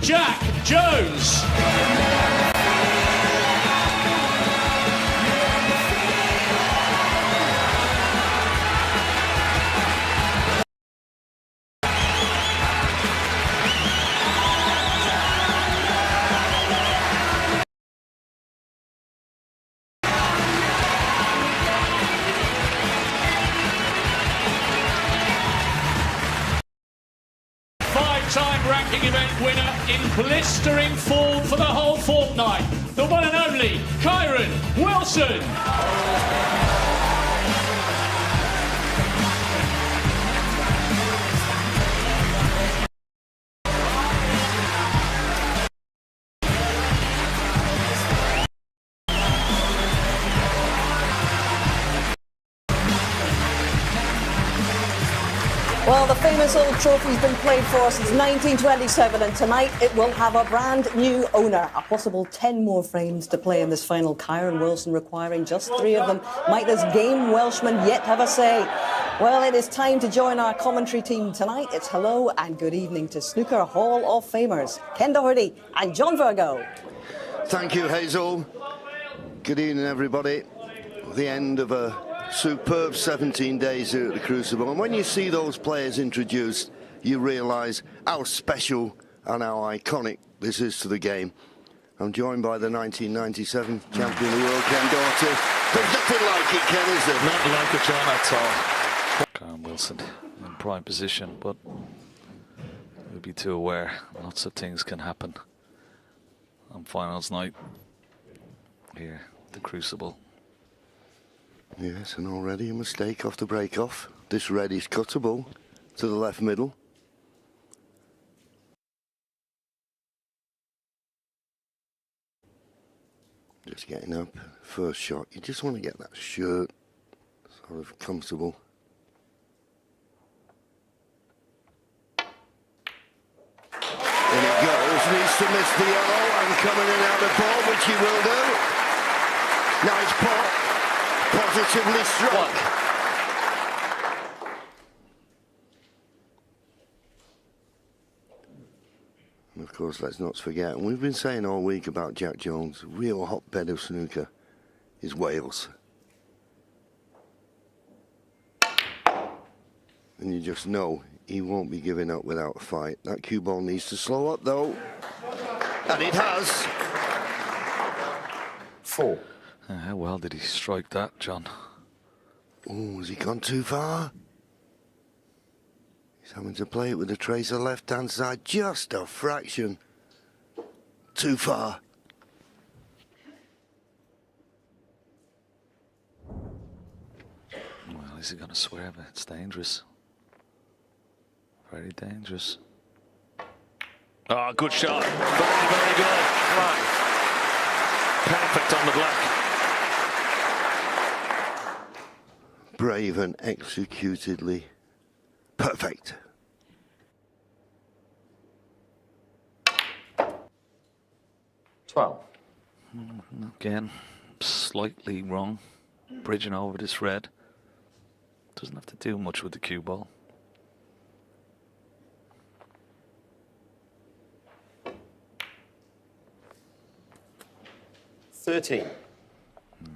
Jack Jones. 5-time ranking event winner in blistering form for the whole fortnight. The one and only Kyren Wilson. Well, the famous old trophy's been played for since 1927, and tonight it will have a brand new owner. A possible 10 more frames to play in this final. Kyren Wilson requiring just 3 of them. Might this game Welshman yet have a say? Well, it is time to join our commentary team tonight. It's hello and good evening to Snooker Hall of Famers, Ken Doherty and John Virgo. Thank you, Hazel. Good evening, everybody. The end of a superb 17 days here at the Crucible, and when you see those players introduced, you realise how special and how iconic this is to the game. I'm joined by the 1997 champion of the world, Ken Doherty. There's nothing like it, Ken, is there? Not like it, John, at all. Kyren Wilson in prime position, but we'll be too aware. Lots of things can happen on finals night here at the Crucible. Yes, and already a mistake off the break-off. This red is cuttable to the left middle. Just getting up, first shot. You just want to get that shirt sort of comfortable. In it goes, needs to miss the yellow and coming in out of ball, which he will do. Nice pot. Positively struck. And of course, let's not forget, and we've been saying all week about Jack Jones, real hotbed of snooker is Wales. And you just know he won't be giving up without a fight. That cue ball needs to slow up though. And it has. 4. How well did he strike that, John? Oh, has he gone too far? He's having to play it with a tracer left-hand side, just a fraction too far. Well, is he going to swear? But it's dangerous. Very dangerous. Oh, good shot. Very, very good. Come on. Perfect on the black. Brave and executedly perfect. Again, slightly wrong. Bridging over this red. Doesn't have to do much with the cue ball.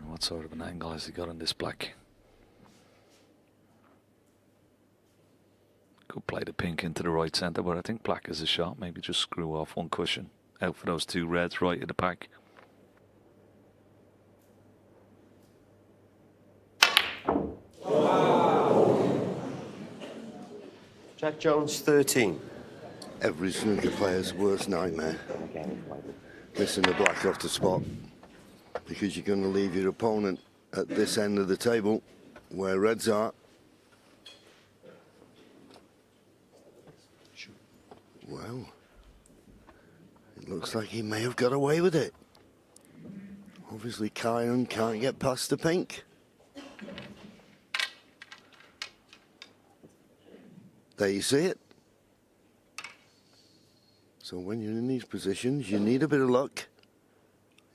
What sort of an angle has he got on this black? Could play the pink into the right centre, but I think black is a shot. Maybe just screw off one cushion. Out for those 2 reds right in the pack. Jack Jones, 13. Every snooker player's worst nightmare. Missing the black off the spot. Because you're going to leave your opponent at this end of the table where reds are. Well, it looks like he may have got away with it. Obviously, Kyren can't get past the pink. There you see it. So when you're in these positions, you need a bit of luck.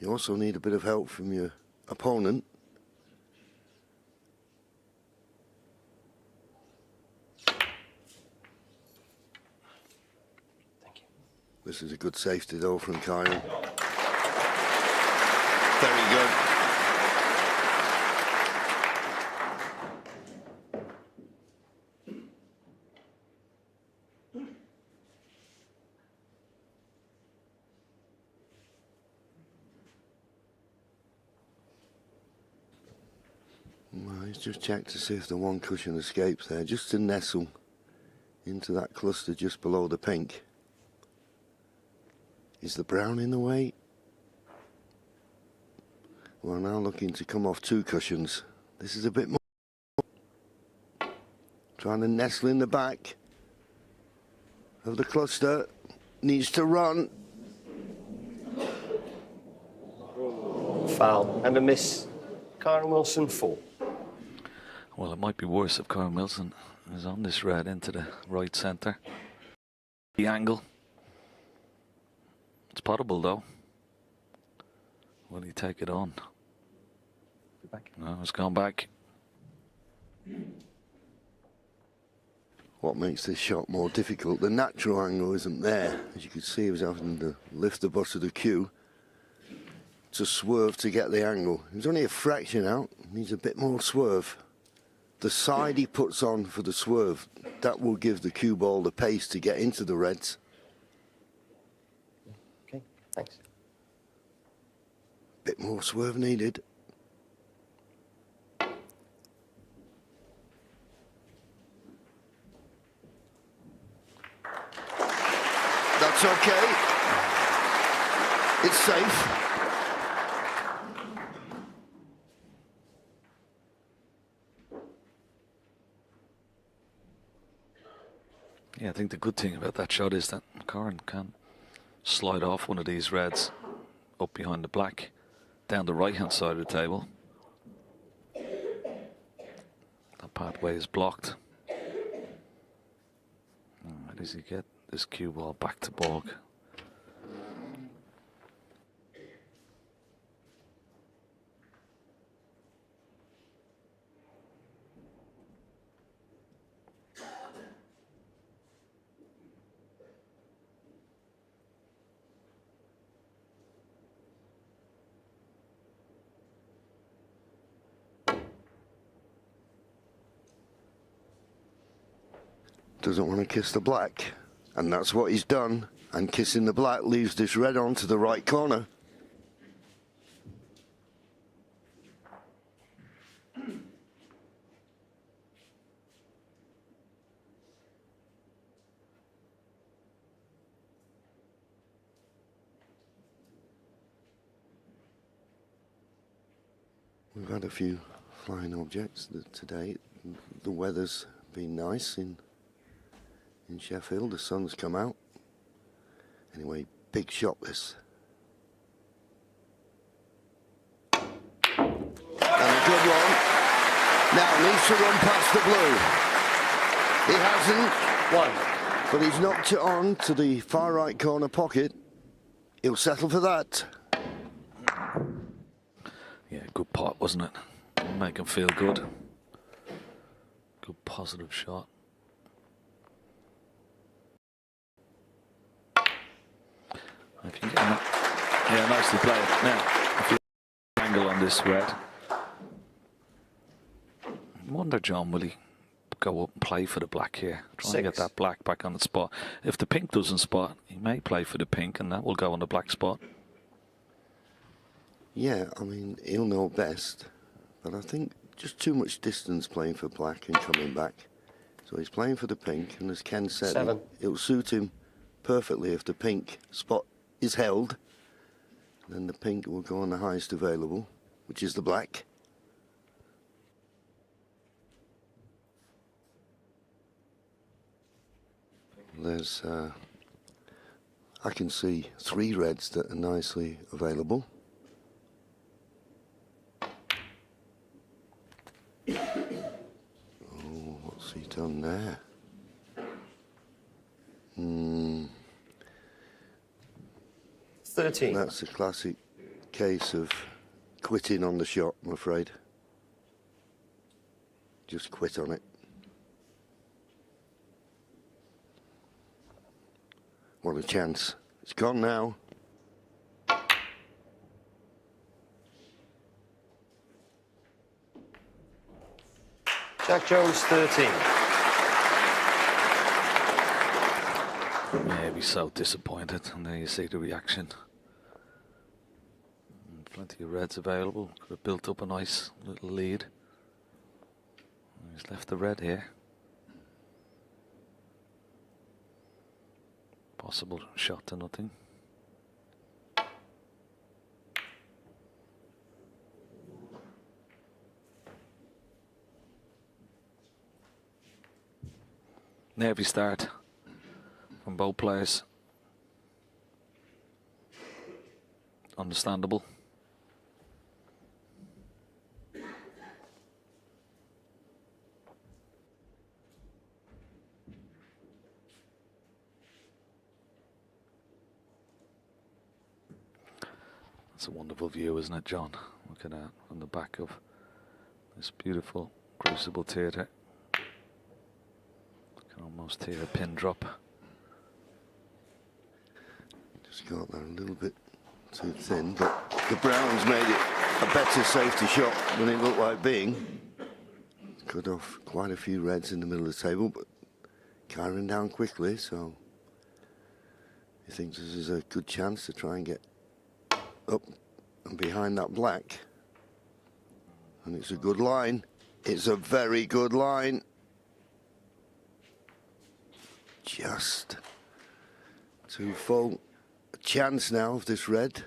You also need a bit of help from your opponent. This is a good safety though from Kyren. Very good. Well, he's just checked to see if the one cushion escapes there, just to nestle into that cluster just below the pink. Is the brown in the way? We're now looking to come off 2 cushions. This is a bit more. Trying to nestle in the back of the cluster. Needs to run. Foul and a miss. Kyren Wilson 4. Well, it might be worse if Kyren Wilson is on this red into the right centre. The angle. It's potable though. Will he take it on? Back. No, it's gone back. What makes this shot more difficult? The natural angle isn't there. As you can see, he was having to lift the butt of the cue to swerve to get the angle. He was only a fraction out. Needs a bit more swerve. The side he puts on for the swerve, that will give the cue ball the pace to get into the reds. Okay, thanks. Bit more swerve needed. That's okay. It's safe. Yeah, I think the good thing about that shot is that Kyren can slide off one of these reds up behind the black, down the right-hand side of the table. That pathway is blocked. How does he get this cue ball back to Borg? Doesn't want to kiss the black, and that's what he's done. And kissing the black leaves this red on to the right corner. We've had a few flying objects today. The weather's been nice in Sheffield. The sun's come out. Anyway, big shot this. And a good one. Now needs to run past the blue. He hasn't. One. But he's knocked it on to the far right corner pocket. He'll settle for that. Yeah, good pot, wasn't it? Make him feel good. Good positive shot. If you can get that. Yeah, nicely played. Now, if you angle on this red, I wonder, John, will he go up and play for the black here? Try and get that black back on the spot. If the pink doesn't spot, he may play for the pink, and that will go on the black spot. Yeah, I mean, he'll know best. But I think just too much distance playing for black and coming back. So he's playing for the pink, and as Ken said, it'll suit him perfectly if the pink spot is held. Then the pink will go on the highest available, which is the black. There's, I can see 3 reds that are nicely available. Oh, what's he done there? 13. That's a classic case of quitting on the shot, I'm afraid. Just quit on it. What a chance. It's gone now. Jack Jones 13. Yeah, he's so disappointed, and there you see the reaction. And plenty of reds available. Could have built up a nice little lead. He's left the red here. Possible shot to nothing. Nervy start from both players. Understandable. It's a wonderful view, isn't it, John? Looking at from the back of this beautiful Crucible Theatre. You can almost hear a pin drop. Just got that a little bit too thin, but the Browns made it a better safety shot than it looked like being. Cut off quite a few reds in the middle of the table, but Kyren down quickly, so he thinks this is a good chance to try and get up and behind that black. And it's a good line. It's a very good line. Just too full. A chance now of this red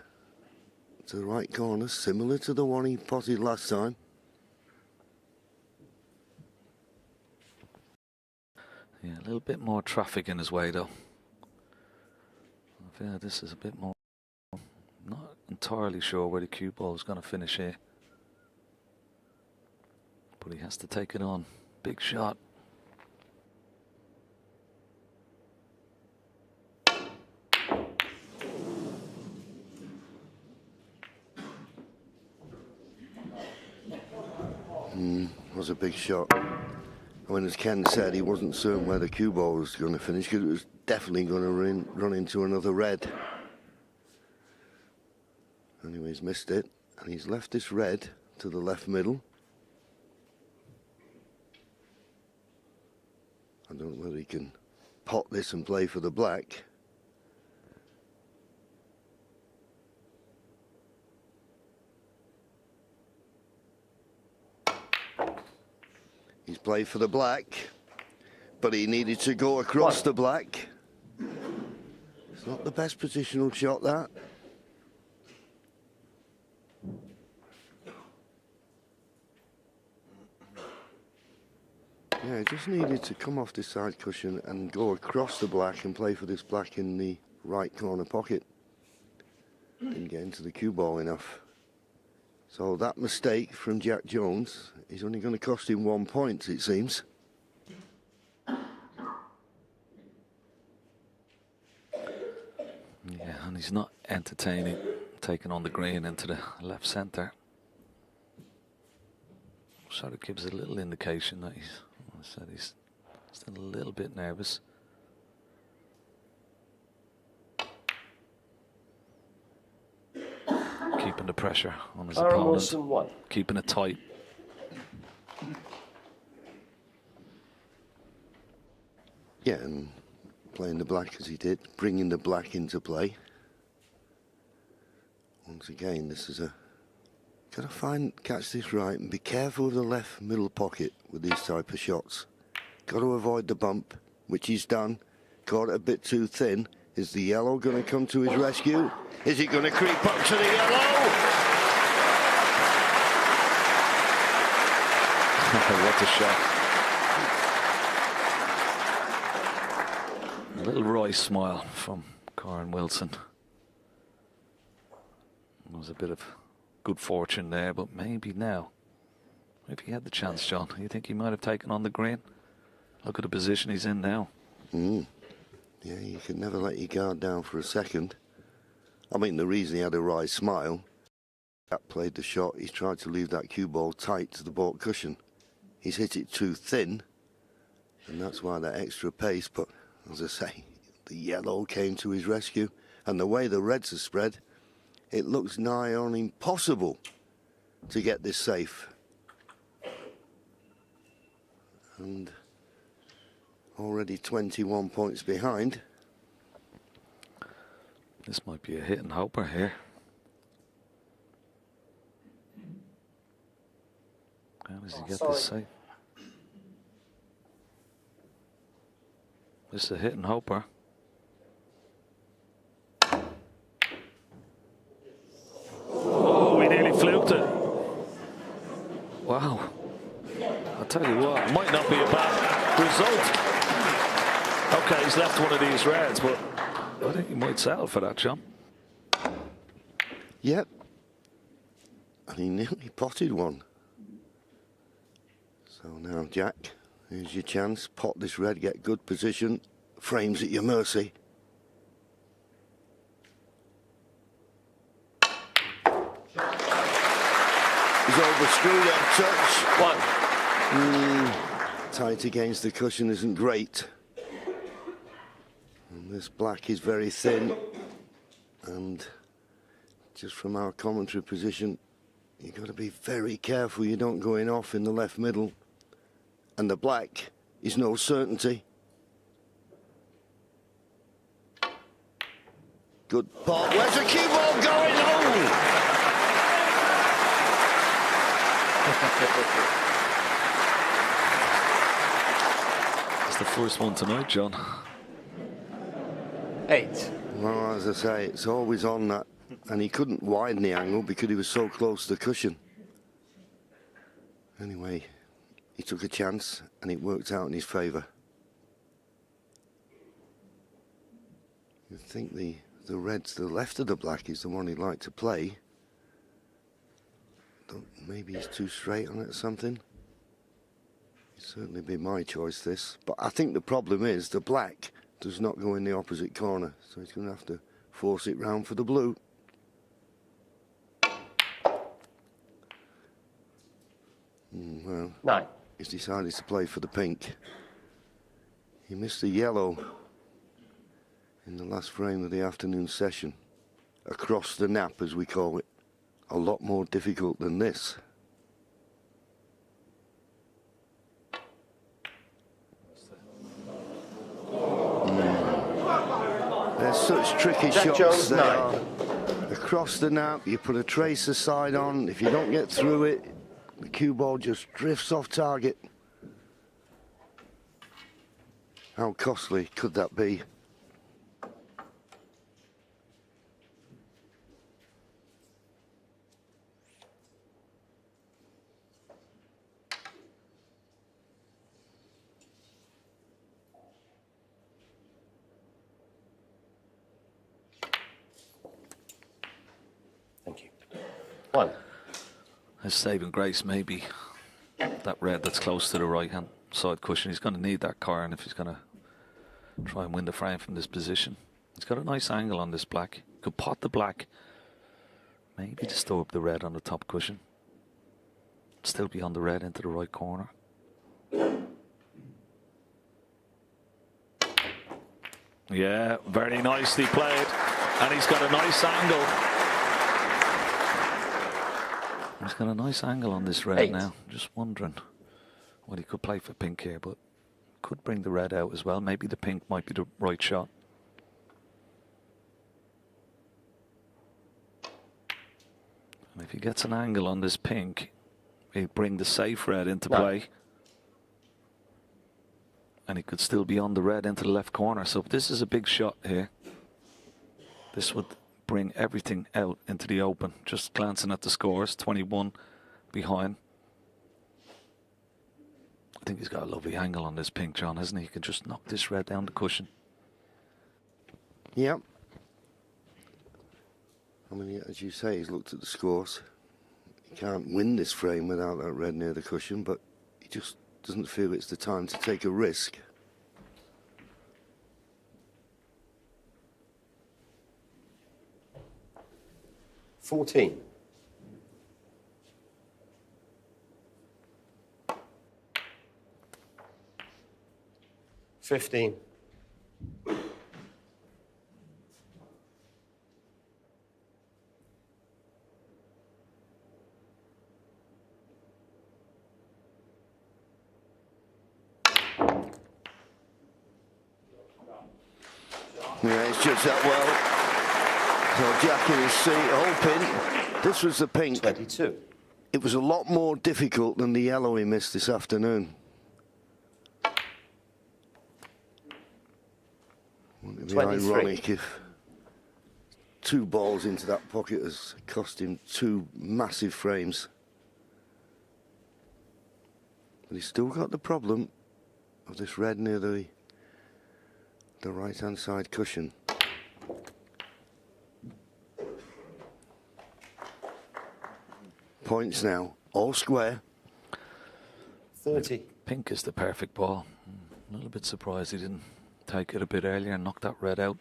to the right corner, similar to the one he potted last time. Yeah, a little bit more traffic in his way though. I feel this is a bit more. Not entirely sure where the cue ball is going to finish here. But he has to take it on. Big shot. Was a big shot. When, as Ken said, he wasn't certain where the cue ball was going to finish because it was definitely going to run into another red. Anyway, he's missed it, and he's left this red to the left middle. I don't know whether he can pot this and play for the black. He's played for the black, but he needed to go across the black. It's not the best positional shot, that. Yeah, he just needed to come off this side cushion and go across the black and play for this black in the right corner pocket. Didn't get into the cue ball enough. So that mistake from Jack Jones is only going to cost him 1 point, it seems. Yeah, and he's not entertaining taking on the green into the left centre. Sort of gives a little indication that he's still a little bit nervous. Keeping the pressure on his opponent, keeping it tight. Yeah, and playing the black as he did, bringing the black into play. Once again, this is a... Gotta catch this right and be careful of the left middle pocket with these type of shots. Got to avoid the bump, which he's done. Caught it a bit too thin. Is the yellow going to come to his rescue? Is he going to creep up to the yellow? What a shot. A little Roy smile from Kyren Wilson. There was a bit of good fortune there, but maybe now, if he had the chance, John, you think he might have taken on the green? Look at the position he's in now. Yeah, you can never let your guard down for a second. I mean, the reason he had a wry smile, that played the shot, he's tried to leave that cue ball tight to the baulk cushion. He's hit it too thin, and that's why that extra pace, but as I say, the yellow came to his rescue. And the way the reds are spread, it looks nigh on impossible to get this safe. And already 21 points behind. This might be a hit and hoper here. How does he get this safe? This is a hit and hoper. Oh, we nearly fluked it. Wow. I'll tell you what, it might not be a bad result. Okay, he's left one of these reds, but I think he might settle for that, John. Yep. And he nearly potted one. So now, Jack, here's your chance. Pot this red, get good position. Frames at your mercy. He's overscrewed that touch. Tight against the cushion isn't great. And this black is very thin. And just from our commentary position, you've got to be very careful you don't go in off in the left middle. And the black is no certainty. Good pot. Where's the cue ball going? Oh! It's the first one tonight, John. 8. Well, as I say, it's always on that. And he couldn't widen the angle because he was so close to the cushion. Anyway, he took a chance and it worked out in his favour. You'd think the red to the left of the black is the one he'd like to play. Maybe he's too straight on it or something. It'd certainly be my choice, this. But I think the problem is the black does not go in the opposite corner. So he's going to have to force it round for the blue. Well, 9. he's decided to play for the pink. He missed the yellow in the last frame of the afternoon session. Across the nap, as we call it. A lot more difficult than this. They're such tricky Jack shots. Jones, They 9. are. Across the nap, you put a tracer side on. If you don't get through it, the cue ball just drifts off target. How costly could that be? Thank you. 1. His saving grace maybe that red that's close to the right hand side cushion. He's going to need that Kyren if he's going to try and win the frame from this position. He's got a nice angle on this black. Could pot the black. Maybe disturb the red on the top cushion. Still beyond the red into the right corner. Yeah, very nicely played. And he's got a nice angle. He's got a nice angle on this red 8. now. Just wondering what he could play for pink here, but could bring the red out as well. Maybe the pink might be the right shot. And if he gets an angle on this pink, he'll bring the safe red into play. And he could still be on the red into the left corner. So this is a big shot here. This would bring everything out into the open. Just glancing at the scores, 21 behind. I think he's got a lovely angle on this pink, John, hasn't he? He can just knock this red down the cushion. Yep. I mean, as you say, he's looked at the scores. He can't win this frame without that red near the cushion, but he just doesn't feel it's the time to take a risk. $14. 15. Yeah, it's just that well. So Jack in his seat, hoping this was the pink. 22. It was a lot more difficult than the yellow he missed this afternoon. Wouldn't it be 23. ironic if 2 balls into that pocket has cost him 2 massive frames? But he's still got the problem of this red near the right-hand side cushion. Points now, all square. 30. Pink is the perfect ball. A little bit surprised he didn't take it a bit earlier and knock that red out.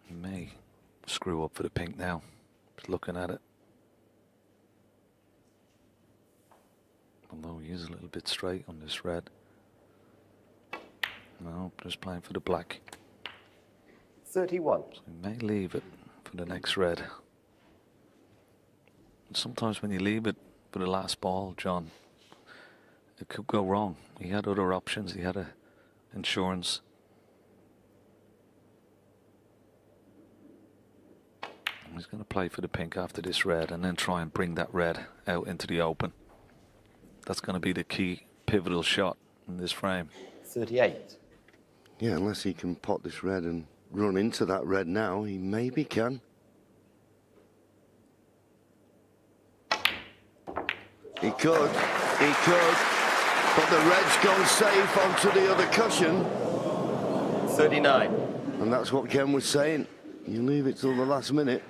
He may screw up for the pink now. Just looking at it. Although he is a little bit straight on this red. No, just playing for the black. 31. So he may leave it for the next red. And sometimes when you leave it for the last ball, John, it could go wrong. He had other options. He had insurance. And he's going to play for the pink after this red and then try and bring that red out into the open. That's going to be the key pivotal shot in this frame. 38. Yeah, unless he can pot this red and run into that red now, he maybe can. He could, but the red's gone safe onto the other cushion. 39. And that's what Ken was saying. You leave it till the last minute.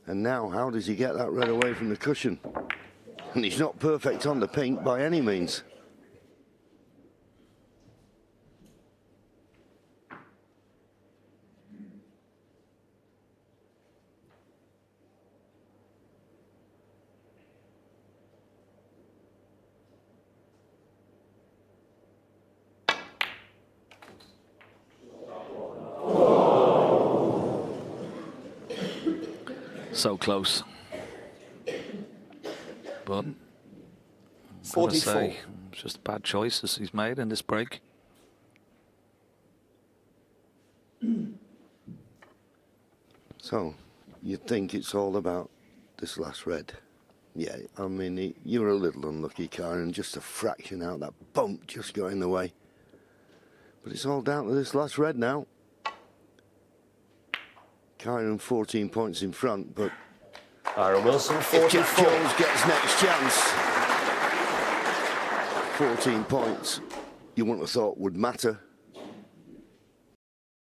And now, how does he get that red away from the cushion? And he's not perfect on the pink by any means. So close. But 44. say, it's just bad choices he's made in this break. So, you'd think it's all about this last red. Yeah, I mean, you were a little unlucky, Kyren, just a fraction out. That bump just got in the way. But it's all down to this last red now. Kyren 14 points in front, but Kyren Wilson, if 44. Jack Jones gets next chance, 14 points, you wouldn't have thought would matter.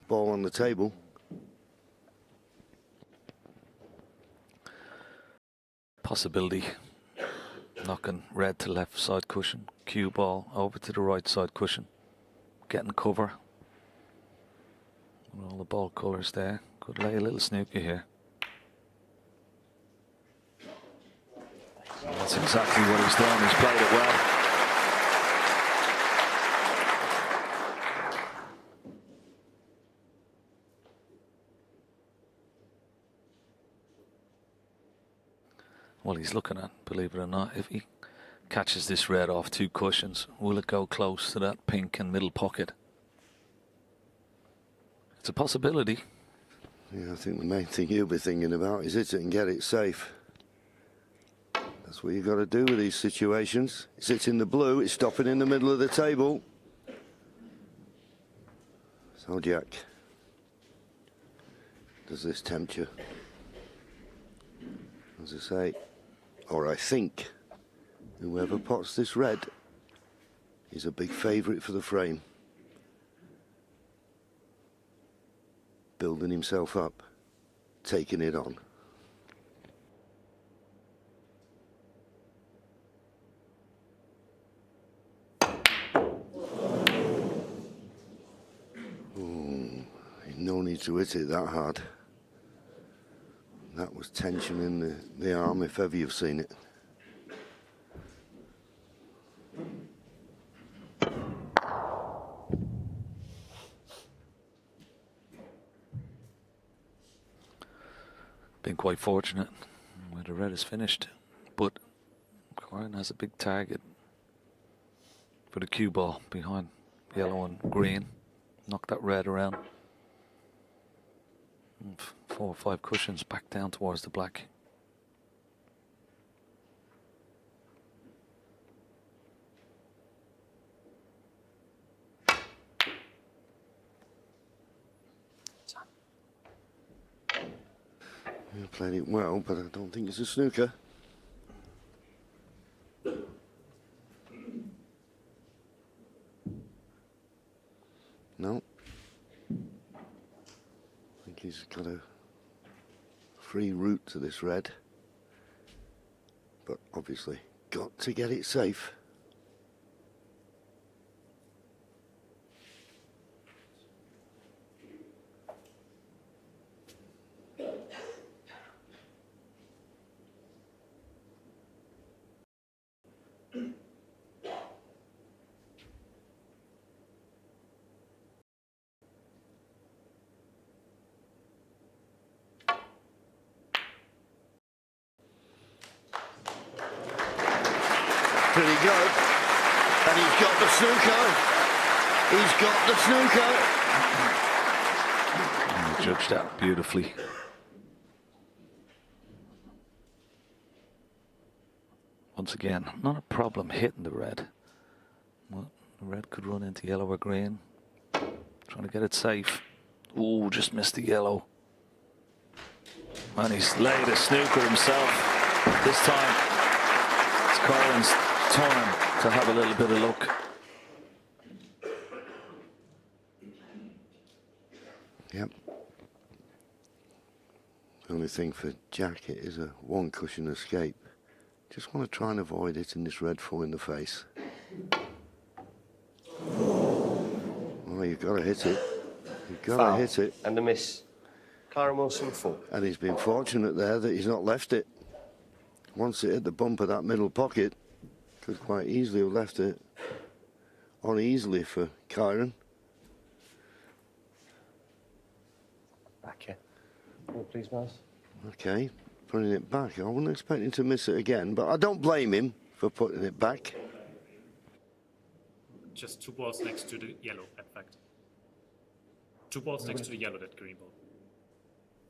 Ball on the table. Possibility. Knocking red to left side cushion. Cue ball over to the right side cushion. Getting cover. All the ball colours there. Could lay a little snooker here. That's exactly what he's done. He's played it well. Well, he's looking at, believe it or not, if he catches this red off 2 cushions, will it go close to that pink and middle pocket? It's a possibility. Yeah, I think the main thing you'll be thinking about is hit it and get it safe. That's what you've got to do with these situations. It's hitting the blue, it's stopping in the middle of the table. So, Jack, does this tempt you? As I say, or I think, whoever pots this red is a big favourite for the frame. Building himself up, taking it on. Ooh, no need to hit it that hard. That was tension in the arm, if ever you've seen it. Been quite fortunate where the red is finished, but Kyren has a big target. for the cue ball behind yellow and green. Knock that red around. 4 or 5 cushions back down towards the black. You played it well, but I don't think it's a snooker. No. I think he's got a free route to this red. But obviously, got to get it safe. Pretty good. And he's got the snooker. He's got the snooker. And he judged that beautifully. Once again, not a problem hitting the red. Well, the red could run into yellow or green. Trying to get it safe. Ooh, just missed the yellow. And he's laid a snooker himself. This time, it's Kyren's turn to have a little bit of luck. Yep. The only thing for Jacket is a 1 cushion escape. Just want to try and avoid hitting this red 4 in the face. Well, you've got to hit it. You've got to hit it. And a miss. Kyren Wilson 4. And he's been fortunate there that he's not left it. Once it hit the bump of that middle pocket, could quite easily have left it uneasily for Kyren. Back here. Oh, please, Miles. Okay, putting it back. I wasn't expecting to miss it again, but I don't blame him for putting it back. Just 2 balls next to the yellow, in fact. 2 balls next to the yellow, that green ball.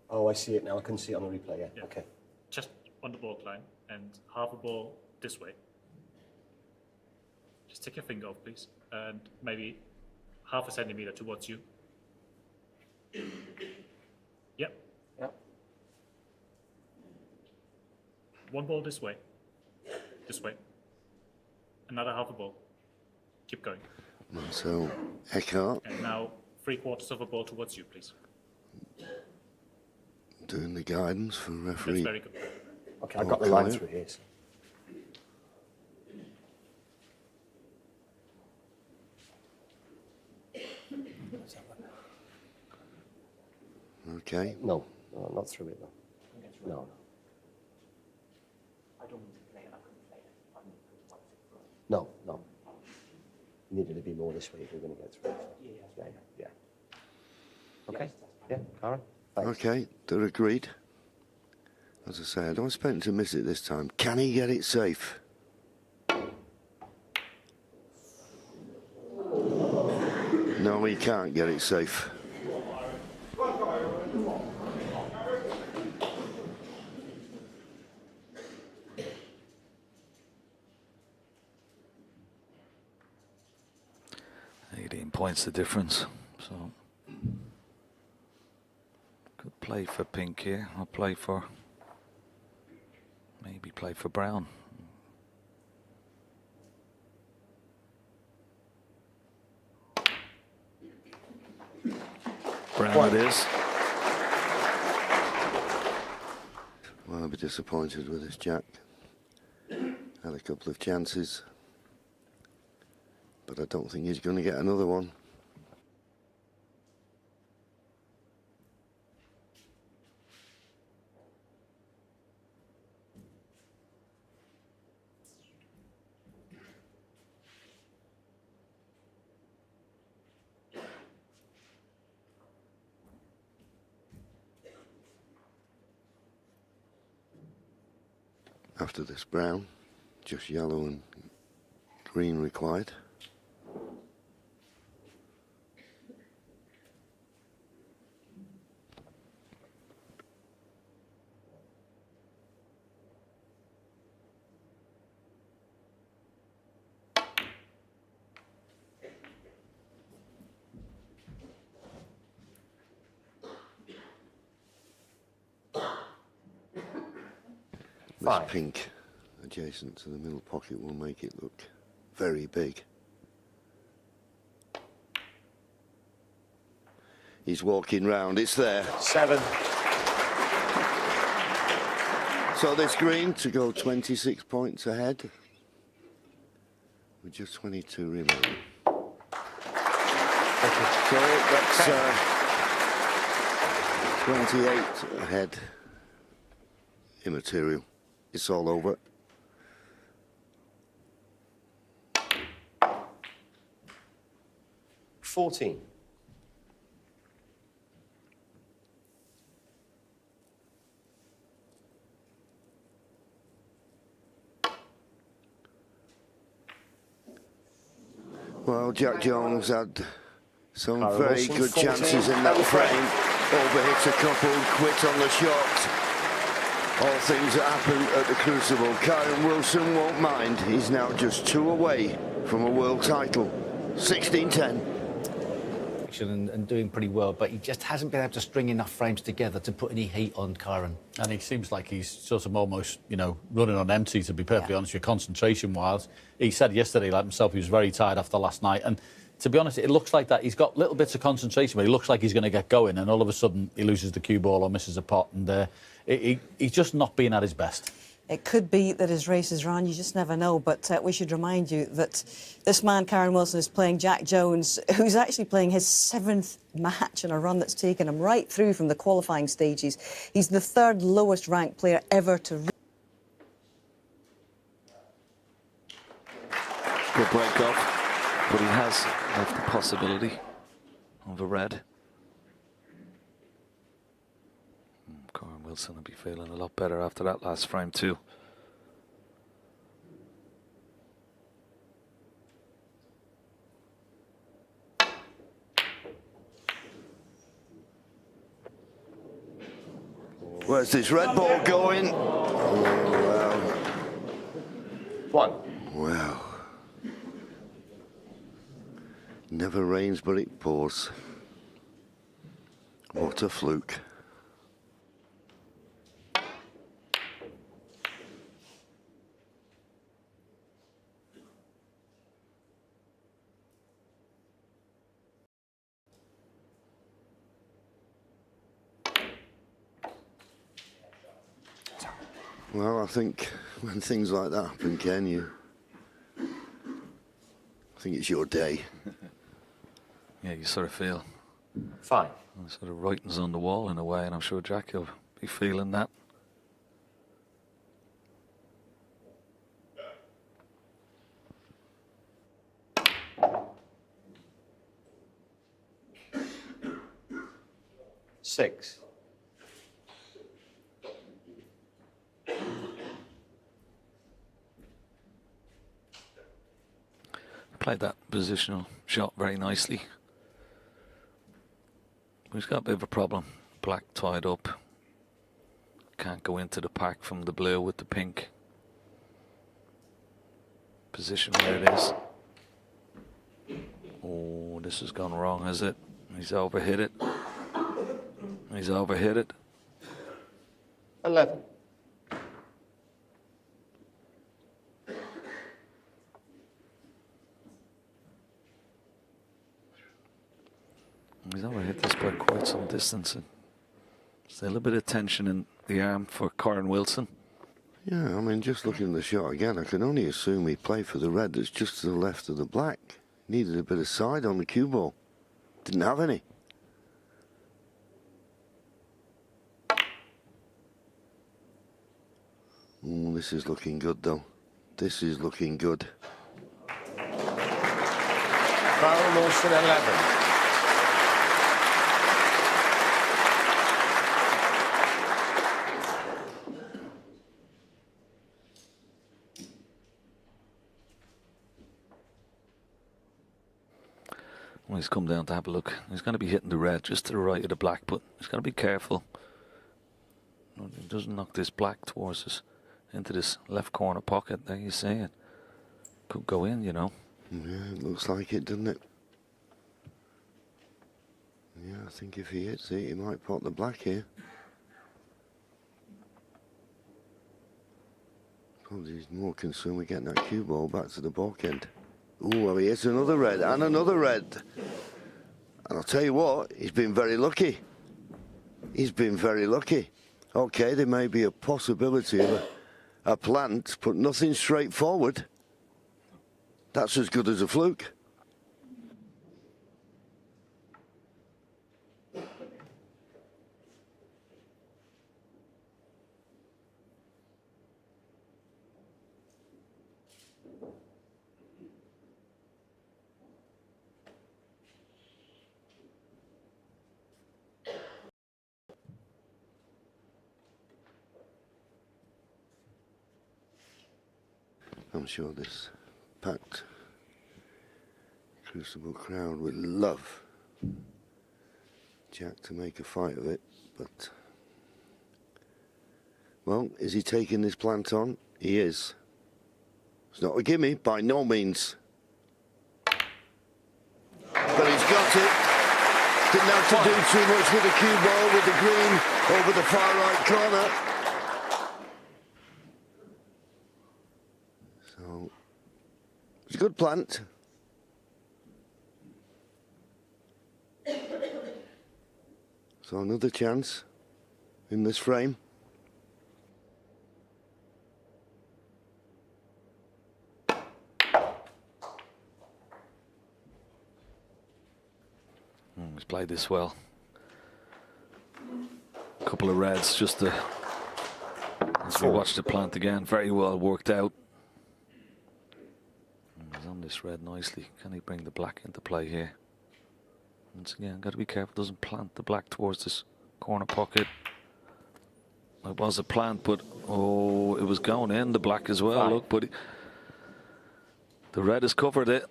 Oh, I see it now. I couldn't see it on the replay, yeah. Okay. Just on the baulk line, and half a ball this way. Just take your finger off, please, and maybe half a centimeter towards you. Yep. Yep. 1 ball this way. This way. Another half a ball. Keep going. So, Eckhart And now 3/4 of a ball towards you, please. doing the guidance for That's referee. very good. Okay, I got the line through here. So. Okay. No, no, not through it, no. No. No, no. Needed to be more this way if we're going to get through. Yeah. Okay. Yeah, Kyren. Thanks. Okay, they're agreed. As I say, I don't expect to miss it this time. Can he get it safe? No, he can't get it safe. Points the difference, so good play for pink here. I'll play for brown. Brown it is. Well, I'll be disappointed with this Jack. Had a couple of chances, but I don't think he's going to get another one. After this brown, just yellow and green required. This Five. pink adjacent to the middle pocket will make it look very big. He's walking round, it's there. 7. So this green to go 26 points ahead with just 22 remaining. So that's 28 ahead. Immaterial. It's all over. $14. Well, Jack Jones had some Kyren very Wilson, good 14. chances in that frame. Overhit a couple, quit on the shot. All things that happen at the Crucible. Kyren Wilson won't mind. He's now just 2 away from a world title. 16-10. And doing pretty well, but he just hasn't been able to string enough frames together to put any heat on Kyren. And he seems like he's sort of almost, you know, running on empty, to be perfectly honest with you, concentration-wise. He said yesterday, like himself, he was very tired after last night. And to be honest, it looks like that. He's got little bits of concentration, but he looks like he's going to get going, and all of a sudden he loses the cue ball or misses a pot, and he's just not being at his best. It could be that his race is run, you just never know, but we should remind you that this man, Kyren Wilson, is playing Jack Jones, who's actually playing his 7th match in a run that's taken him right through from the qualifying stages. He's the 3rd lowest ranked player ever to... Good break off, but he has left the possibility of a red. Kyren Wilson will be feeling a lot better after that last frame too. Where's this red ball going? Oh, 1. wow. Never rains, but it pours. What a fluke. Well, I think when things like that happen, Ken, I think it's your day. Yeah, you sort of feel 5. sort of writings on the wall in a way, and I'm sure Jack will be feeling that. $6. Played that positional shot very nicely. He's got a bit of a problem. Black tied up. Can't go into the pack from the blue with the pink. Position where it is. Oh, this has gone wrong, has it? He's overhit it. He's overhit it. 11. He's overhit this by quite some distance. Still a bit of tension in the arm for Kyren Wilson. Yeah, I mean, just looking at the shot again, I can only assume he played for the red that's just to the left of the black. Needed a bit of side on the cue ball. Didn't have any. Ooh, this is looking good, though. This is looking good. Kyren Wilson, 11. Well, he's come down to have a look. He's going to be hitting the red just to the right of the black, but he's got to be careful. He doesn't knock this black towards us into this left corner pocket. There you see it. Could go in, you know. Yeah, it looks like it, doesn't it? Yeah, I think if he hits it, he might pot the black here. more concerned with getting that cue ball back to the back end. Oh, well, he hits another red and another red. And I'll tell you what, he's been very lucky. He's been very lucky. Okay, there may be a possibility of a plant, but nothing straightforward. That's as good as a fluke. I'm sure this packed Crucible crowd would love Jack to make a fight of it, but well, is he taking this plant on? He is. It's not a gimme, by no means. But he's got it. Didn't have to do too much with the cue ball, with the green over the far right corner. So, it's a good plant. So another chance in this frame. He's played this well. A couple of reds just to, as we watch the plant again, very well worked out. He's on this red nicely. Can he bring the black into play here? Once again, got to be careful, doesn't plant the black towards this corner pocket. It was a plant, but oh, it was going in the black as well. Look, but the red has covered it.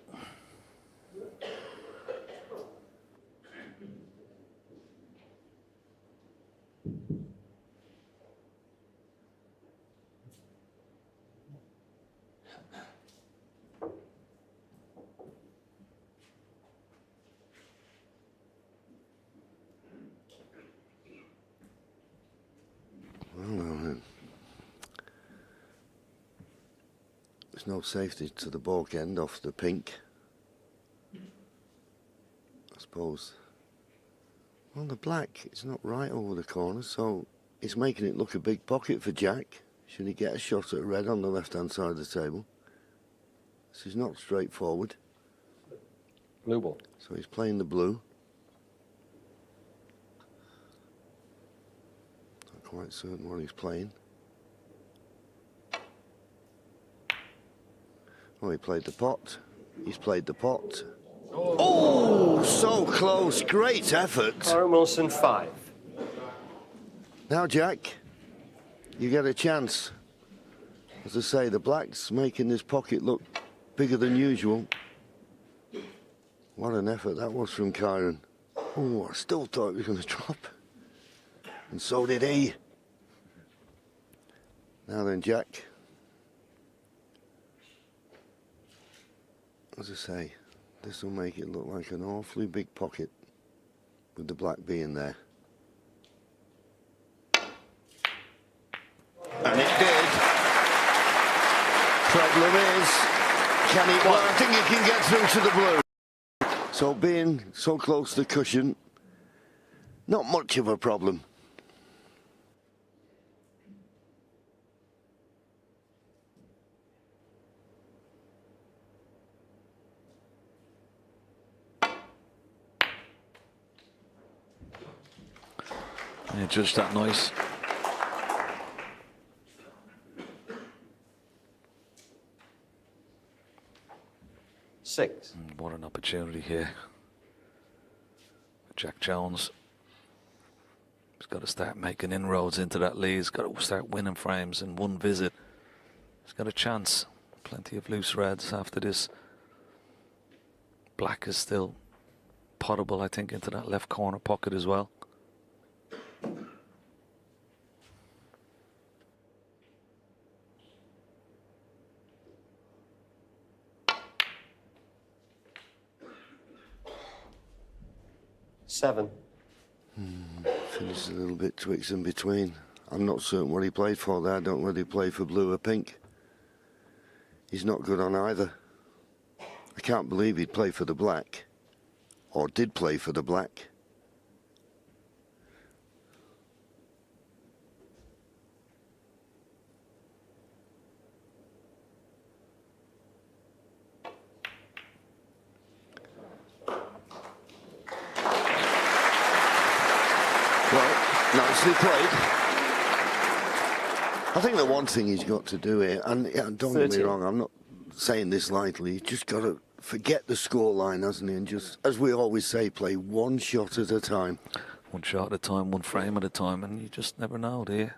There's no safety to the baulk end off the pink, I suppose. Well, the black, it's not right over the corner, so it's making it look a big pocket for Jack. Should he get a shot at red on the left-hand side of the table? This is not straightforward. Blue ball. So he's playing the blue. Not quite certain what he's playing. Oh, he played the pot. He's played the pot. Oh, so close. Great effort. Kyren Wilson, 5. Now, Jack, you get a chance. As I say, the black's making this pocket look bigger than usual. What an effort that was from Kyren. Oh, I still thought it was going to drop. And so did he. Now then, Jack. As I say, this will make it look like an awfully big pocket with the black being there. And it did. Problem is, can he? Well, I think he can get through to the blue. So being so close to the cushion, not much of a problem. Yeah, judge that nice. Six. What an opportunity here. Jack Jones. He's got to start making inroads into that lead. He's got to start winning frames in one visit. He's got a chance. Plenty of loose reds after this. Black is still potable, I think, into that left corner pocket as well. Seven. Finished a little bit twixt in between. I'm not certain what he played for there. I don't know whether he played for blue or pink. He's not good on either. I can't believe he'd play for the black, or did play for the black. Well, nicely played. I think the one thing he's got to do here, and don't get me wrong, I'm not saying this lightly, he's just got to forget the scoreline, hasn't he? And just, as we always say, play one shot at a time. One shot at a time, one frame at a time, and you just never know, do you?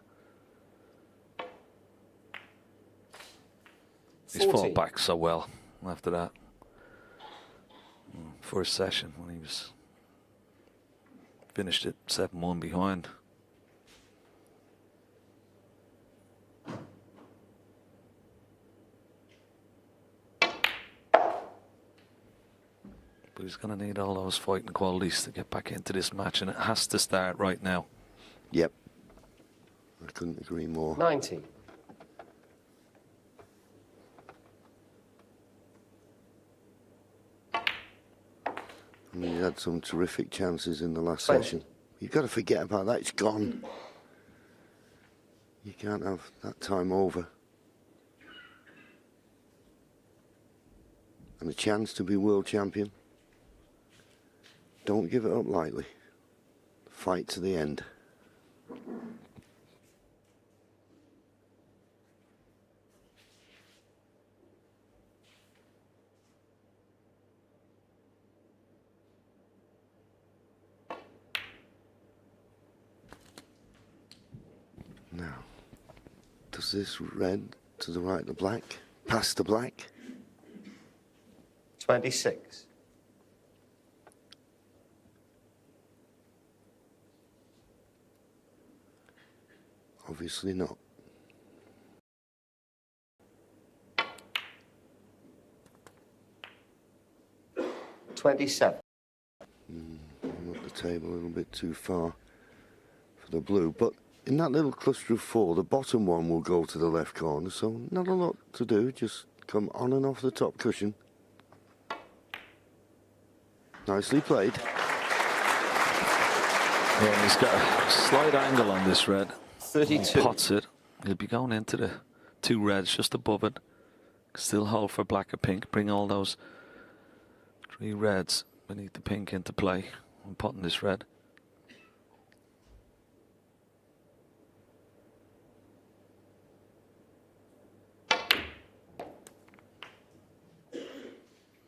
He's fought back so well after that. First session when he was finished it 7-1 behind. But he's going to need all those fighting qualities to get back into this match, and it has to start right now. Yep. I couldn't agree more. 90. I mean, he had some terrific chances in the last session. You've got to forget about that. It's gone. You can't have that time over. And a chance to be world champion. Don't give it up lightly. Fight to the end. Now, does this red to the right of the black, past the black? 26. Obviously not. Up the table a little bit too far for the blue, but in that little cluster of 4, the bottom one will go to the left corner, so not a lot to do, just come on and off the top cushion. Nicely played. Yeah, he's got a slight angle on this red. 32. He pots it. He'll be going into the 2 reds just above it. Still hold for black or pink. Bring all those 3 reds beneath the pink into play. I'm potting this red.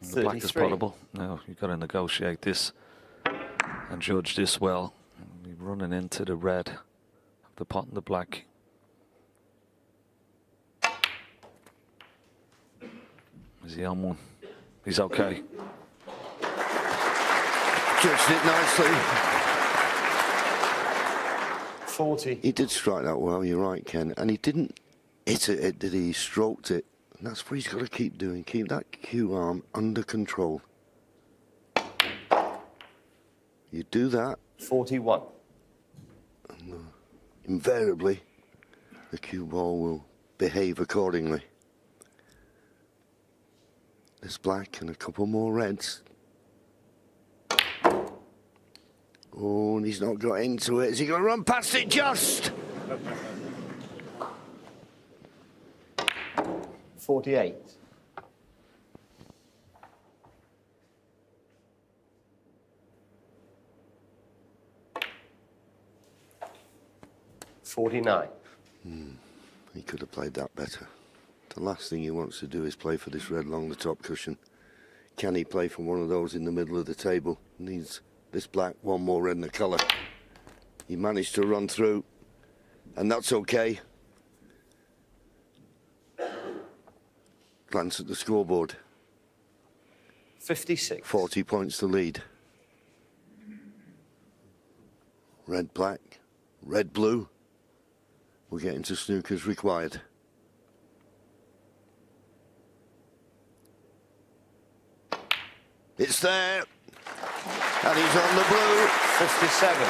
The black is pottable. Now you've got to negotiate this and judge this well. You're running into the red of the pot and the black. Is he on one? He's okay. Judged it nicely. 40. He did strike that well, you're right, Ken. And he didn't hit it, did he? He stroked it. And that's what he's got to keep doing. Keep that cue arm under control. You do that. 41. And, invariably, the cue ball will behave accordingly. This black and a couple more reds. Oh, and he's not got into it. Is he going to run past it just? 48. He could have played that better. The last thing he wants to do is play for this red along the top cushion. Can he play for one of those in the middle of the table? Needs this black, one more red in the colour. He managed to run through, and that's okay. Glance at the scoreboard. 56. 40 points to lead. Red, black, red, blue. We'll get into snookers required. It's there. And he's on the blue. 57.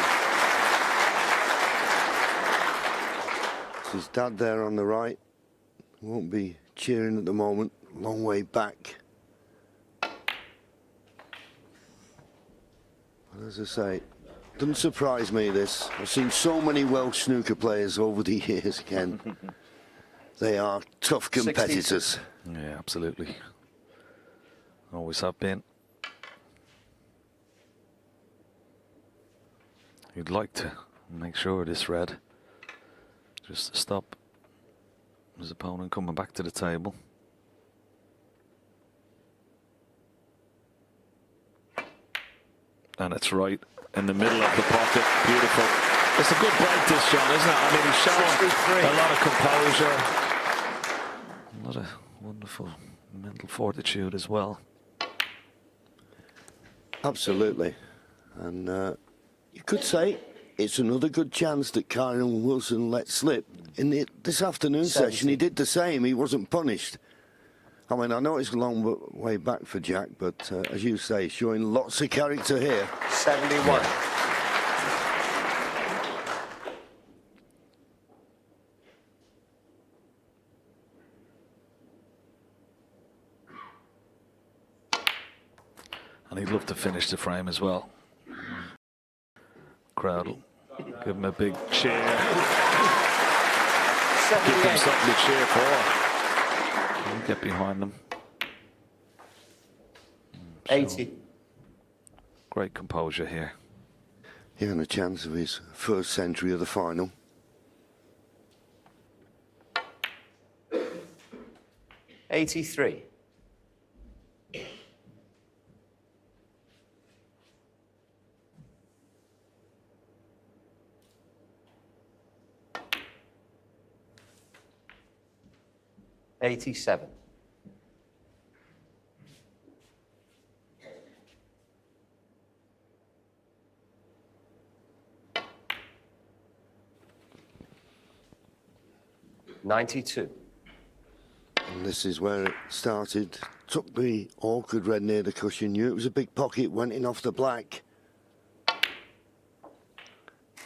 It's his dad there on the right. Won't be cheering at the moment. long way back. But as I say, doesn't surprise me, this. I've seen so many Welsh snooker players over the years, Ken. They are tough competitors. Yeah, absolutely. Always have been. You'd like to make sure it is red, just to stop his opponent coming back to the table. And it's right in the middle of the pocket. Beautiful. It's a good break, this, John, isn't it? I mean, he's showing a lot of composure, a lot of wonderful mental fortitude as well. Absolutely. And you could say it's another good chance that Kyren Wilson let slip. In this afternoon session, he did the same. He wasn't punished. I mean, I know it's a long way back for Jack, but as you say, showing lots of character here. 71. Yeah. And he'd love to finish the frame as well. Crowd will give him a big cheer. Give them something to cheer for. And get behind them. 80. Great composure here. He had a chance of his first century of the final. 83. $87. $92. And this is where it started. Took the awkward red near the cushion. Knew it was a big pocket. Went in off the black.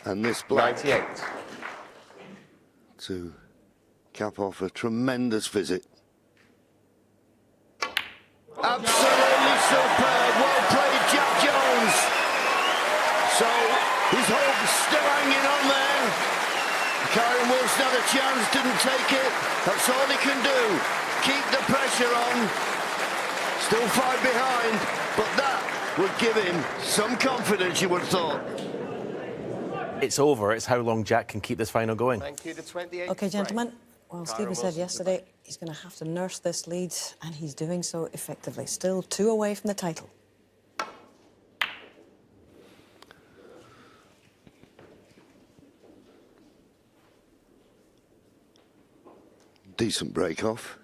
And this black 98. to cap off a tremendous visit. Absolutely superb. Well played, Jack Jones. So his hope's still hanging on there. Kyren Wilson had a chance, didn't take it. That's all he can do. Keep the pressure on. Still 5 behind, but that would give him some confidence, you would have thought. It's over. It's how long Jack can keep this final going. Thank you to 28. OK, gentlemen. Well, Stephen said yesterday he's going to have to nurse this lead, and he's doing so effectively. Still 2 away from the title. Decent break off.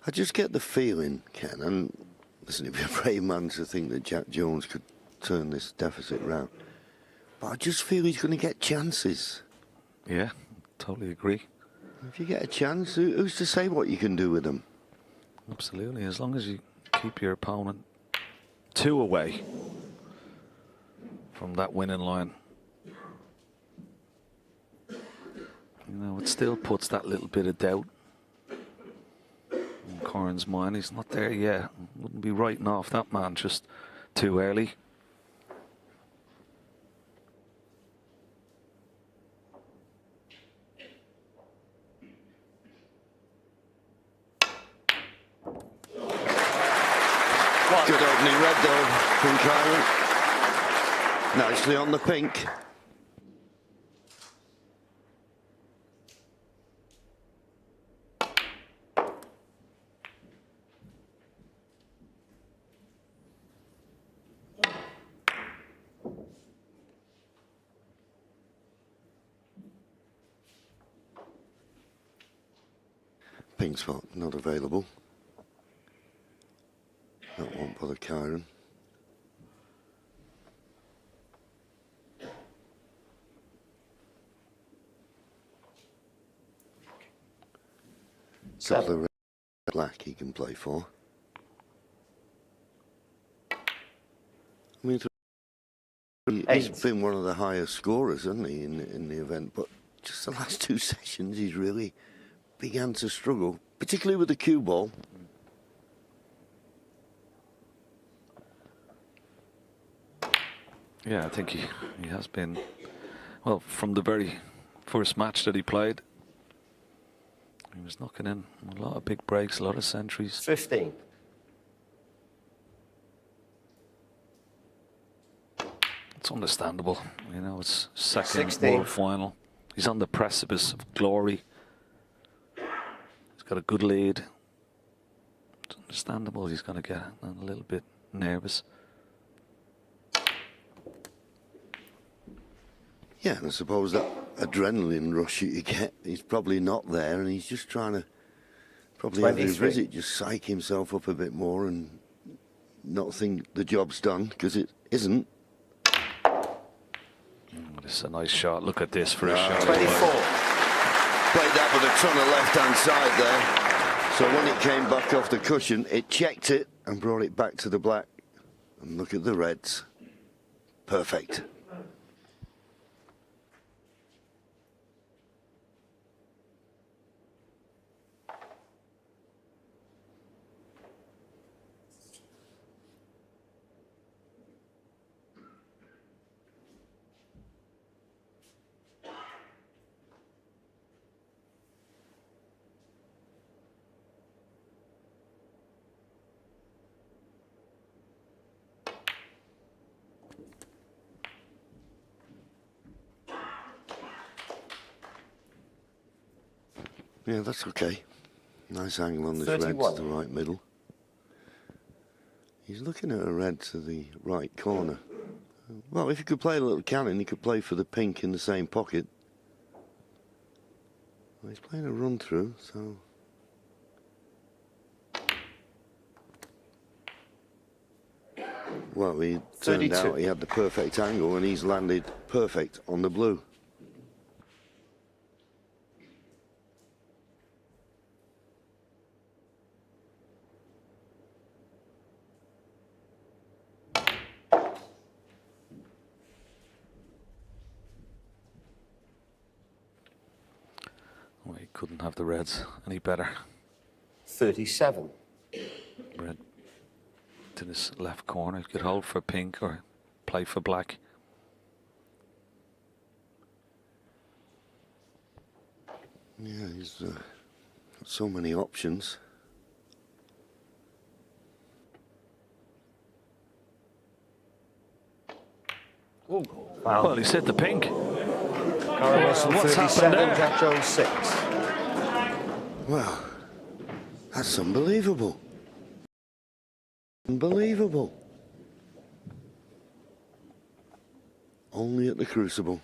I just get the feeling, Ken, and listen, it'd be a brave man to think that Jack Jones could turn this deficit round. But I just feel he's going to get chances. Yeah, totally agree. If you get a chance, who's to say what you can do with them? Absolutely, as long as you keep your opponent 2 away from that winning line. You know, it still puts that little bit of doubt in Kyren's mind. He's not there yet. Wouldn't be writing off that man just too early. Good opening red though from Kyren. Nicely on the pink. Pink spot not available. That won't bother Kyren. Got the red black he can play for. I mean, he's been one of the highest scorers, hasn't he, in the event? But just the last 2 sessions, he's really began to struggle, particularly with the cue ball. Yeah, I think he has been, well, from the very first match that he played, he was knocking in a lot of big breaks, a lot of centuries. 15. It's understandable, you know, it's second 16. World final. He's on the precipice of glory. He's got a good lead. It's understandable he's going to get a little bit nervous. Yeah, and I suppose that adrenaline rush you get, he's probably not there, and he's just trying to, probably every visit, just psych himself up a bit more and not think the job's done, because it isn't. This is a nice shot. Look at this for a shot. 24. Played that with a ton of left-hand side there. So when it came back off the cushion, it checked it and brought it back to the black. And look at the reds. Perfect. Yeah, that's okay. Nice angle on this red to 31. the right middle. He's looking at a red to the right corner. Well, if he could play a little cannon, he could play for the pink in the same pocket. Well, he's playing a run through, so... Well, he turned 32. out he had the perfect angle and he's landed perfect on the blue. Well, he couldn't have the reds any better. 37. Red to this left corner. He could hold for pink or play for black. Yeah, he's got so many options. Wow. Well, he's hit the pink. Kyren Wilson, What's 37. happened there? Jack Jones, 6. Well, that's unbelievable. Unbelievable. Only at the Crucible.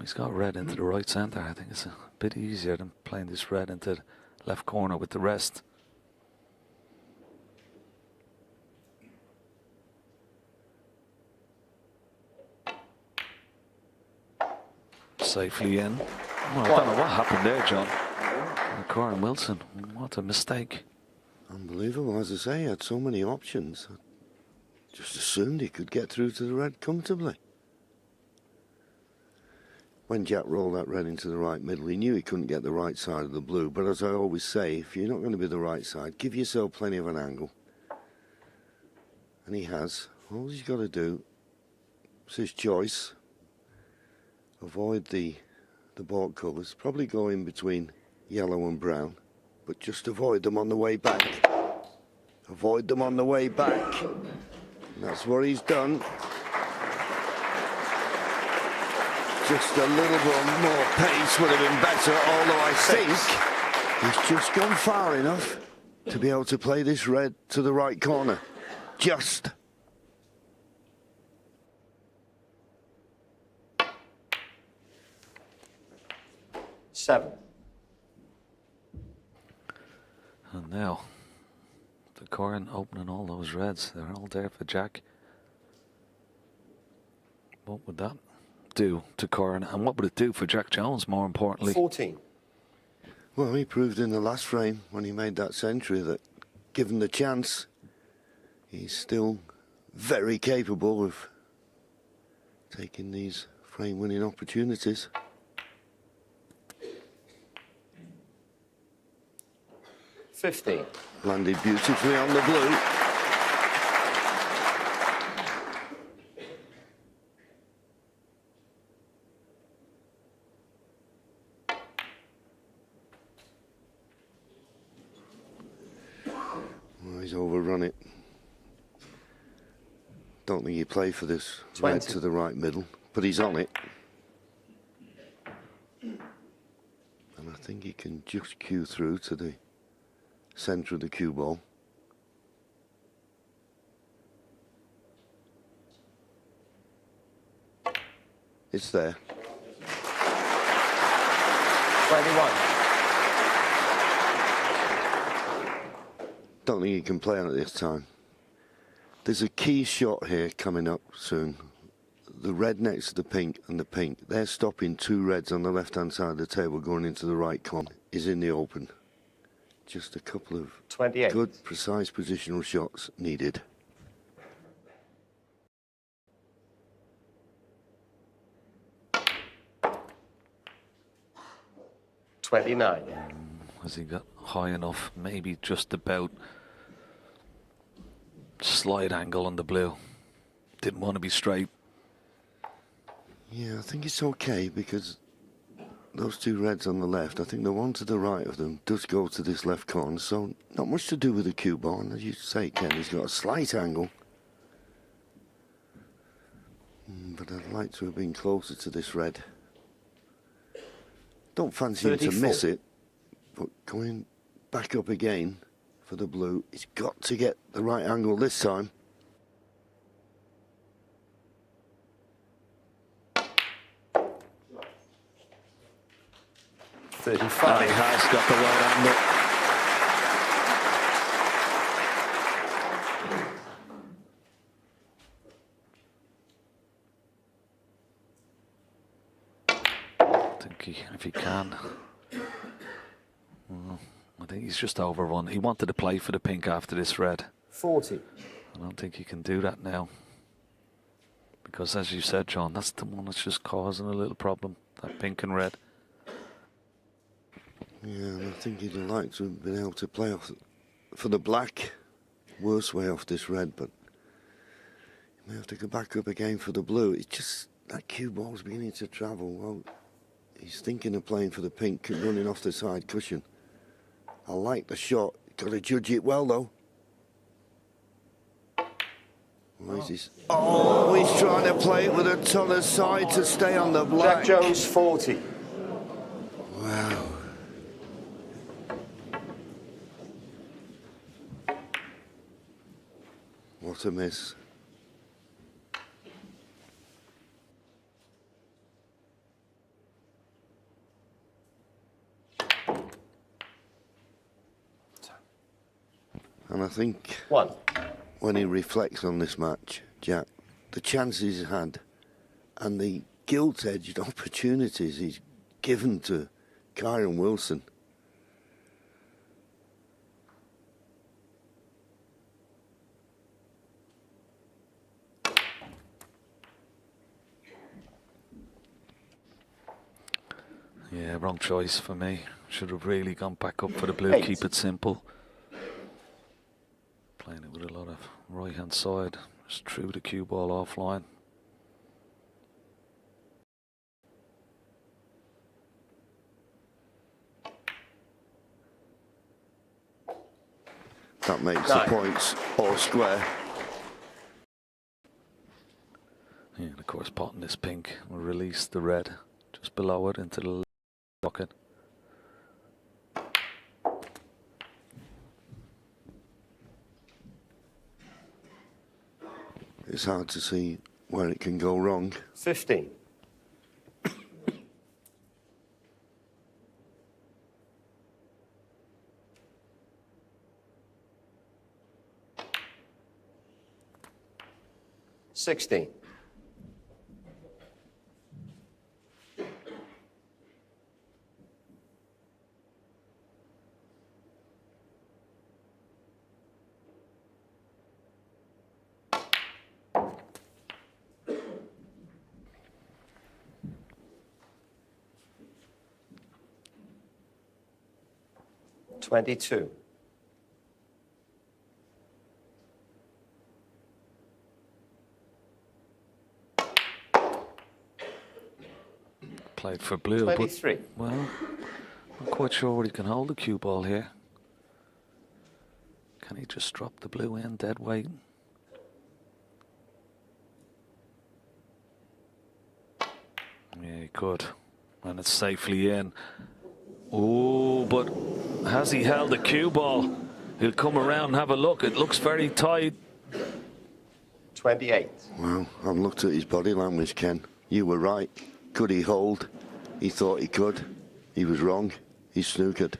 He's got red into the right centre. I think it's a bit easier than playing this red into the left corner with the rest. Safely in. Well, I don't know what happened there, John. Kyren Wilson, what a mistake. Unbelievable. As I say, he had so many options. I just assumed he could get through to the red comfortably. When Jack rolled that red into the right middle, he knew he couldn't get the right side of the blue. But as I always say, if you're not going to be the right side, give yourself plenty of an angle. And he has. All he's got to do, it's his choice. Avoid the baulk colours. Probably go in between yellow and brown. But just avoid them on the way back. Avoid them on the way back. And that's what he's done. Just a little bit more pace would have been better, although I think he's just gone far enough to be able to play this red to the right corner. Just. Seven. And now, the Kyren opening all those reds. They're all there for Jack. What would that do to Kyren, and what would it do for Jack Jones, more importantly? 14. Well, he proved in the last frame when he made that century that, given the chance, he's still very capable of taking these frame-winning opportunities. 15. Landed beautifully on the blue. Well, he's overrun it. Don't think he played for this red to the right middle, but he's on it. And I think he can just cue through to the centre of the cue ball. It's there. 21. Don't think he can play on it this time. There's a key shot here coming up soon. The red next to the pink and the pink. They're stopping two reds on the left-hand side of the table going into the right corner. Is in the open. Just a couple of 28. good, precise positional shots needed. $29. Has he got high enough? Maybe just about. Slight angle on the blue. Didn't want to be straight. Yeah, I think it's okay because those two reds on the left, I think the one to the right of them does go to this left corner, so not much to do with the cue ball. And as you say, Ken, he's got a slight angle. But I'd like to have been closer to this red. Don't fancy him to miss it, but going back up again for the blue, he's got to get the right angle this time. And he has got the right angle. I think if he can. I think he's just overrun. He wanted to play for the pink after this red. 40. I don't think he can do that now. Because as you said, John, that's the one that's just causing a little problem. That pink and red. Yeah, and I think he'd like to have been able to play off for the black. Worse way off this red, but he may have to go back up again for the blue. It's just that cue ball's beginning to travel. Well, he's thinking of playing for the pink, running off the side cushion. I like the shot. Got to judge it well, though. Where is this? Oh, he's trying to play it with a ton of side to stay on the black. Jack Jones, 40. Wow. What a miss. And I think when he reflects on this match, Jack, the chances he's had and the gilt-edged opportunities he's given to Kyren Wilson. Yeah, wrong choice for me. Should have really gone back up for the blue, keep it simple. Playing it with a lot of right-hand side, just threw the cue ball offline. That makes the points all square. Yeah, and of course, potting this pink will release the red just below it into the pocket. It's hard to see where it can go wrong. 15. $16. 22. Played for blue, 23. but, well, not quite sure what he can hold the cue ball here. Can he just drop the blue in dead weight? Yeah, he could. And it's safely in. Oh, but has he held the cue ball? He'll come around and have a look. It looks very tight. 28. Well, I've looked at his body language, Ken. You were right. Could he hold? He thought he could. He was wrong. He snookered.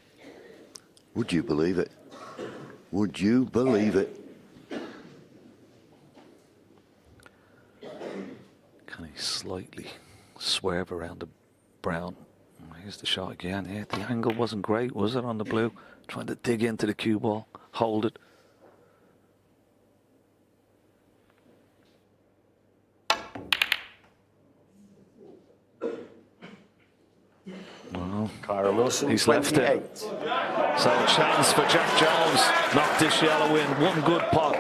Would you believe it? Would you believe it? Can he slightly swerve around the brown? Here's the shot again. Yeah, the angle wasn't great, was it, on the blue? Trying to dig into the cue ball, hold it. Well, Kyren Wilson, he's 28. left it. So a chance for Jack Jones. Knock this yellow in. One good pot.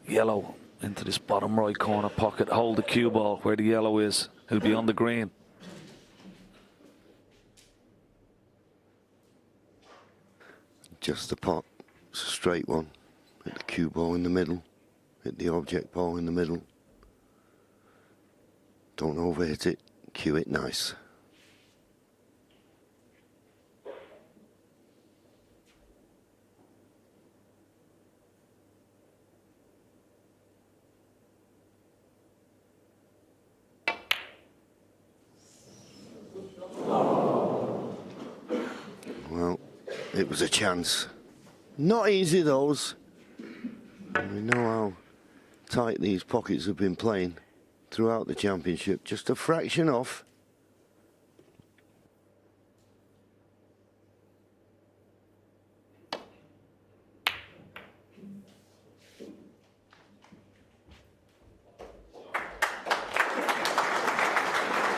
Yellow into this bottom right corner pocket. Hold the cue ball where the yellow is. He'll be on the green. Just the pot. It's a straight one. Hit the cue ball in the middle. Hit the object ball in the middle. Don't overhit it. Cue it nice. Well, it was a chance. Not easy, those. And we know how tight these pockets have been playing throughout the championship. Just a fraction off.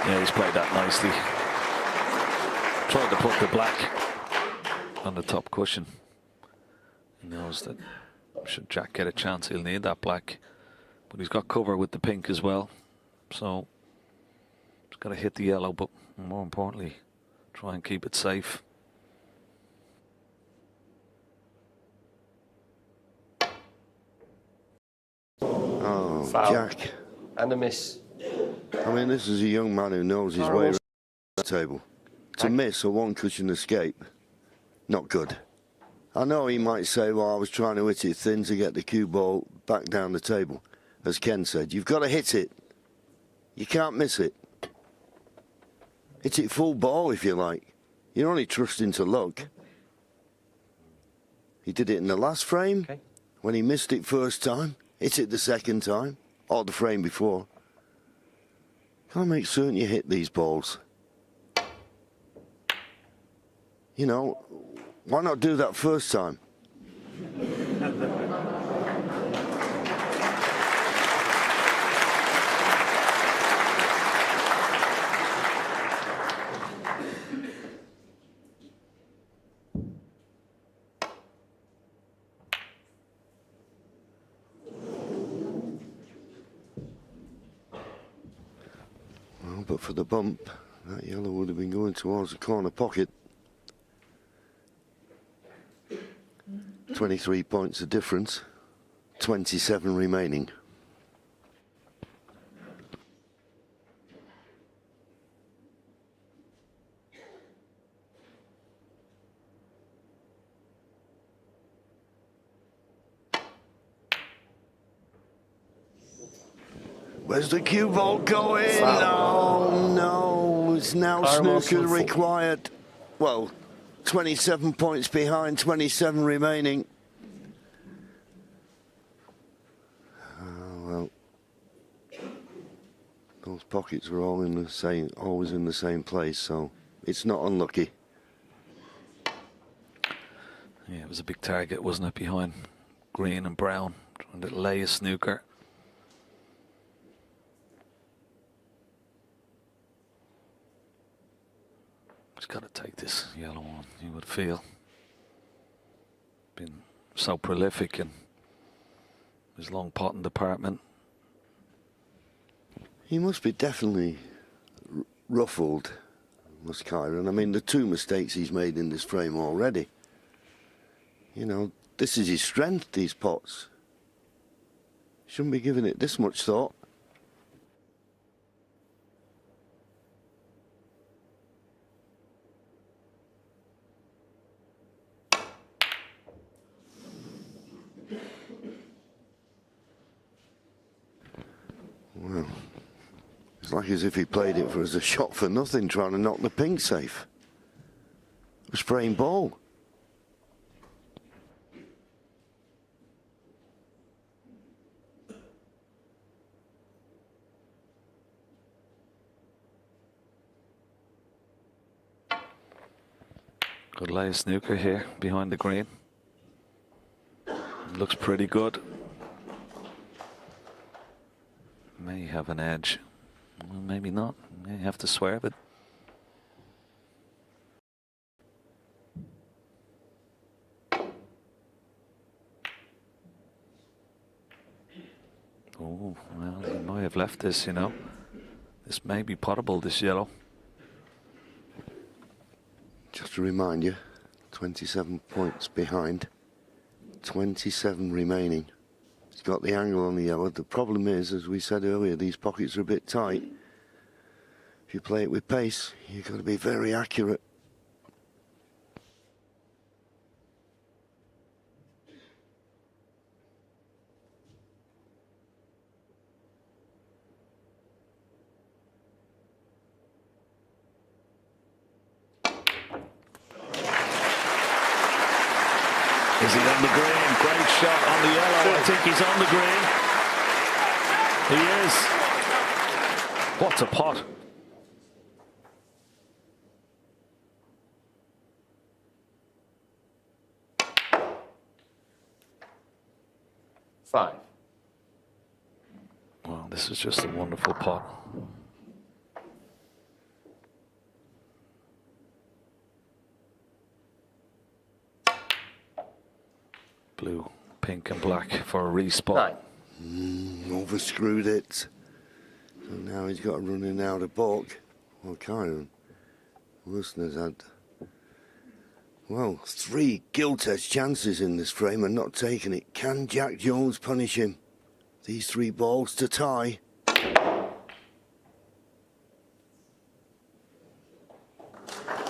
Yeah, he's played that nicely. Tried to put the black on the top cushion. He knows that should Jack get a chance, he'll need that black. But he's got cover with the pink as well. So he's got to hit the yellow, but more importantly, try and keep it safe. Oh, Foul. Jack. And a miss. I mean, this is a young man who knows his way around the table. To miss a one-cushion escape, not good. I know he might say, well, I was trying to hit it thin to get the cue ball back down the table. As Ken said, you've got to hit it. You can't miss it. Hit it full ball, if you like. You're only trusting to luck. He did it in the last frame, when he missed it first time. Hit it the second time, or the frame before. Gotta make certain you hit these balls. You know, why not do that first time? Well, but for the bump, that yellow would have been going towards the corner pocket. 23 points of difference, 27 remaining. Where's the cue ball going? Oh no, it's now snooker required. Well, 27 points behind, 27 remaining. Well, those pockets are all in the same, always in the same place, so it's not unlucky. Yeah, it was a big target, wasn't it, behind green and brown, trying to lay a snooker. He's got to take this yellow on, you would feel. been so prolific in his long potting department. He must be definitely ruffled, must Kyren. I mean, the 2 mistakes he's made in this frame already. You know, this is his strength, these pots. Shouldn't be giving it this much thought. Well, it's like as if he played it for as a shot for nothing, trying to knock the pink safe. A spraying ball. Good lay of snooker here behind the green. Looks pretty good. May have an edge. Well, maybe not. May have to swerve it. Oh, well, he might have left this, you know. This may be potable, this yellow. Just to remind you, 27 points behind, 27 remaining. He's got the angle on the yellow. The problem is, as we said earlier, these pockets are a bit tight. If you play it with pace, you've got to be very accurate. Is he on the green? Great shot on the yellow. I think he's on the green. He is. What a pot. Five. Well, this is just a wonderful pot. Blue, pink and black for a respot. Overscrewed it. So now he's got a running out of balk. Well, Kyren, Wilson has had, well, 3 gilt-edge chances in this frame and not taking it. Can Jack Jones punish him? These 3 balls to tie.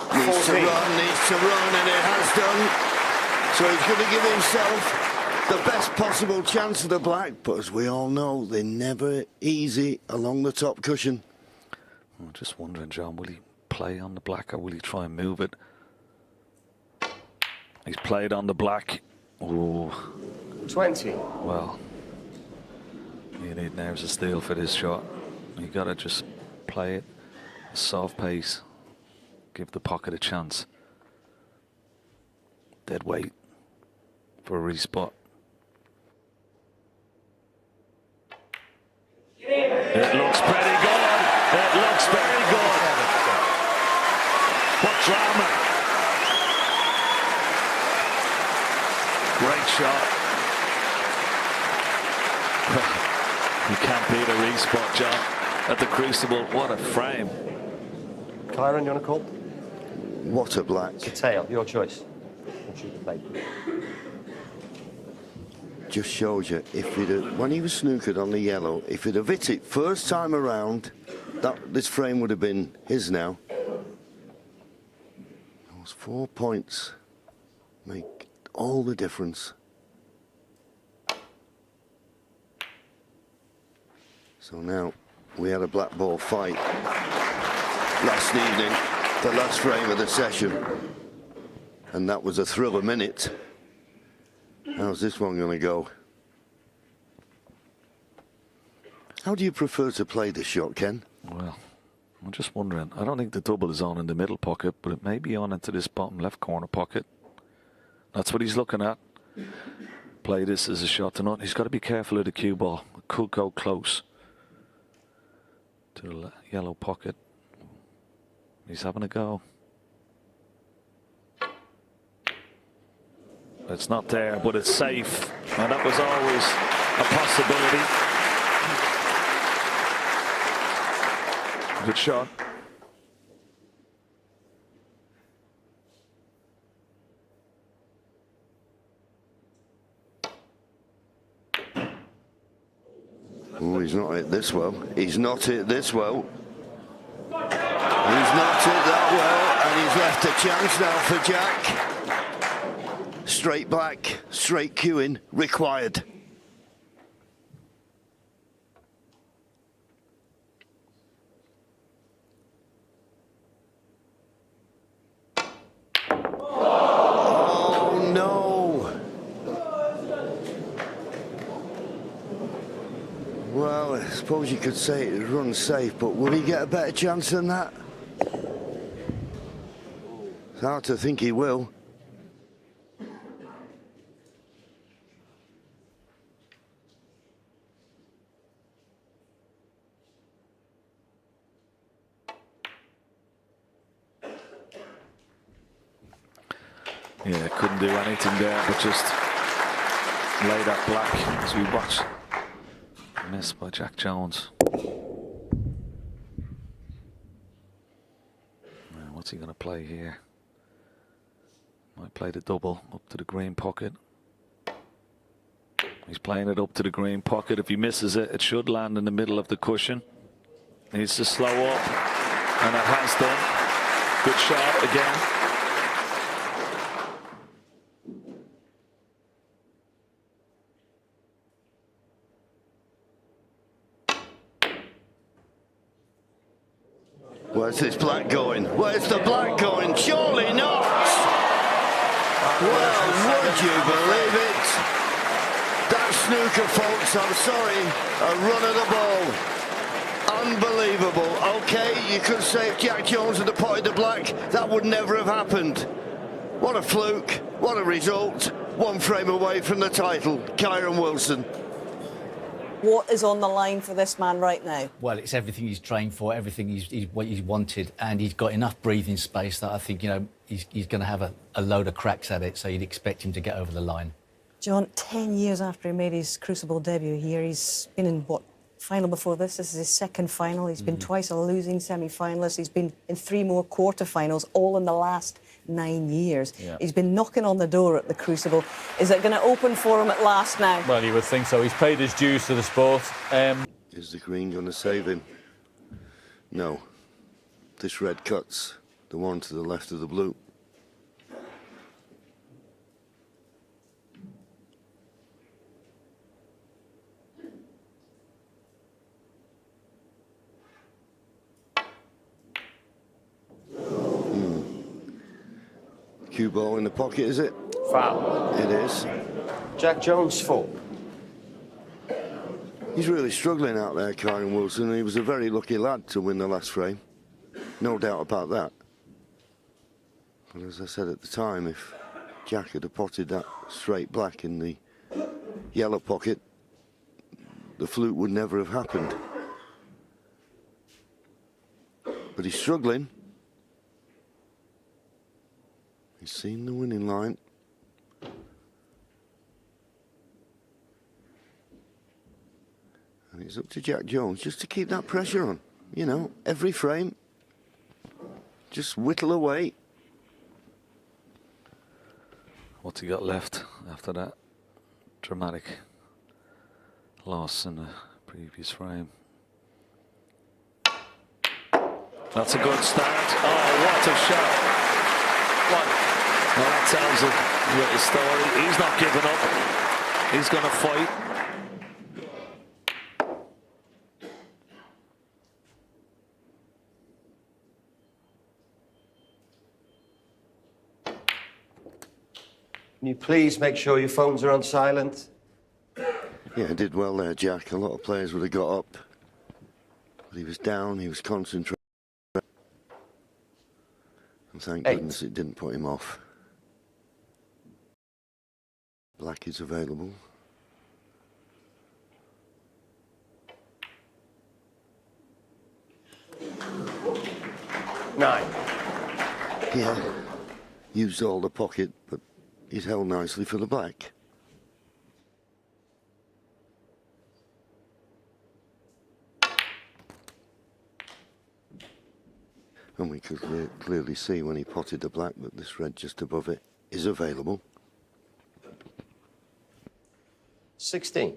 Needs to run, and it has done. So he's going to give himself the best possible chance of the black, but as we all know, they're never easy along the top cushion. I'm just wondering, John, will he play on the black or will he try and move it? He's played on the black. Ooh. 20. Well, you need nerves of steel for this shot. You got to just play it a soft pace. Give the pocket a chance. Dead weight for a respot. It looks pretty good. It looks very good. What drama. Great shot. You can't beat a respot, John, at the Crucible. What a frame. Kyren, you want to call? What a black. It's a tail, your choice. We'll shoot the plate. Just shows you, if it had, when he was snookered on the yellow, if he'd have hit it first time around, this frame would have been his now. Those 4 points make all the difference. So now we had a black ball fight last evening, the last frame of the session, and that was a thrill a minute. How's this one going to go? How do you prefer to play this shot, Ken? Well, I'm just wondering. I don't think the double is on in the middle pocket, but it may be on into this bottom left corner pocket. That's what he's looking at. Play this as a shot to nut. He's got to be careful of the cue ball. It could go close to the yellow pocket. He's having a go. It's not there, but it's safe. And that was always a possibility. Good shot. Oh, he's not hit this well. He's not hit this well. He's not hit that well, and he's left a chance now for Jack. Straight black, straight cueing required. Oh no! Well, I suppose you could say it runs safe, but will he get a better chance than that? It's hard to think he will. Yeah, couldn't do anything there, but just lay that black as we watch. Miss by Jack Jones. Now, what's he going to play here? Might play the double up to the green pocket. He's playing it up to the green pocket. If he misses it, it should land in the middle of the cushion. Needs to slow up, and it has done. Good shot again. Where's this black going? Where's the black going? Surely not! Well, would you believe it? That snooker, folks, I'm sorry, a run of the ball. Unbelievable. Okay, you could say if Jack Jones had potted the black, that would never have happened. What a fluke, what a result. One frame away from the title, Kyren Wilson. What is on the line for this man right now? Well, it's everything he's trained for, everything he's wanted, and he's got enough breathing space that I think, you know, he's going to have a load of cracks at it, so you'd expect him to get over the line. John, 10 years after he made his Crucible debut here, he's been in, what, final before this? This is his second final. He's been twice a losing semi-finalist. He's been in 3 more quarter-finals, all in the last 9 years. Yeah. He's been knocking on the door at the Crucible. Is it going to open for him at last now? Well, you would think so. He's paid his dues to the sport. Is the green going to save him? No. This red cuts the one to the left of the blue. Cue ball in the pocket, is it? Foul. It is. Jack Jones, full. He's really struggling out there, Kyren Wilson. He was a very lucky lad to win the last frame. No doubt about that. But as I said at the time, if Jack had potted that straight black in the yellow pocket, the fluke would never have happened. But he's struggling. He's seen the winning line. And it's up to Jack Jones just to keep that pressure on. You know, every frame. Just whittle away. What's he got left after that dramatic loss in the previous frame? That's a good start. Oh, what a shot. What? Well, that tells a story. He's not giving up. He's going to fight. Can you please make sure your phones are on silent? Yeah, did well there, Jack. A lot of players would have got up. But he was down, he was concentrating. And thank goodness it didn't put him off. Black is available. Nine. Yeah, used all the pocket, but is held nicely for the black. And we could clearly see when he potted the black that this red just above it is available. 16.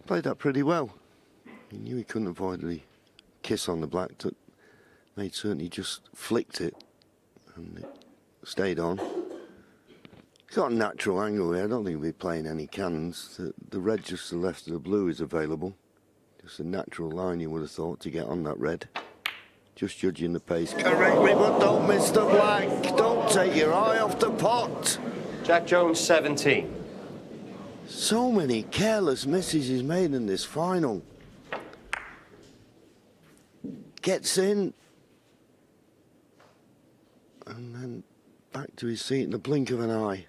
Played that pretty well. He knew he couldn't avoid the kiss on the black that made certain he just flicked it and it stayed on. He's got a natural angle here. I don't think he'll be playing any cannons. The red just to the left of the blue is available. Just a natural line you would have thought to get on that red. Just judging the pace. Correct me, but don't miss the black. Don't take your eye off the pot. Jack Jones, 17. So many careless misses he's made in this final. Gets in. And then back to his seat in the blink of an eye.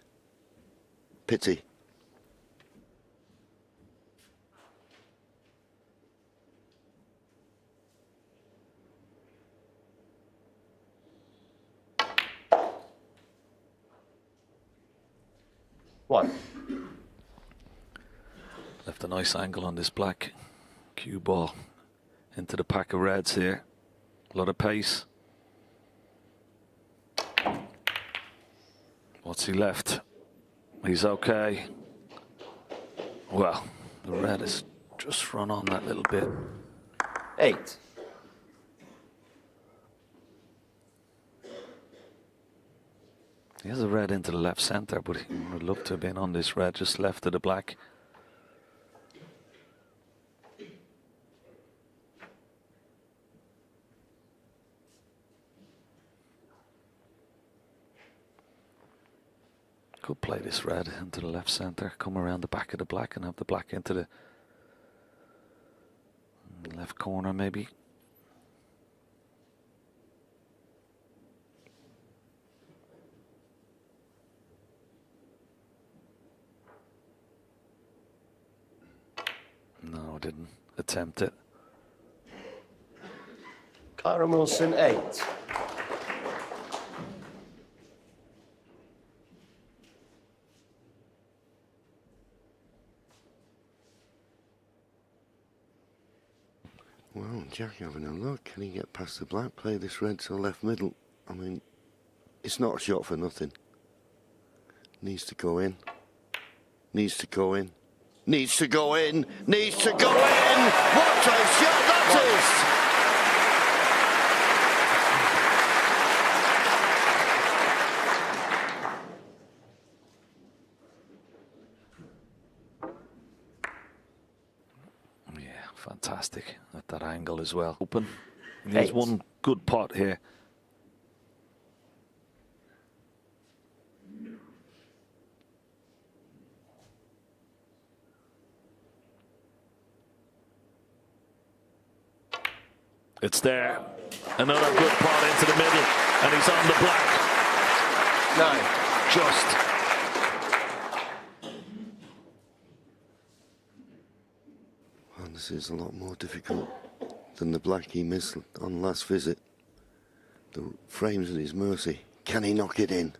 Pity. One. Left a nice angle on this black cue ball into the pack of reds here. A lot of pace. What's he left? He's okay. Well, the red has just run on that little bit. 8. He has a red into the left centre, but he would love to have been on this red just left of the black. Could play this red into the left centre, come around the back of the black and have the black into the left corner maybe. No, didn't attempt it. Kyren Wilson, 8. Well, Jack having a look. Can he get past the black? Play this red to the left middle. I mean, it's not a shot for nothing. Needs to go in. Needs to go in. Needs to go in. Needs to go in. What a shot that is! Yeah, fantastic at that angle as well. Open. There's one good pot here. It's there. Another good pot into the middle, and he's on the black. 9. Just. Well, this is a lot more difficult than the black he missed on last visit. The frame's at his mercy. Can he knock it in?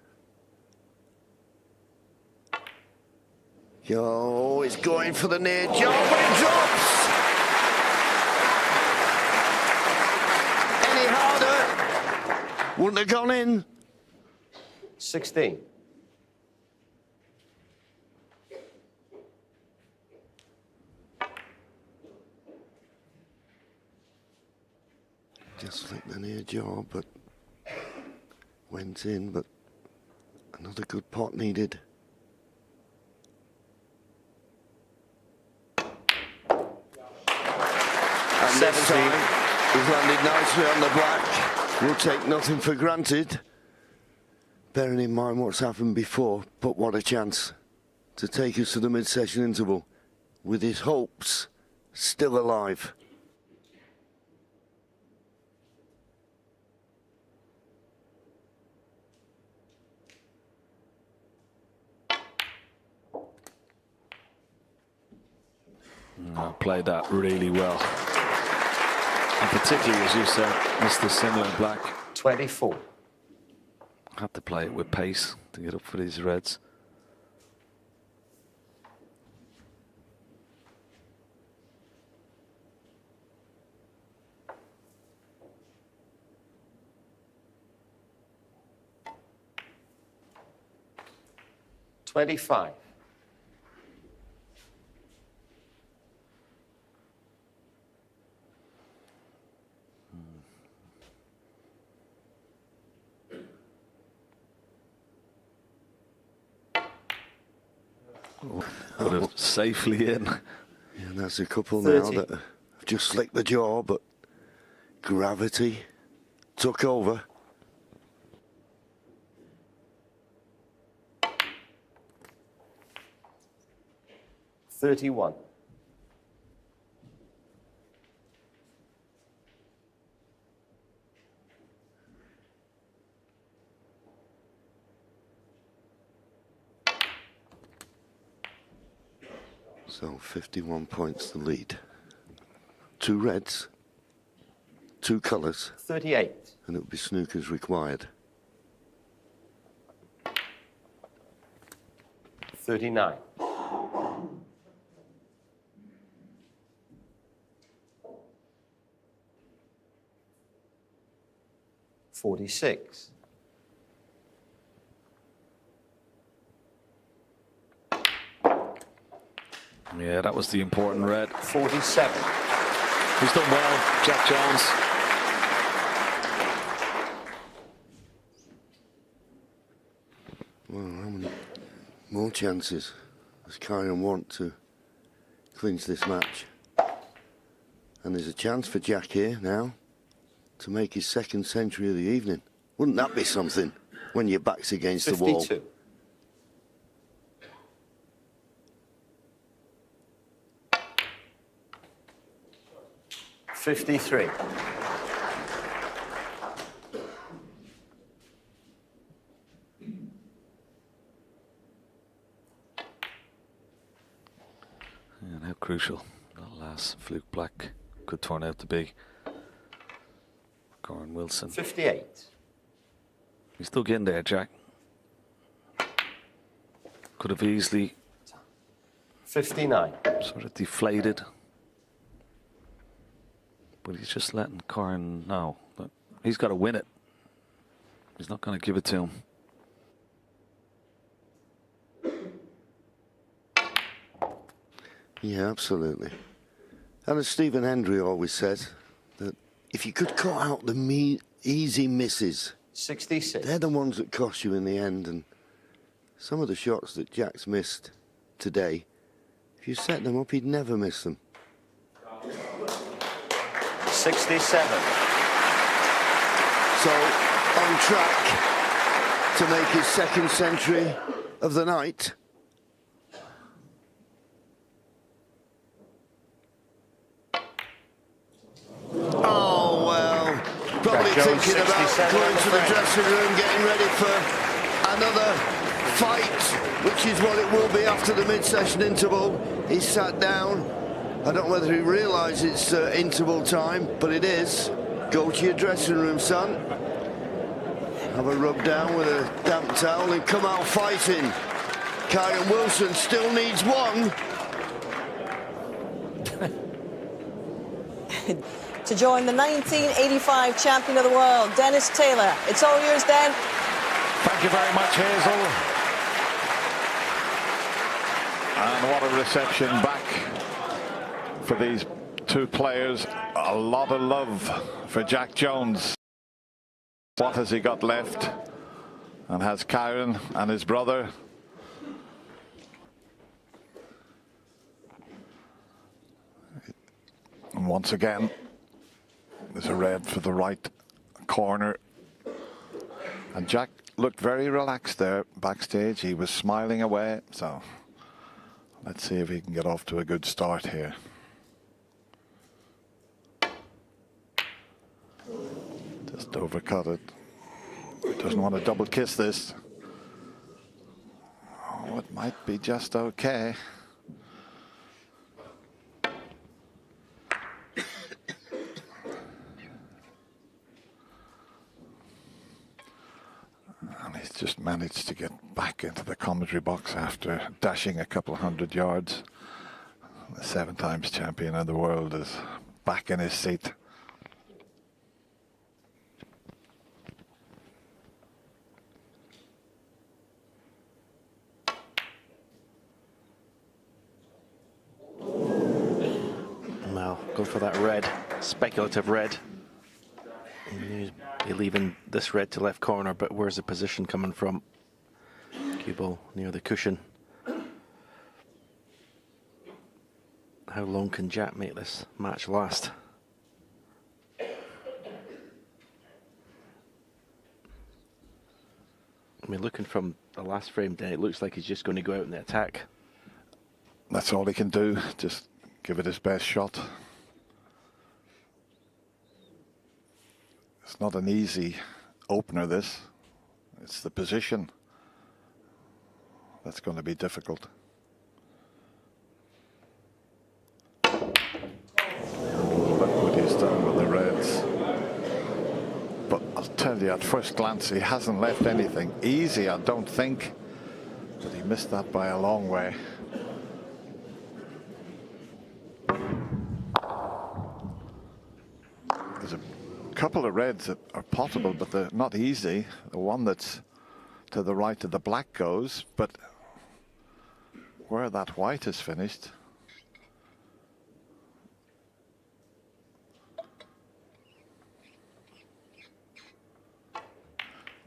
Oh, he's going for the near job, but he drops! Any harder? Wouldn't have gone in. 16. Just flicked the near jaw, but went in, but another good pot needed. And this time, he's landed nicely on the black. We'll take nothing for granted. Bearing in mind what's happened before, but what a chance to take us to the mid-session interval with his hopes still alive. Played that really well. And particularly, as you said, Mr. Similar Black 24. had to play it with pace to get up for these reds. $25. Put it safely in. Yeah, and there's a couple 30. now that have just slicked the jaw, but gravity took over. $31. So 51 points the lead. 2 reds, 2 colours, 38. and it would be snookers required. 39. $46. Yeah, that was the important red. 47. He's done well, Jack Jones. Well, how many more chances does Kyren want to clinch this match? And there's a chance for Jack here now to make his 2nd century of the evening. Wouldn't that be something when your back's against the wall? 52. $53. And how crucial that last fluke black could turn out to be. Kyren Wilson. 58. He's still getting there, Jack. Could have easily 59. sort of deflated. But he's just letting Kyren know that he's got to win it. He's not going to give it to him. Yeah, absolutely. And as Stephen Hendry always says, that if you could cut out the easy misses, 66. they're the ones that cost you in the end. And some of the shots that Jack's missed today, if you set them up, he'd never miss them. 67. So, on track to make his 2nd century of the night. Oh, well, probably Jones, thinking about 67 going on the to the frame. dressing room, getting ready for another fight, which is what it will be after the mid-session interval. He sat down. I don't know whether he realises it's interval time, but it is. Go to your dressing room, son. Have a rub down with a damp towel and come out fighting. Kyren Wilson still needs 1. To join the 1985 champion of the world, Dennis Taylor. It's all yours, Den. Thank you very much, Hazel. And what a reception back for these 2 players. A lot of love for Jack Jones. What has he got left? And has Kyren and his brother. And once again, there's a red for the right corner. And Jack looked very relaxed there backstage. He was smiling away. So let's see if he can get off to a good start here. Just overcut it. Doesn't want to double kiss this. Oh, it might be just okay. just managed to get back into the commentary box after dashing a couple of 100 yards. The 7 times champion of the world is back in his seat. Well, go for that red, speculative red. You're leaving this red to left corner, but where's the position coming from? Cue ball near the cushion. How long can Jack make this match last? I mean, looking from the last frame, then it looks like he's just going to go out in the attack. That's all he can do, just give it his best shot. It's not an easy opener, this. It's the position that's going to be difficult. Look what he's done with the reds. But I'll tell you, at first glance, he hasn't left anything easy, I don't think. But he missed that by a long way. There's a couple of reds that are possible, but they're not easy. The one that's to the right of the black goes, but where that white is finished,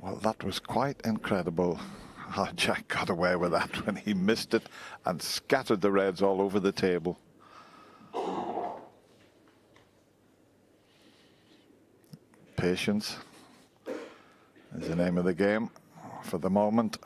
well, that was quite incredible how Jack got away with that when he missed it and scattered the reds all over the table. Patience is the name of the game for the moment.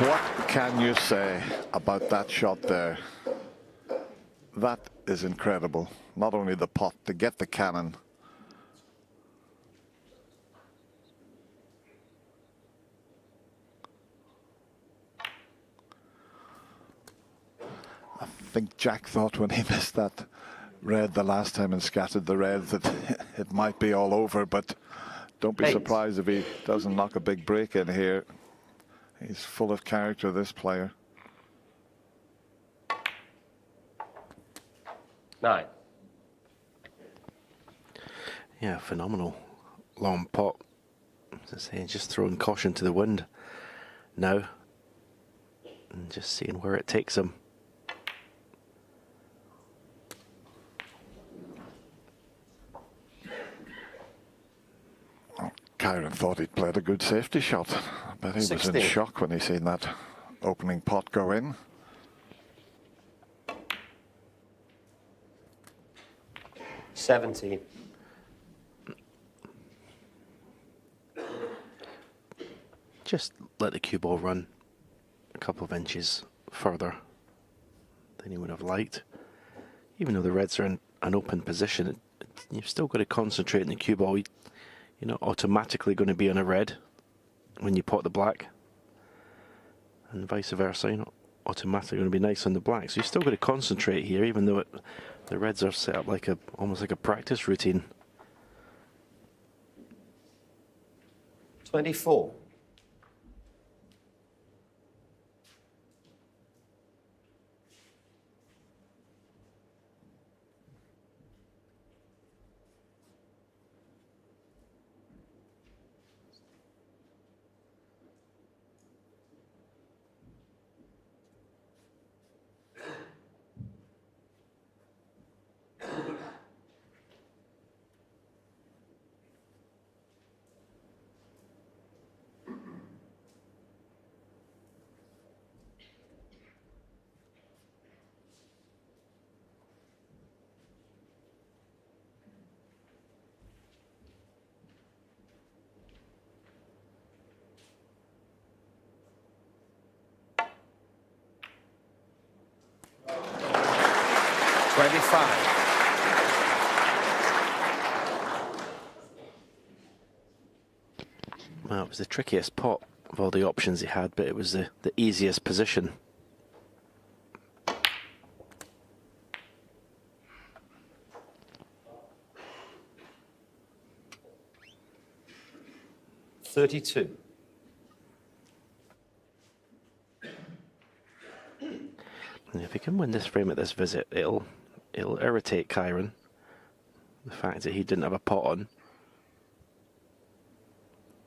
What can you say about that shot there? That is incredible. Not only the pot, to get the cannon. I think Jack thought when he missed that red the last time and scattered the reds that it might be all over, but don't be surprised if he doesn't knock a big break in here. He's full of character, this player. 9. Yeah, phenomenal long pot. As I say, just throwing caution to the wind now and just seeing where it takes him. Kyren thought he'd played a good safety shot. I bet he 16. was in shock when he seen that opening pot go in. 17. Just let the cue ball run a couple of inches further than he would have liked. Even though the reds are in an open position, you've still got to concentrate on the cue ball. You're not automatically going to be on a red when you pot the black, and vice versa. You're not automatically going to be nice on the black. So you've still got to concentrate here, even though the reds are set up like almost like a practice routine. 24. 25. Well, it was the trickiest pot of all the options he had, but it was the easiest position. $32. And if he can win this frame at this visit, it'll irritate Kyren. The fact that he didn't have a pot on.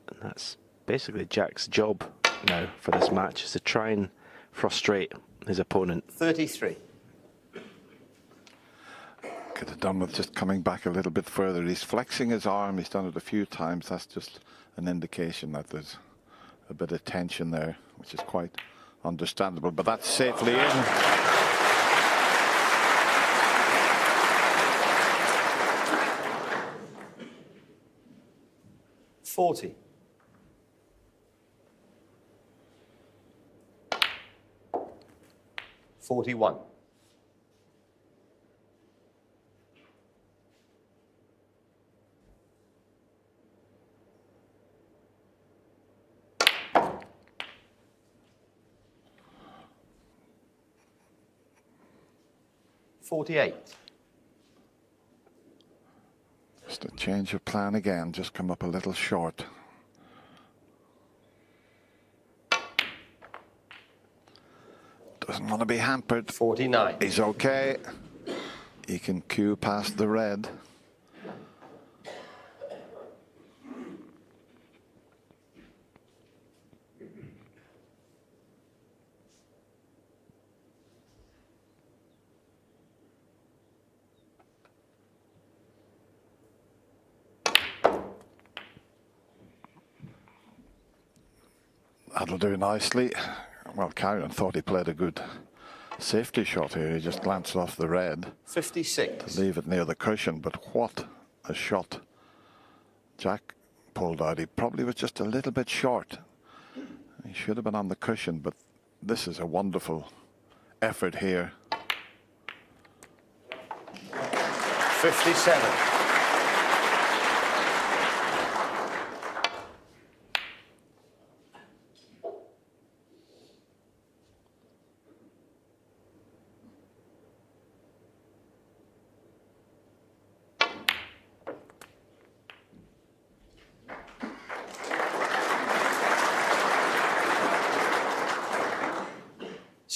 And that's basically Jack's job now for this match, is to try and frustrate his opponent. 33. Could have done with just coming back a little bit further. He's flexing his arm. He's done it a few times. That's just an indication that there's a bit of tension there, which is quite understandable. But that's safely in. $40. $41. $48. Just a change of plan again, just come up a little short. Doesn't want to be hampered. 49. He's okay. He can cue past the red. That'll do nicely. Well, Kyren thought he played a good safety shot here. He just glanced off the red. 56. To leave it near the cushion, but what a shot Jack pulled out. He probably was just a little bit short. He should have been on the cushion, but this is a wonderful effort here. 57.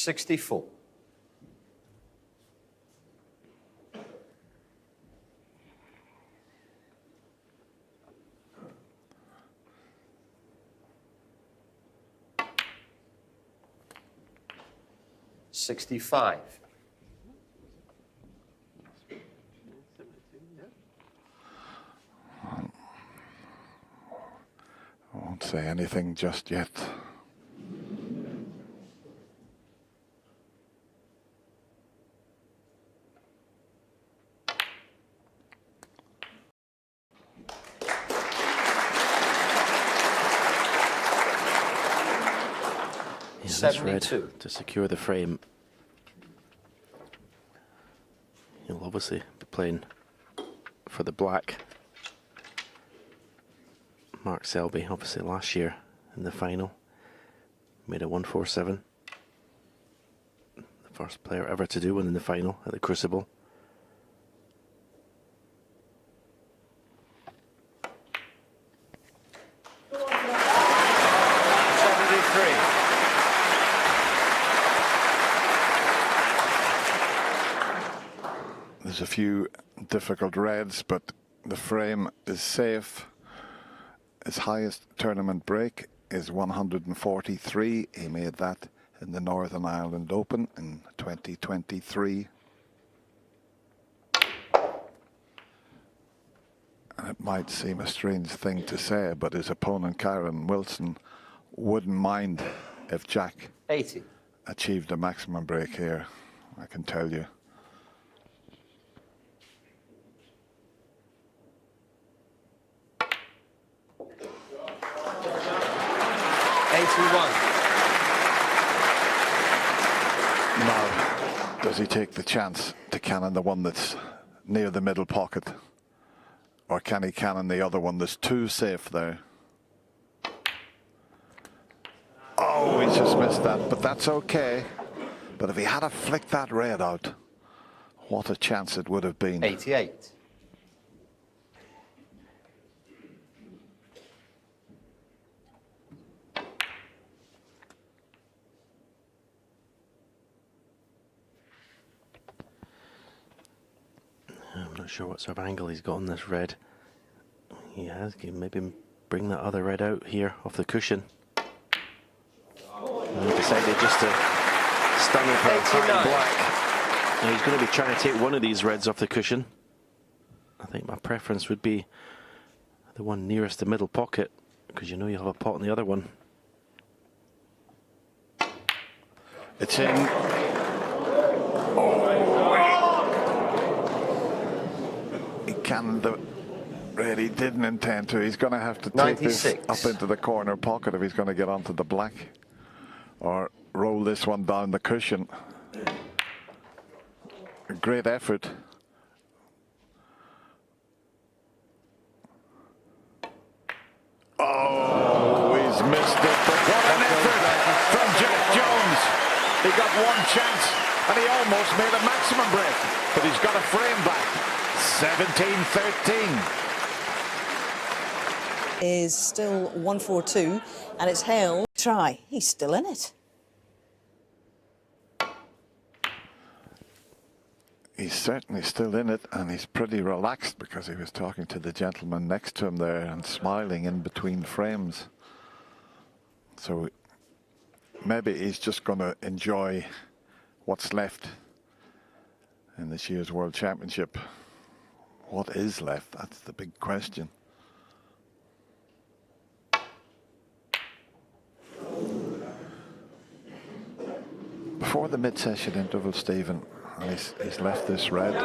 $64. $65. I won't say anything just yet. This red to secure the frame. He'll obviously be playing for the black. Mark Selby, obviously last year in the final, made a 147. The first player ever to do one in the final at the Crucible. There's a few difficult reds, but the frame is safe. His highest tournament break is 143. He made that in the Northern Ireland Open in 2023. And it might seem a strange thing to say, but his opponent Kyren Wilson wouldn't mind if Jack 80 achieved a maximum break here, I can tell you. Now, there's does he take the chance to cannon the one that's near the middle pocket? Or can he cannon the other one? There's two safe there. Oh, he's just missed that, but that's okay. But if he had flicked that red out, what a chance it would have been. 88. I'm not sure what sort of angle he's got on this red. He has. Can maybe bring that other red out here off the cushion. And he decided just to stun it for a high black. Now he's going to be trying to take one of these reds off the cushion. I think my preference would be the one nearest the middle pocket, because you know you have a pot on the other one. It's in. He cannoned the red. He didn't intend to. He's going to have to take 96. this up into the corner pocket if he's going to get onto the black, or roll this one down the cushion. A great effort. Oh, he's missed it, but what an effort from Jack Jones. He got one chance and he almost made a maximum break, but he's got a frame back. 17-13. Is still 1-4-2, and it's held. Try. He's still in it. He's certainly still in it, and he's pretty relaxed because he was talking to the gentleman next to him there and smiling in between frames. So maybe he's just going to enjoy what's left in this year's World Championship. What is left? That's the big question. Before the mid-session interval, Stephen, and he's left this red. I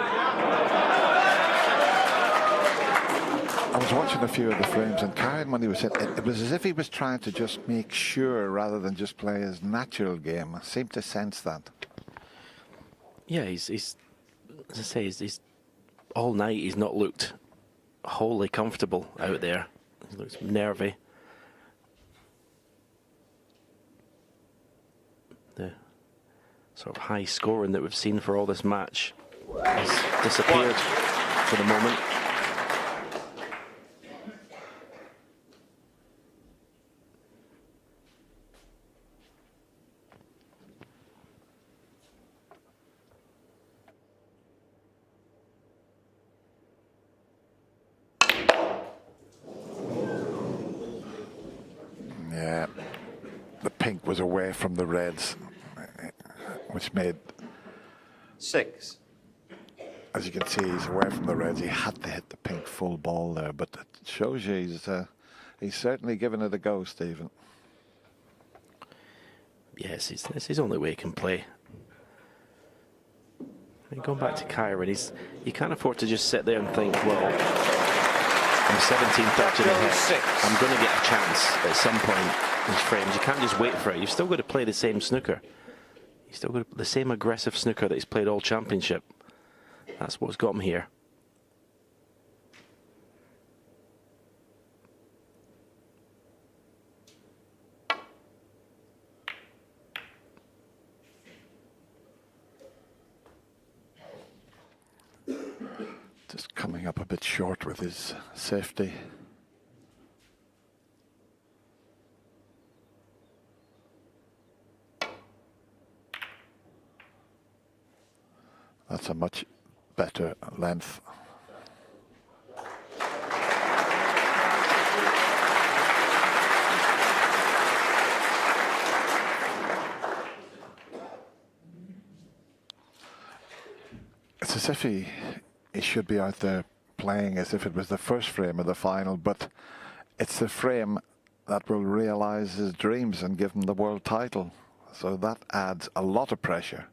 was watching a few of the frames, and Kyren, when he was hit, it was as if he was trying to just make sure rather than just play his natural game. I seem to sense that. Yeah, he's as I say, he's all night he's not looked wholly comfortable out there. He looks nervy. The sort of high scoring that we've seen for all this match has disappeared for the moment. Yeah, the pink was away from the reds, which made 6. As you can see, he's away from the reds. He had to hit the pink full ball there, but it shows you he's certainly given it a go, Stephen. Yes, it's his only way he can play. I mean, going back to Kyren, you can't afford to just sit there and think, well, I'm 17-13 ahead. I'm going to get a chance at some point in his frames. You can't just wait for it. You've still got to play the same snooker. He's still got the same aggressive snooker that he's played all championship. That's what's got him here. Just coming up a bit short with his safety. That's a much better length. It's as if he should be out there playing as if it was the first frame of the final, but it's the frame that will realize his dreams and give him the world title. So that adds a lot of pressure.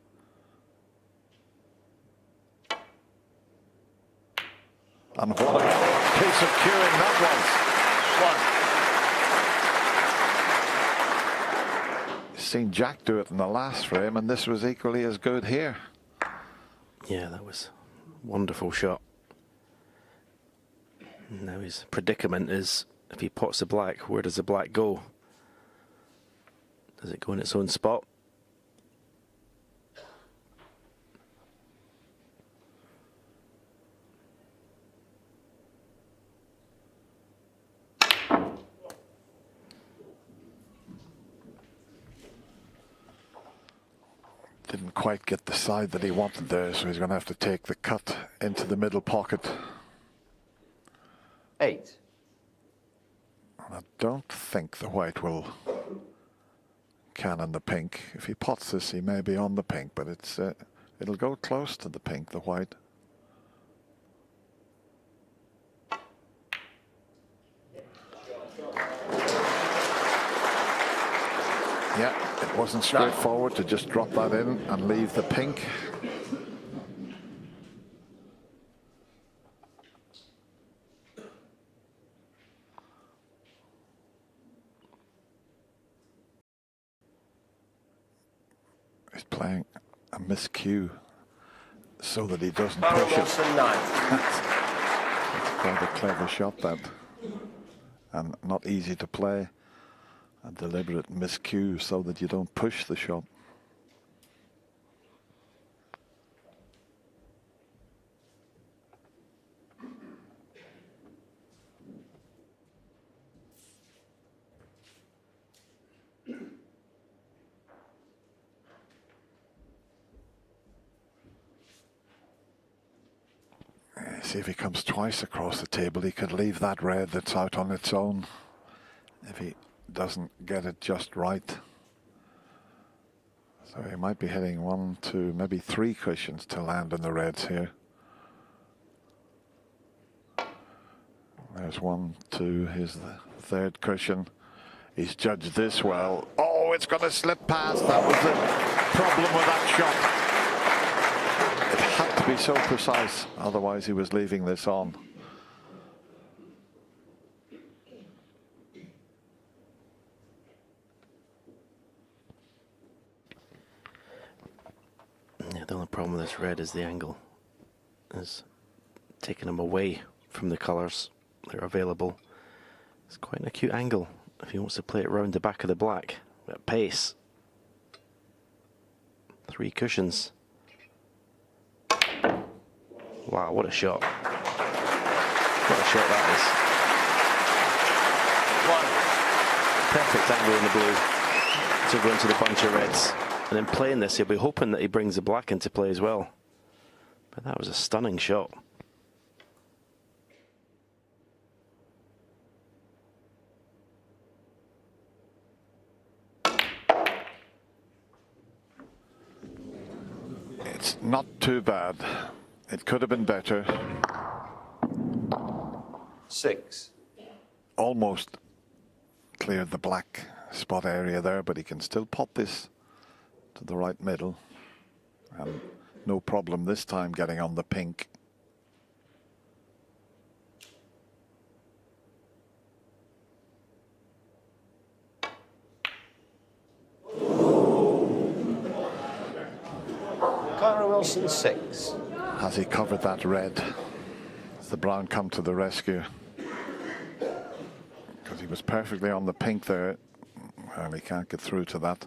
And what a piece of cueing that was. You've seen Jack do it in the last frame, and this was equally as good here. Yeah, that was a wonderful shot. Now his predicament is, if he pots the black, where does the black go? Does it go in its own spot? Didn't quite get the side that he wanted there, so he's going to have to take the cut into the middle pocket. 8. I don't think the white will cannon the pink. If he pots this, he may be on the pink, but it'll go close to the pink, the white. Yeah, it wasn't straightforward to just drop that in and leave the pink. He's playing a miscue so that he doesn't push it. That's quite a clever shot, that, and not easy to play. A deliberate miscue so that you don't push the shot. See if he comes twice across the table, he could leave that red that's out on its own if he doesn't get it just right. So he might be hitting 1, 2, maybe 3 cushions to land in the reds here. There's 1, 2, here's the 3rd cushion. He's judged this well. Oh, it's going to slip past. That was the problem with that shot. It had to be so precise, otherwise he was leaving this on. Yeah, the only problem with this red is the angle. It's taking him away from the colours that are available. It's quite an acute angle if he wants to play it round the back of the black at pace. 3 cushions. Wow, what a shot. What a shot that is. Perfect angle in the blue to go into the bunch of reds. And then playing this, he'll be hoping that he brings the black into play as well. But that was a stunning shot. It's not too bad. It could have been better. 6. Almost cleared the black spot area there, but he can still pot this to the right middle. And no problem this time getting on the pink. Kyren Wilson, 6. Has he covered that red? Has the brown come to the rescue? Because he was perfectly on the pink there. Well, he can't get through to that.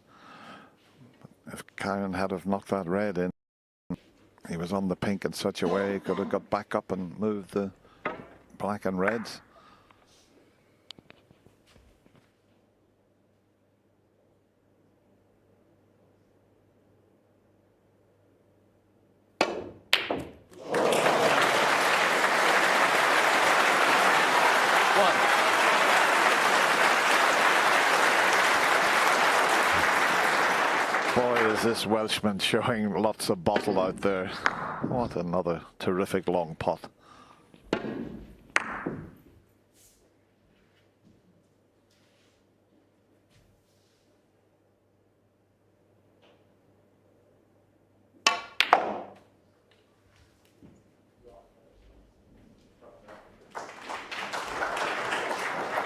But if Kyren had have knocked that red in, he was on the pink in such a way he could have got back up and moved the black and reds. This Welshman showing lots of bottle out there. What another terrific long pot.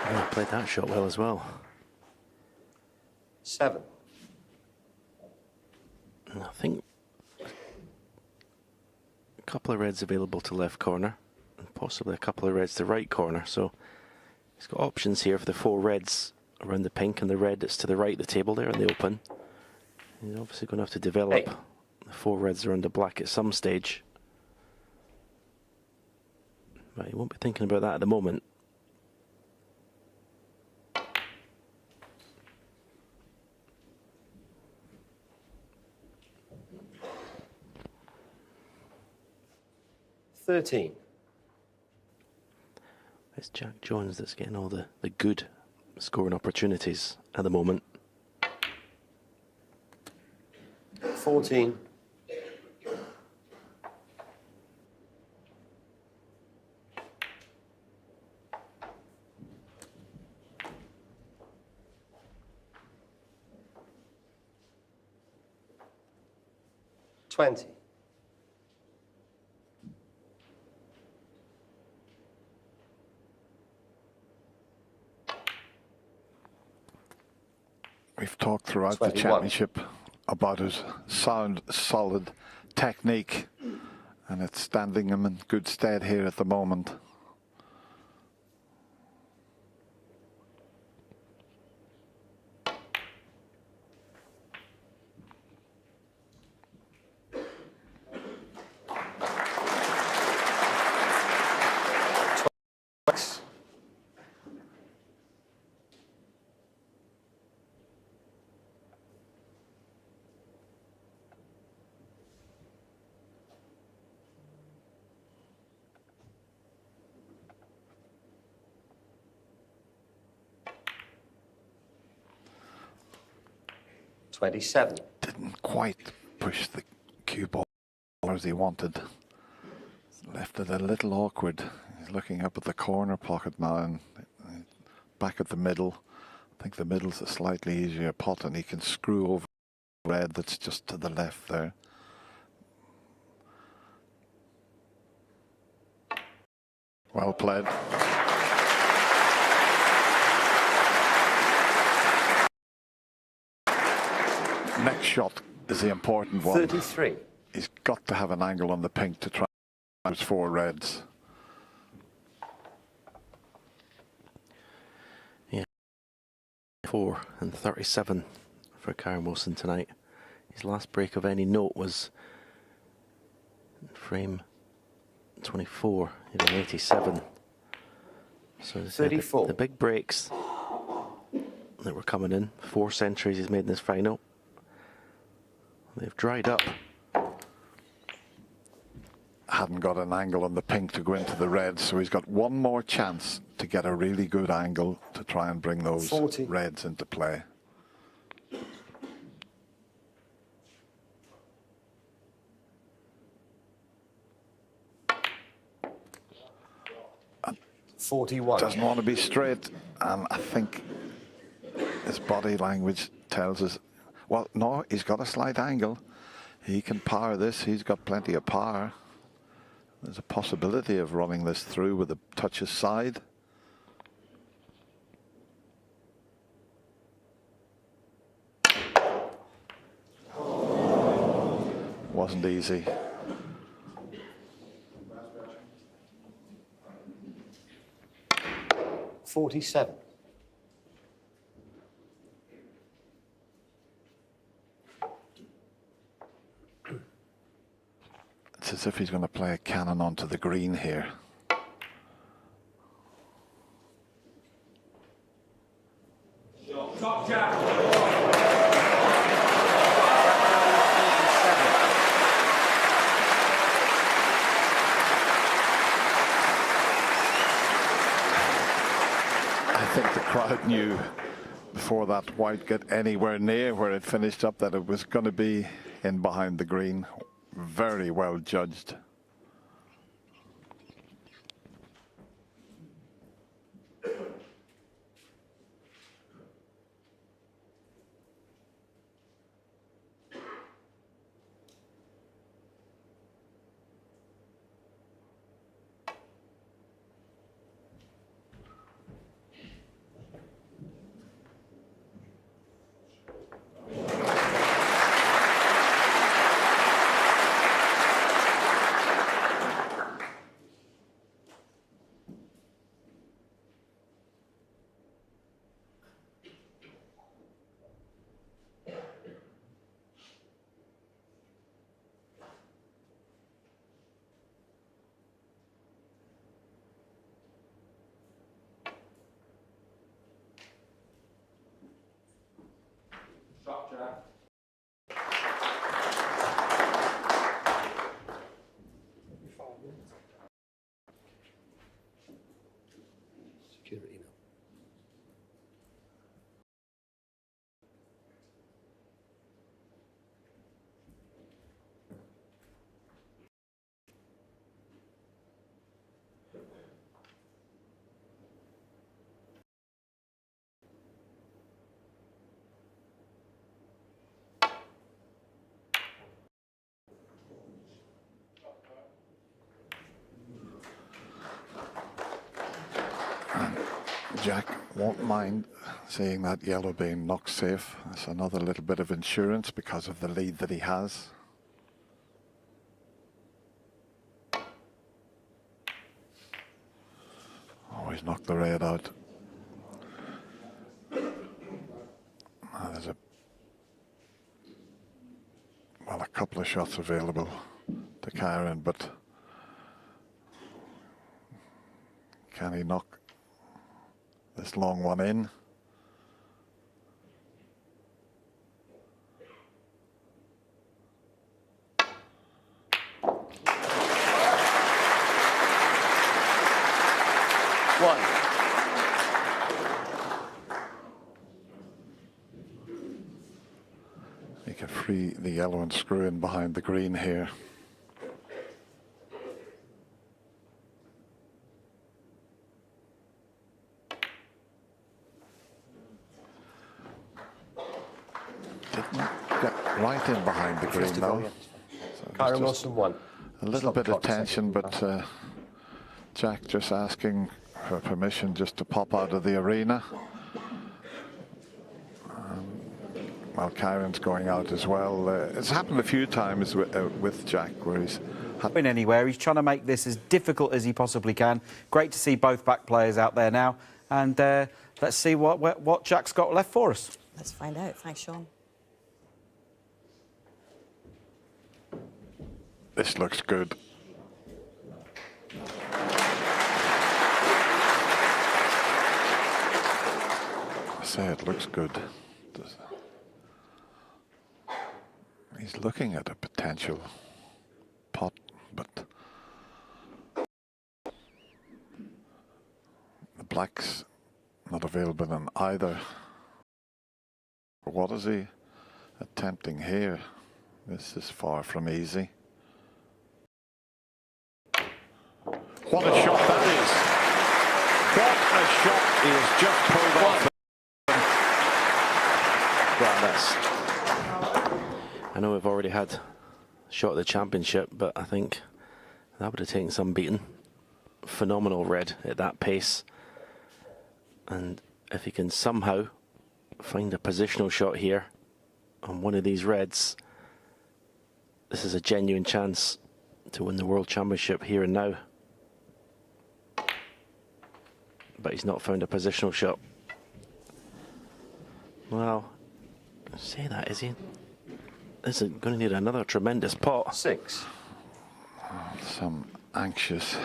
Oh, played that shot well as well. 7. I think couple of reds available to left corner and possibly a couple of reds to right corner. So he's got options here for the 4 reds around the pink and the red that's to the right of the table there in the open. He's obviously going to have to develop the 4 reds around the black at some stage. But he won't be thinking about that at the moment. It's Jack Jones that's getting all the good scoring opportunities at the moment. 14. $20. We've talked throughout the 21. championship about his sound, solid technique, and it's standing him in good stead here at the moment. $27. Didn't quite push the cue ball as he wanted. Left it a little awkward. He's looking up at the corner pocket now and back at the middle. I think the middle's a slightly easier pot and he can screw over red that's just to the left there. Well played. Next shot is the important one. 33. He's got to have an angle on the pink to try those 4 reds. Yeah. 4 and 37 for Kyren Wilson tonight. His last break of any note was frame 24, he had an 87. So 34. The big breaks that were coming in, 4 centuries he's made in this final. They've dried up. Hadn't got an angle on the pink to go into the red, so he's got one more chance to get a really good angle to try and bring those 40. reds into play. And 41. Doesn't want to be straight, and I think his body language tells us, well, no, he's got a slight angle. He can power this. He's got plenty of power. There's a possibility of running this through with a touch aside. Wasn't easy. $47. It's as if he's going to play a cannon onto the green here. Top jack. I think the crowd knew before that white got anywhere near where it finished up that it was going to be in behind the green. Very well judged. Jack won't mind seeing that yellow being knocked safe. That's another little bit of insurance because of the lead that he has. Oh, he's knocked the red out. There's a couple of shots available to Kyren, but can he knock this long one in? One. He can free the yellow and screw in behind the green here. Didn't get right in behind the green though. So Kyren Wilson won. a little bit of tension, but Jack just asking for permission just to pop out of the arena. Well, Kyren's going out as well. It's happened a few times with Jack, where he's been anywhere. He's trying to make this as difficult as he possibly can. Great to see both back players out there now, and let's see what Jack's got left for us. Let's find out. Thanks, Shaun. This looks good. I say it looks good. He's looking at a potential pot, but the black's not available in either. What is he attempting here? This is far from easy. What a shot that is! What a shot he has just pulled off. Well, I know we've already had a shot at the championship, but I think that would have taken some beating. Phenomenal red at that pace. And if he can somehow find a positional shot here on one of these reds, this is a genuine chance to win the World Championship here and now. But he's not found a positional shot. Well, say that, is he? This is going to need another tremendous pot. 6. Some anxious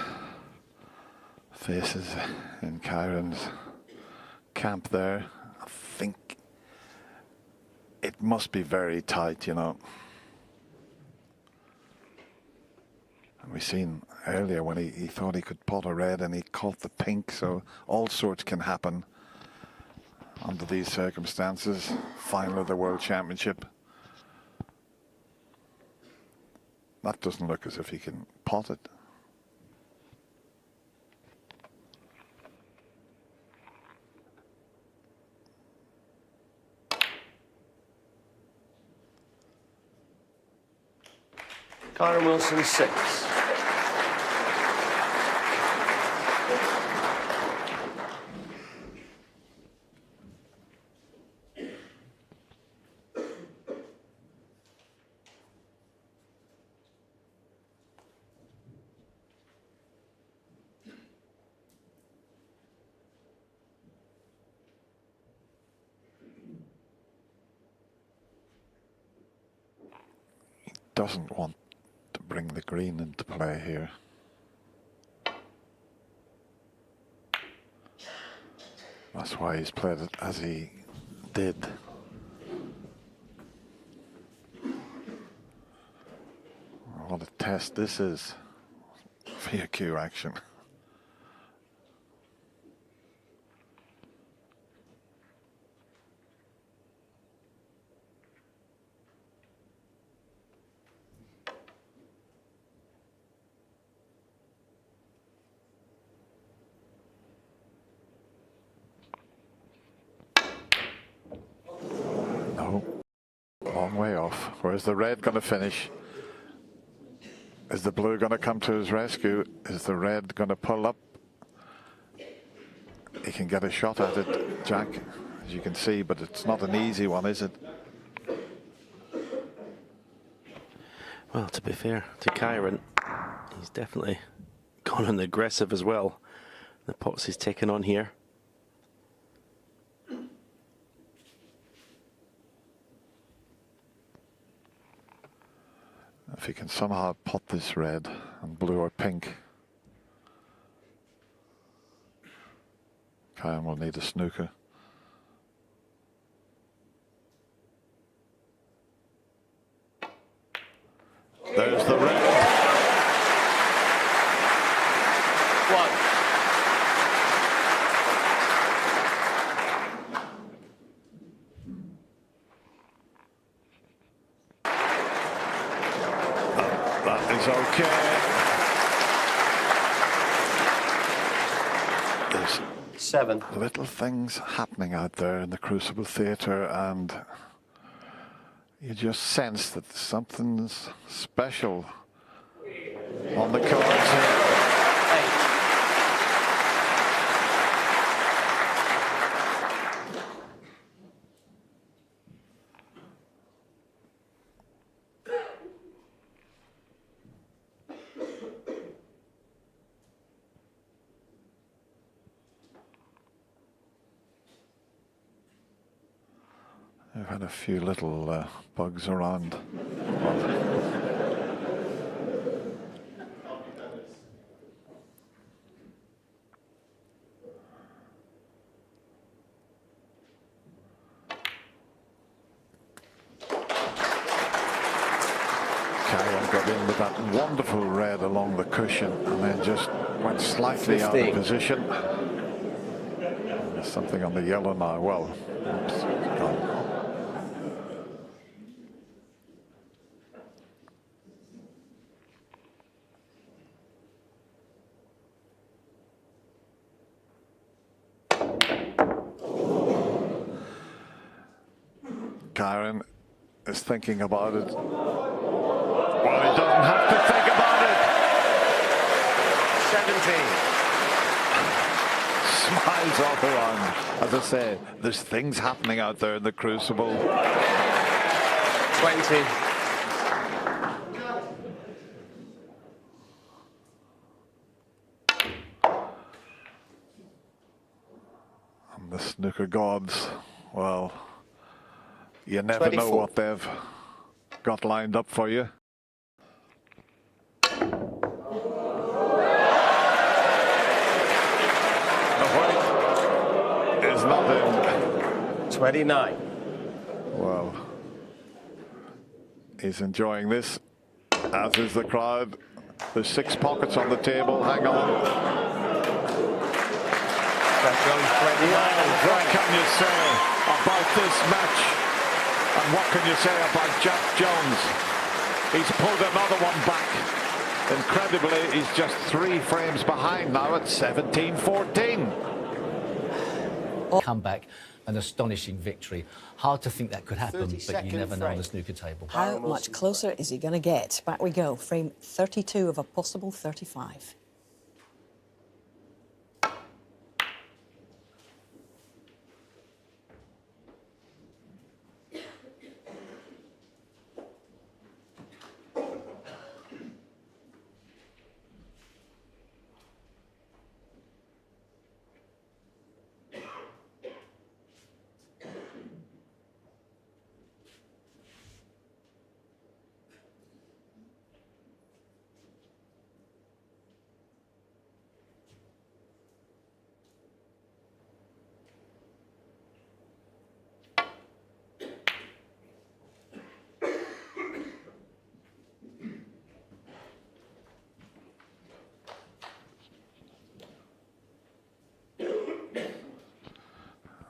faces in Kyren's camp there. I think it must be very tight, you know. And we seen earlier when he thought he could pot a red and he caught the pink, so all sorts can happen under these circumstances. Final of the World Championship. That doesn't look as if he can pot it. Kyren Wilson 6. Doesn't want to bring the green into play here. That's why he's played it as he did. What a test this is. VQ action. Long way off. Where's the red going to finish? Is the blue going to come to his rescue? Is the red going to pull up? he can get a shot at it, Jack, as you can see, but it's not an easy one, is it? Well, to be fair to Kyren, he's definitely gone on aggressive as well. The pots he's taken on here. If he can somehow pot this red and blue or pink, Kyren will need a snooker. There's the red. One. That is okay. There's 7. little things happening out there in the Crucible Theatre, and you just sense that something's special on the cards here. 8. I've had a few little bugs around. Kyren got in with that wonderful red along the cushion and then just went slightly out of position. There's something on the yellow now. Well, oops, gone. Kyren is thinking about it. Well, he doesn't have to think about it. 17. Smiles all around. As I say, there's things happening out there in the Crucible. 20. And the snooker gods, well, you never 24. know what they've got lined up for you. The white is not in. 29. Well, he's enjoying this, as is the crowd. There's 6 pockets on the table. Hang on. That goes 29. What can you say about this match? And what can you say about Jack Jones? He's pulled another one back. Incredibly, he's just 3 frames behind now at 17-14. Comeback, an astonishing victory. Hard to think that could happen, but you never know on the snooker table. How much closer is he going to get? Back we go. Frame 32 of a possible 35.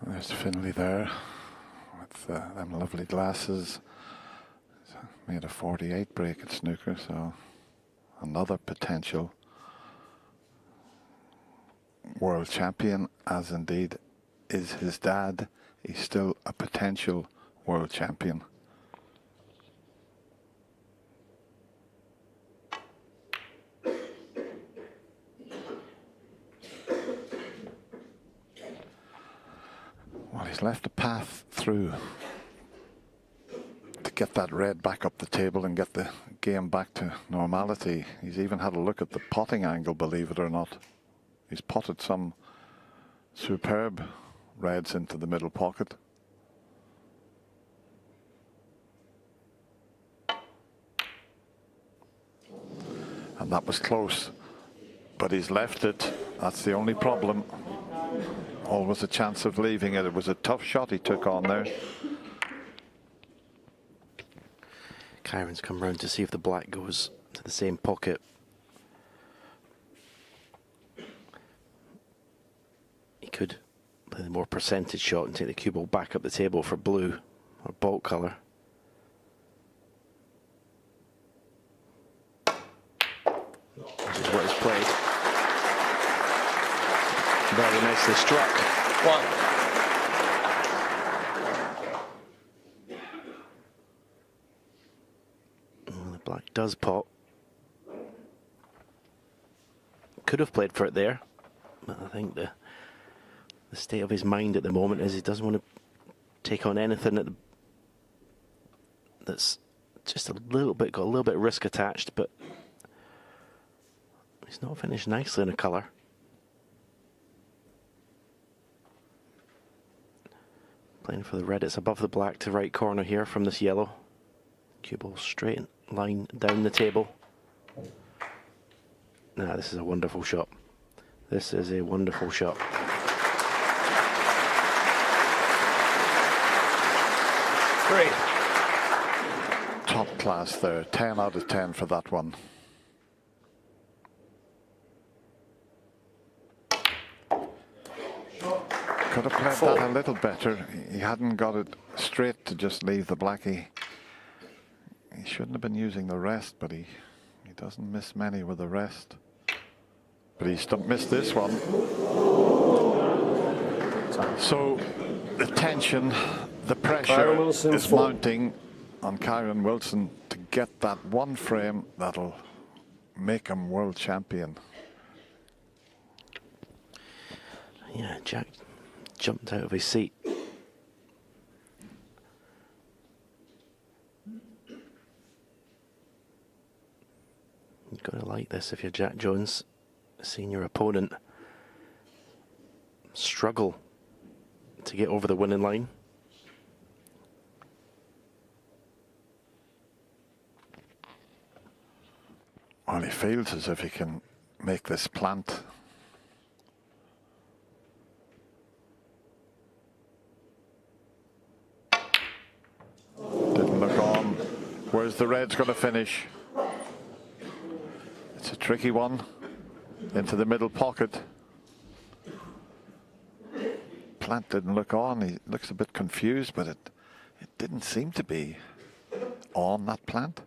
There's Finlay there with them lovely glasses. Made a 48 break at snooker, so another potential world champion, as indeed is his dad. He's still a potential world champion. Well, he's left a path through to get that red back up the table and get the game back to normality. He's even had a look at the potting angle, believe it or not. He's potted some superb reds into the middle pocket. And that was close, but he's left it. That's the only problem. Always a chance of leaving it. It was a tough shot he took on there. Kyren's come round to see if the black goes to the same pocket. He could play the more percentage shot and take the cue ball back up the table for blue or bolt colour. This is what he's played. Very nicely struck. One. Well, the black does pot. Could have played for it there, but I think the state of his mind at the moment is he doesn't want to take on anything that's just got a little bit risk attached, but he's not finished nicely in a colour. Playing for the red, it's above the black to right corner here from this yellow. Cue ball straight line down the table. Nah, this is a wonderful shot. This is a wonderful shot. Great. Top class there. 10 out of 10 for that one. Could have played that a little better. He hadn't got it straight to just leave the black. He shouldn't have been using the rest, but he doesn't miss many with the rest. But he's missed this one. So the tension, the pressure is mounting on Kyren Wilson to get that one frame that'll make him world champion. Yeah, Jack jumped out of his seat. You've got to like this if you're Jack Jones, seeing your opponent struggle to get over the winning line. Well, he feels as if he can make this plant. Didn't look on. Where's the red's going to finish? It's a tricky one. Into the middle pocket. Plant didn't look on. He looks a bit confused, but it didn't seem to be on, that plant.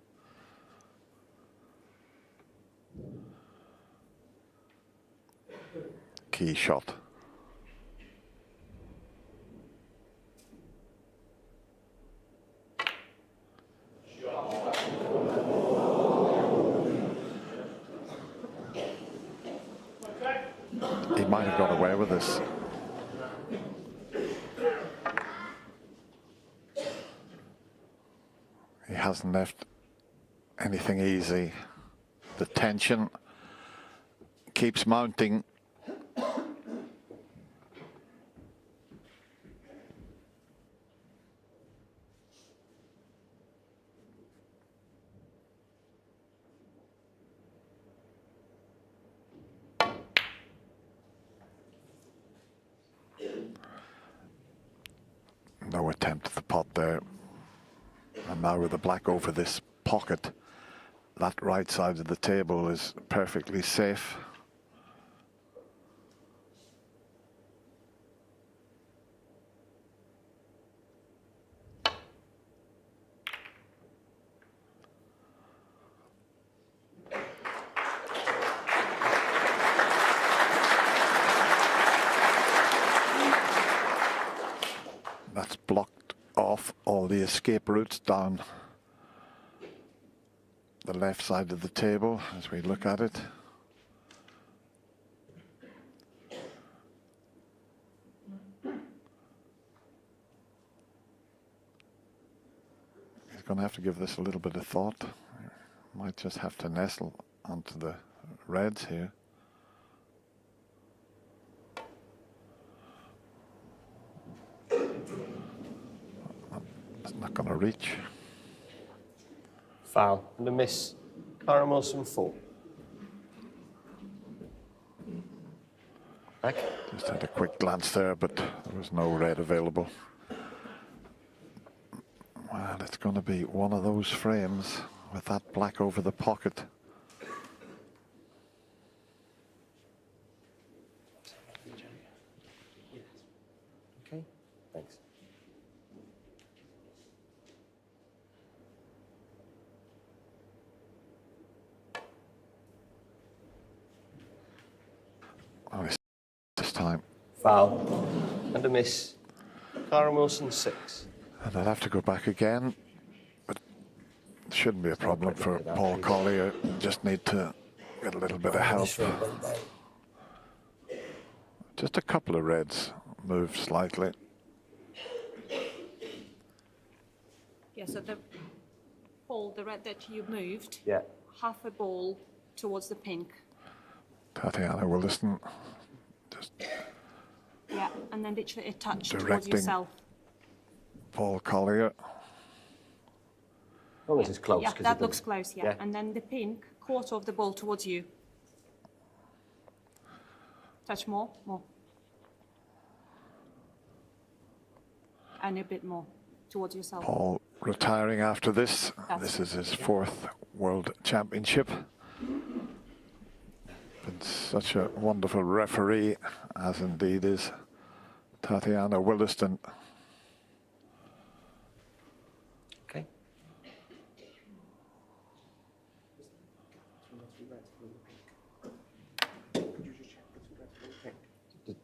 Key shot. He might have got away with this. He hasn't left anything easy. The tension keeps mounting. No attempt at the pot there. And now with the black over this pocket, that right side of the table is perfectly safe. That's blocked off all the escape routes down the left side of the table as we look at it. going to have to give this a little bit of thought. Might just have to nestle onto the reds here. It's not going to reach. Foul. And a miss. Kyren Wilson 4. Back. Just had a quick glance there, but there was no red available. Well, it's going to be one of those frames with that black over the pocket. Okay, thanks. Oh, this time. Foul. And a miss. Kyren Wilson 6. And I'll have to go back again, but it shouldn't be a problem for Paul Collier. Just need to get a little bit of help. Just a couple of reds moved slightly. Yeah, so the red that you moved, Yeah. half a ball towards the pink. Tatiana Williston just Yeah, and then literally a touch towards directing yourself. Paul Collier. As long as it's close. Yeah, 'cause that it looks doesn't- close, yeah. And then the pink, quarter of the ball towards you. Touch more, more. And a bit more towards yourself. Paul retiring after this. That's This is his 4th World Championship. Been such a wonderful referee, as indeed is Tatiana Williston. Okay.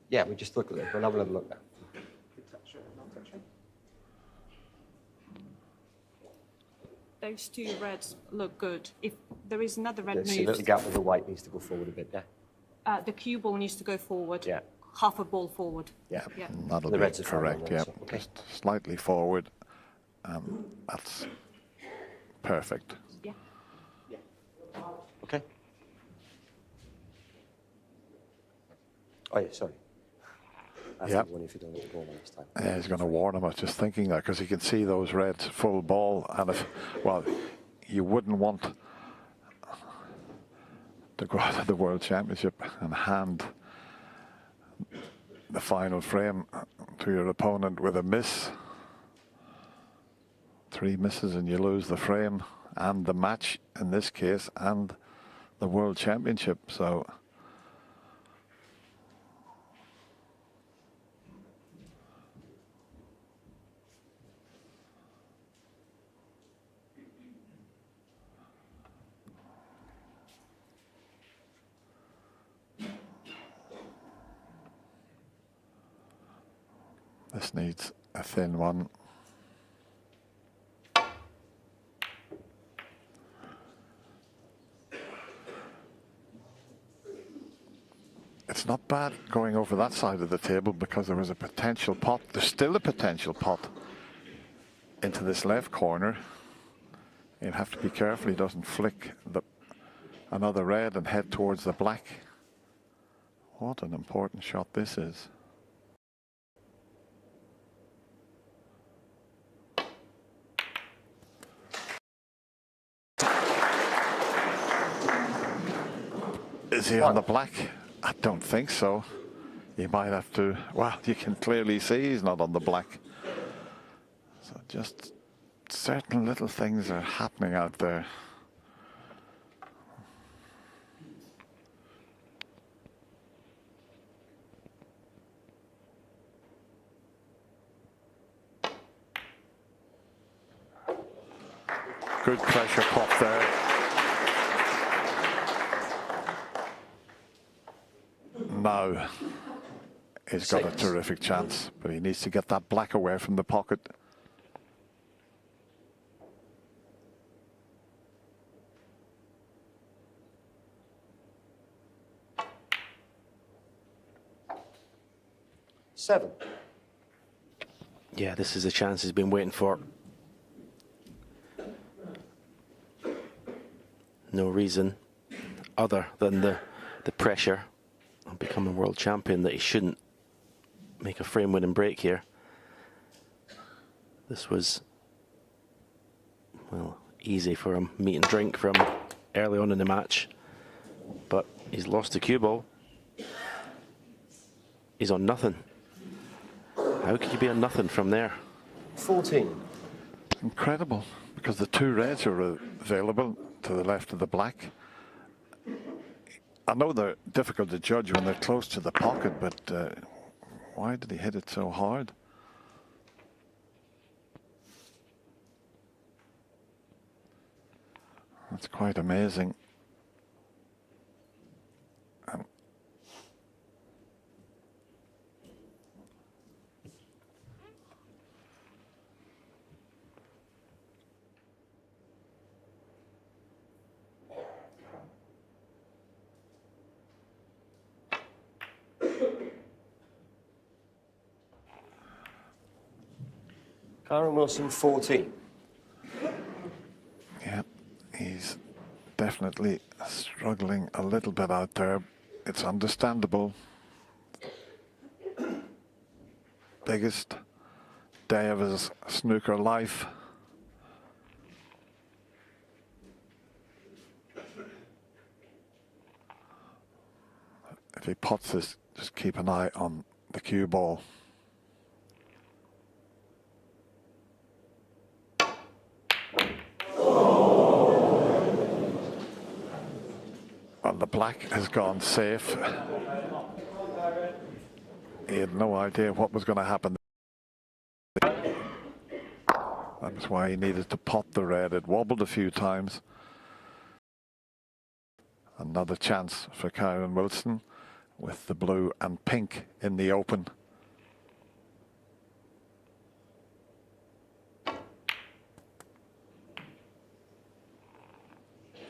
Yeah, we just look at it. We'll have another look now. Those two reds look good. If there is another red There's a little moved, gap with the white needs to go forward a bit, yeah? the cue ball needs to go forward. Yeah. Half a ball forward. Yeah. Yeah. That'll The be reds are fine correct, on yeah. that, so, okay. Just slightly forward. That's perfect. Yeah. Okay. Oh, yeah, sorry. That's Yep. the one if you don't let it go last time. Yeah, he's going to warn him. I was just thinking that because he can see those reds full ball, and if, well, you wouldn't want to go out of the World Championship and hand the final frame to your opponent with a miss. 3 misses and you lose the frame and the match in this case and the World Championship. So this needs a thin one. It's not bad going over that side of the table because there was a potential pot. There's still a potential pot into this left corner. You'll have to be careful he doesn't flick another red and head towards the black. What an important shot this is. Is he on the black? I don't think so. You might have to, well, you can clearly see he's not on the black. So just certain little things are happening out there. Good pressure pop there. Now he's got a terrific chance, but he needs to get that black away from the pocket. Yeah, this is a chance he's been waiting for. no reason other than the pressure of becoming world champion that he shouldn't make a frame winning break here. This was, well, easy for him, meat and drink from early on in the match, but he's lost the cue ball. He's on nothing. How could you be on nothing from there? 14. Incredible, because the two reds are available to the left of the black. I know they're difficult to judge when they're close to the pocket, but why did he hit it so hard? That's quite amazing. Kyren Wilson, 14. Yeah, he's definitely struggling a little bit out there. It's understandable. Biggest day of his snooker life. If he pots this, just keep an eye on the cue ball. Well, the black has gone safe. He had no idea what was going to happen. That's why he needed to pot the red. It wobbled a few times. Another chance for Kyren Wilson with the blue and pink in the open.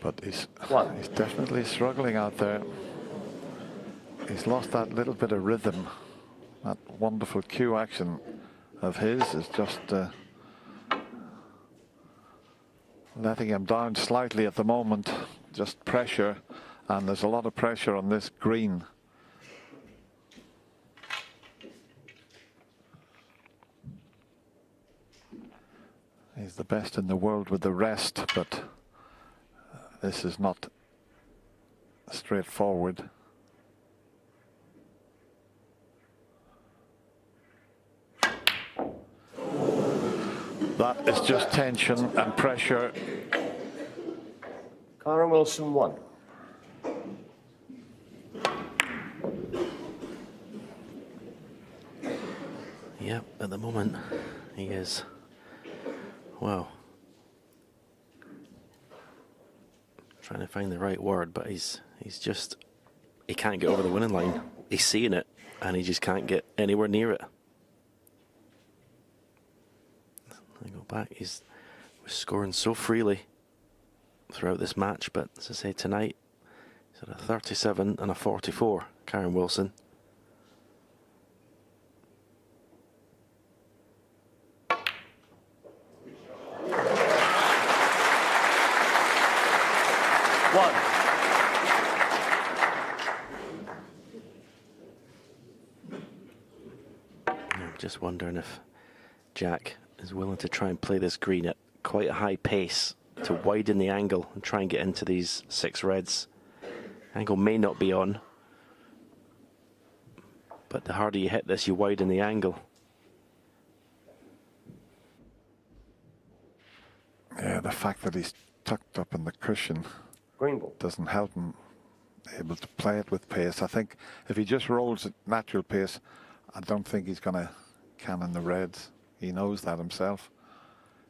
But he's definitely struggling out there. He's lost that little bit of rhythm. That wonderful cue action of his is just letting him down slightly at the moment. Just pressure, and there's a lot of pressure on this green. He's the best in the world with the rest, but this is not straightforward. That is just tension and pressure. Kyren Wilson, 1. Yep, at the moment he is, wow, trying to find the right word, but he's just, he can't get over the winning line. He's seeing it and he just can't get anywhere near it. I go back, he's was scoring so freely throughout this match, but as I say, tonight he's at a 37 and a 44, Kyren Wilson. I'm just wondering if Jack is willing to try and play this green at quite a high pace to widen the angle and try and get into these 6 reds. Angle may not be on, but the harder you hit this, you widen the angle. Yeah, the fact that he's tucked up in the cushion doesn't help him able to play it with pace. I think if he just rolls at natural pace, I don't think he's going to cannon the reds. He knows that himself.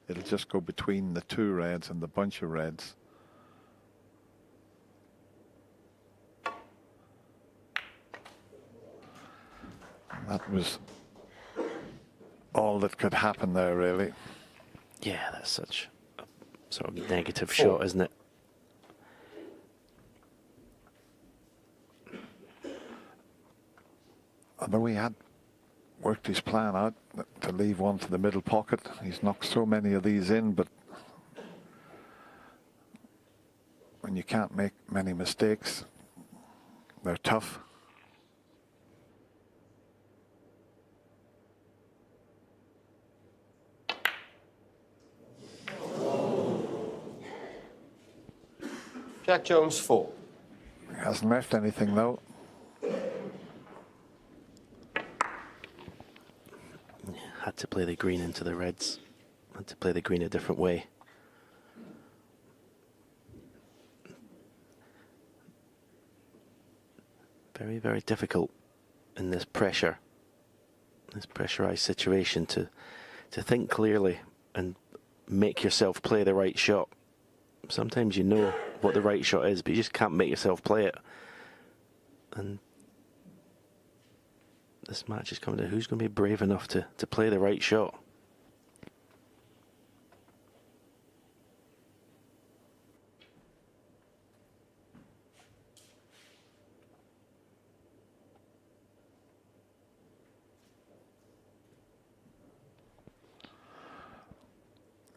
It'll just go between the 2 reds and the bunch of reds. That was all that could happen there, really. Yeah, that's such a sort of negative shot, isn't it? Although he had worked his plan out to leave one to the middle pocket, he's knocked so many of these in, but when you can't make many mistakes, they're tough. Jack Jones 4. He hasn't left anything though. Had to play the green into the reds. Had to play the green a different way. Very, very difficult in this pressure, this pressurized situation to think clearly and make yourself play the right shot. Sometimes you know what the right shot is, but you just can't make yourself play it. And this match is coming to who's going to be brave enough to play the right shot.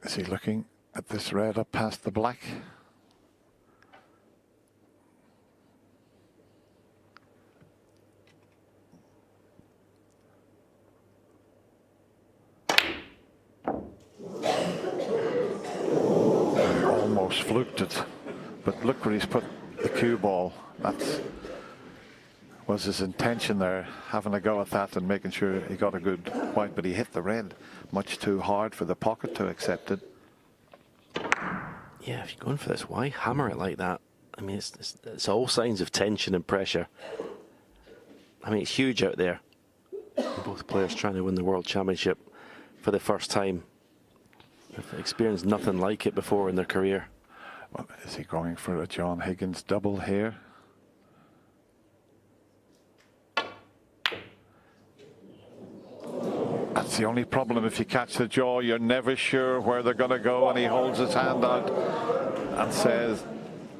Is he looking at this red up past the black? Almost fluked it, but look where he's put the cue ball. That was his intention there, having a go at that and making sure he got a good white, but he hit the red much too hard for the pocket to accept it. Yeah, if you're going for this, why hammer it like that? I mean, it's all signs of tension and pressure. I mean, it's huge out there. Both players trying to win the World Championship for the first time. They've experienced nothing like it before in their career. Well, is he going for a John Higgins double here? That's the only problem. If you catch the jaw, you're never sure where they're going to go, and he holds his hand out and says,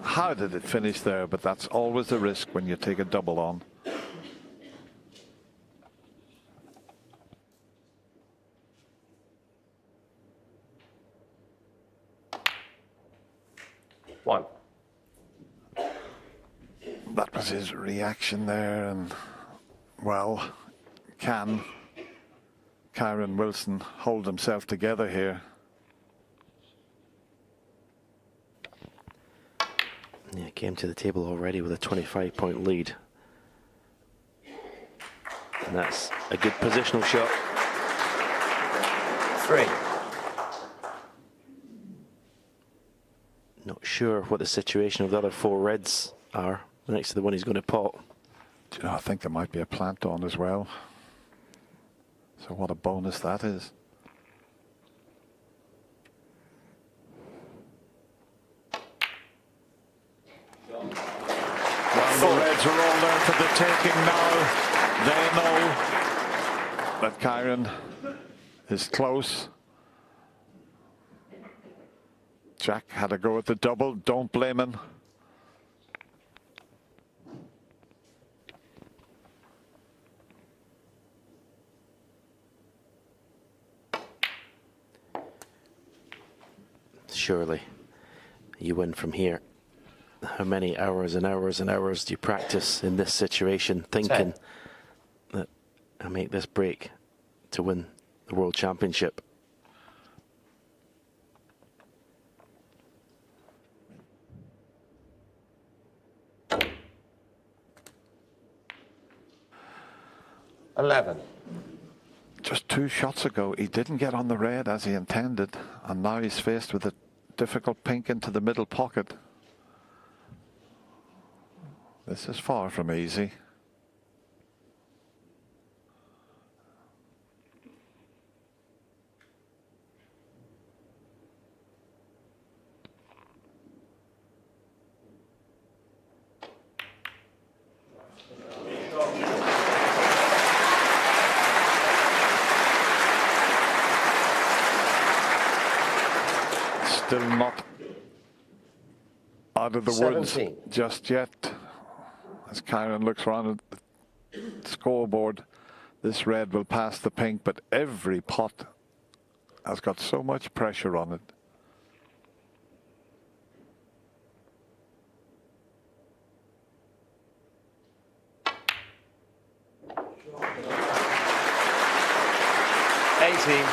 how did it finish there? But that's always the risk when you take a double on. One. That was his reaction there, and well, can Kyren Wilson hold himself together here? Yeah, came to the table already with a 25-point lead. And that's a good positional shot. 3. Not sure what the situation of the other 4 reds are next to the one he's going to pot. Do you know, I think there might be a plant on as well. So what a bonus that is. Well, the reds are all there for the taking now. They know that Kyren is close. Jack had a go at the double. Don't blame him. Surely you win from here. How many hours and hours and hours do you practice in this situation, thinking that I make this break to win the World Championship? Just 2 shots ago, he didn't get on the red as he intended, and now he's faced with a difficult pink into the middle pocket. This is far from easy. Still not out of the woods just yet. As Kyren looks around at the scoreboard, this red will pass the pink, but every pot has got so much pressure on it. 18.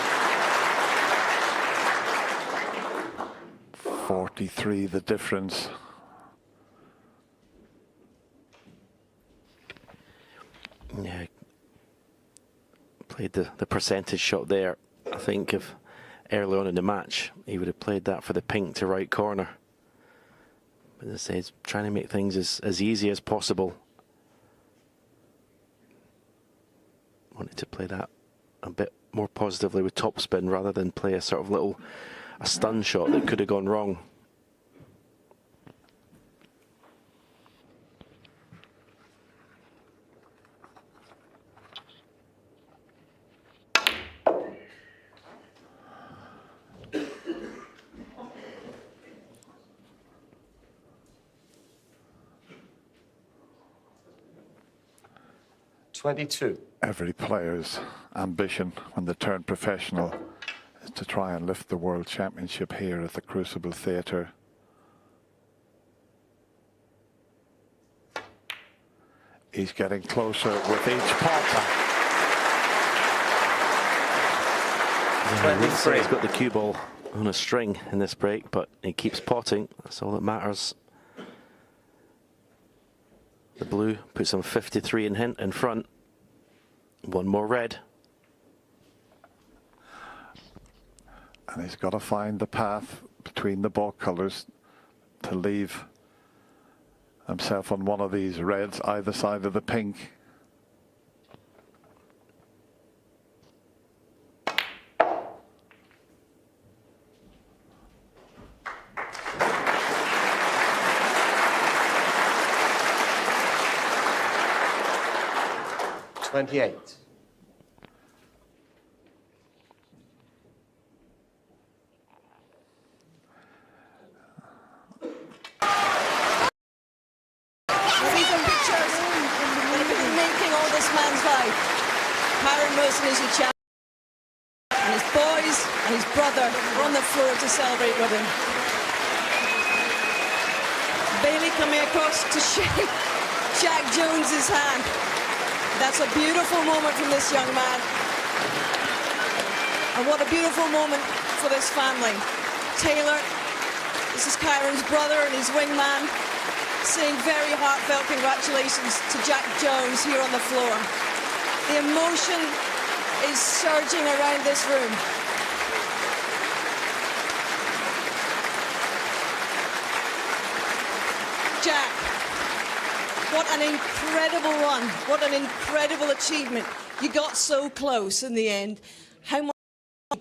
43 the difference. Yeah, played the percentage shot there. I think if early on in the match he would have played that for the pink to right corner. But as I say, he's trying to make things as easy as possible. Wanted to play that a bit more positively with topspin rather than play a sort of a stun shot that could have gone wrong. Every player's ambition when they turn professional is to try and lift the World Championship here at the Crucible Theatre. He's getting closer with each pot. 23. He's got the cue ball on a string in this break, but he keeps potting. That's all that matters. The blue puts him 53 in front. One more red. And he's got to find the path between the ball colours to leave himself on one of these reds either side of the pink. Kyren Wilson is your champion, and his boys and his brother are on the floor to celebrate with him. Bailey coming across to shake Jack Jones's hand. That's a beautiful moment from this young man. And what a beautiful moment for this family. Taylor, this is Kyren's brother and his wingman, saying very heartfelt congratulations to Jack Jones here on the floor. The emotion is surging around this room. Jack, what an incredible run. What an incredible achievement. You got so close in the end. How much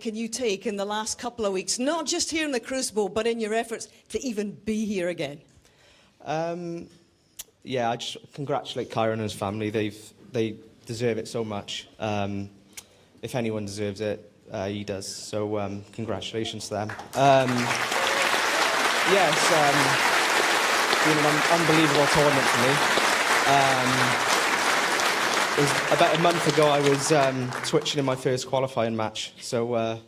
can you take in the last couple of weeks, not just here in the Crucible, but in your efforts to even be here again? Yeah, I just congratulate Kyren and his family. They deserve it so much. If anyone deserves it, he does. So congratulations to them. Yes, been an unbelievable tournament for me. It was about a month ago I was twitching in my first qualifying match. So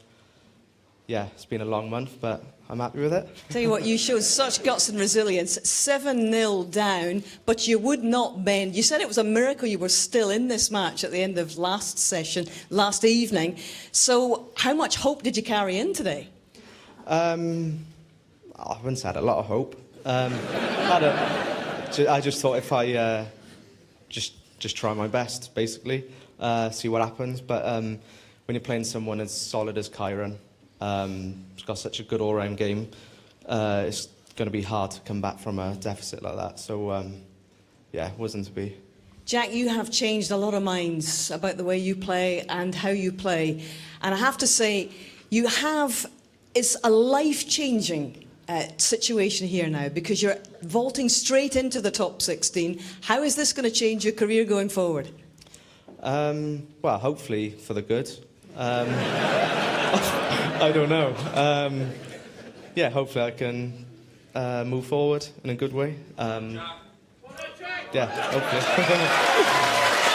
yeah, it's been a long month, but I'm happy with it. Tell you what, you showed such guts and resilience. 7-0 down, but you would not bend. You said it was a miracle you were still in this match at the end of last session, last evening. So how much hope did you carry in today? I wouldn't say I had a lot of hope. I just thought if I just try my best, basically, see what happens. But when you're playing someone as solid as Kyren, he's got such a good all-round game, it's going to be hard to come back from a deficit like that. So, yeah, it wasn't to be. Jack, you have changed a lot of minds about the way you play and how you play. And I have to say, it's a life-changing situation here now, because you're vaulting straight into the top 16. How is this going to change your career going forward? Well, hopefully for the good. I don't know. Yeah, hopefully I can move forward in a good way. Yeah, hopefully.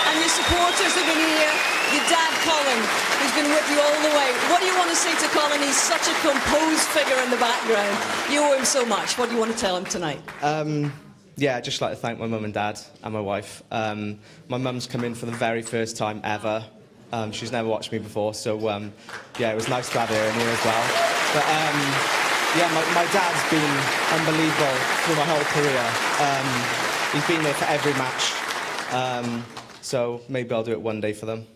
And your supporters have been here. Your dad, Colin, who's been with you all the way. What do you want to say to Colin? He's such a composed figure in the background. You owe him so much. What do you want to tell him tonight? Yeah, I'd just like to thank my mum and dad and my wife. My mum's come in for the very first time ever. She's never watched me before, so yeah, it was nice to have her in here as well. But yeah, my dad's been unbelievable through my whole career. He's been there for every match, so maybe I'll do it one day for them.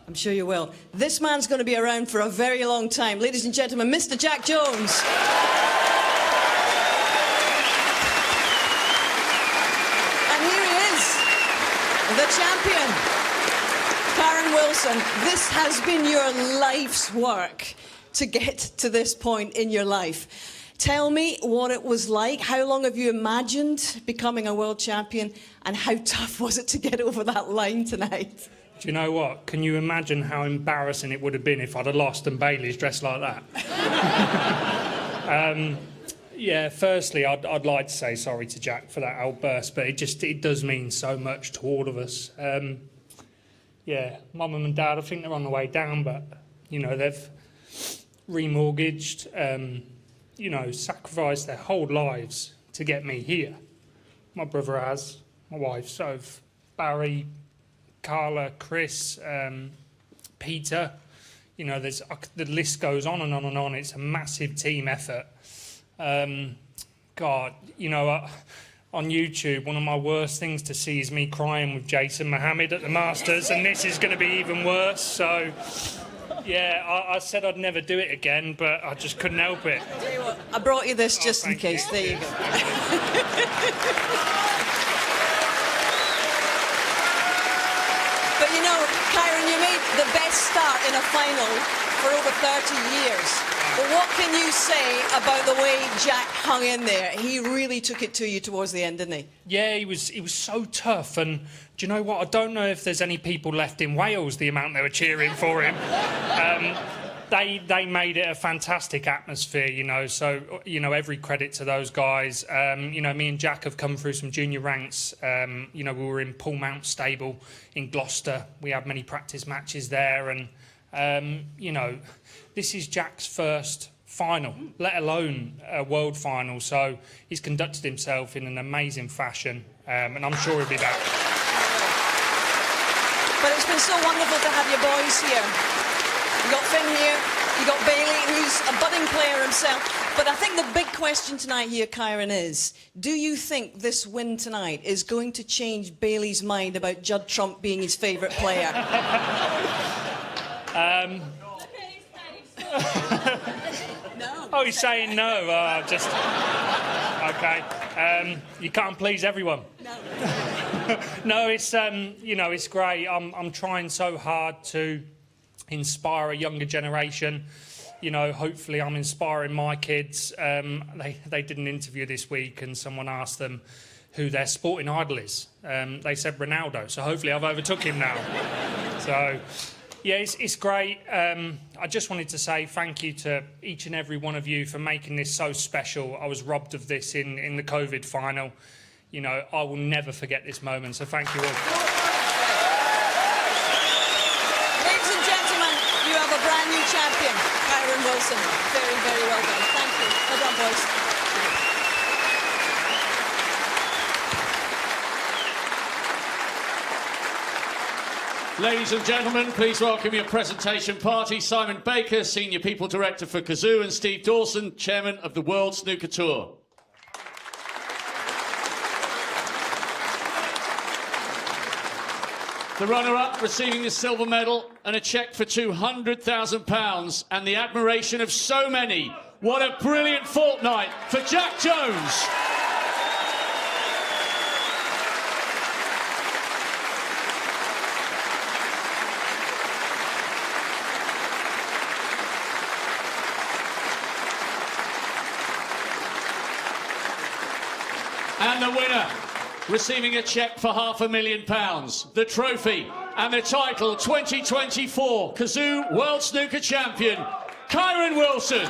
I'm sure you will. This man's going to be around for a very long time. Ladies and gentlemen, Mr. Jack Jones. And here he is, the champion, Kyren Wilson. This has been your life's work to get to this point in your life. Tell me what it was like. How long have you imagined becoming a world champion? And how tough was it to get over that line tonight? Do you know what? Can you imagine how embarrassing it would have been if I'd have lost and Bailey's dressed like that? Yeah, firstly, I'd like to say sorry to Jack for that outburst, but it does mean so much to all of us. Yeah, Mum and Dad, I think they're on the way down, but, you know, they've remortgaged, you know, sacrificed their whole lives to get me here. My brother has, my wife, Soph, Barry, Carla, Chris, Peter. You know, the list goes on and on and on. It's a massive team effort. God, you know, on YouTube, one of my worst things to see is me crying with Jason Mohammed at the Masters, and this is going to be even worse. So, yeah, I said I'd never do it again, but I just couldn't help it. Tell you what, I brought you this just in case. There you go. But you know, Kyren, you made the best start in a final for over 30 years. But what can you say about the way Jack hung in there? He really took it to you towards the end, didn't he? Yeah, he was so tough. And do you know what? I don't know if there's any people left in Wales, the amount they were cheering for him. They made it a fantastic atmosphere, you know. So, you know, every credit to those guys. You know, me and Jack have come through some junior ranks. You know, we were in Paul Mount Stable in Gloucester. We had many practice matches there. And, you know, this is Jack's first final, let alone a world final. So he's conducted himself in an amazing fashion. And I'm sure he'll be back. But it's been so wonderful to have your boys here. You got Finn here, you got Bailey, who's a budding player himself. But I think the big question tonight here, Kyren, is, do you think this win tonight is going to change Bailey's mind about Judd Trump being his favourite player? No. Oh, he's saying no. Just okay. You can't please everyone. No. No, it's you know, it's great. I'm trying so hard to inspire a younger generation. You know, hopefully I'm inspiring my kids. They did an interview this week and someone asked them who their sporting idol is. They said Ronaldo, so hopefully I've overtook him now. So, yeah, it's great. I just wanted to say thank you to each and every one of you for making this so special. I was robbed of this in the COVID final. You know, I will never forget this moment, so thank you all. Ladies and gentlemen, you have a brand new champion, Kyren Wilson. Very, very well done. Thank you. Well done, boys. Ladies and gentlemen, please welcome your presentation party, Simon Baker, Senior People Director for Kazoo, and Steve Dawson, Chairman of the World Snooker Tour. The runner-up receiving the silver medal and a cheque for £200,000 and the admiration of so many. What a brilliant fortnight for Jack Jones. And the winner, receiving a cheque for £500,000, the trophy and the title 2024 Kazoo World Snooker Champion, Kyren Wilson.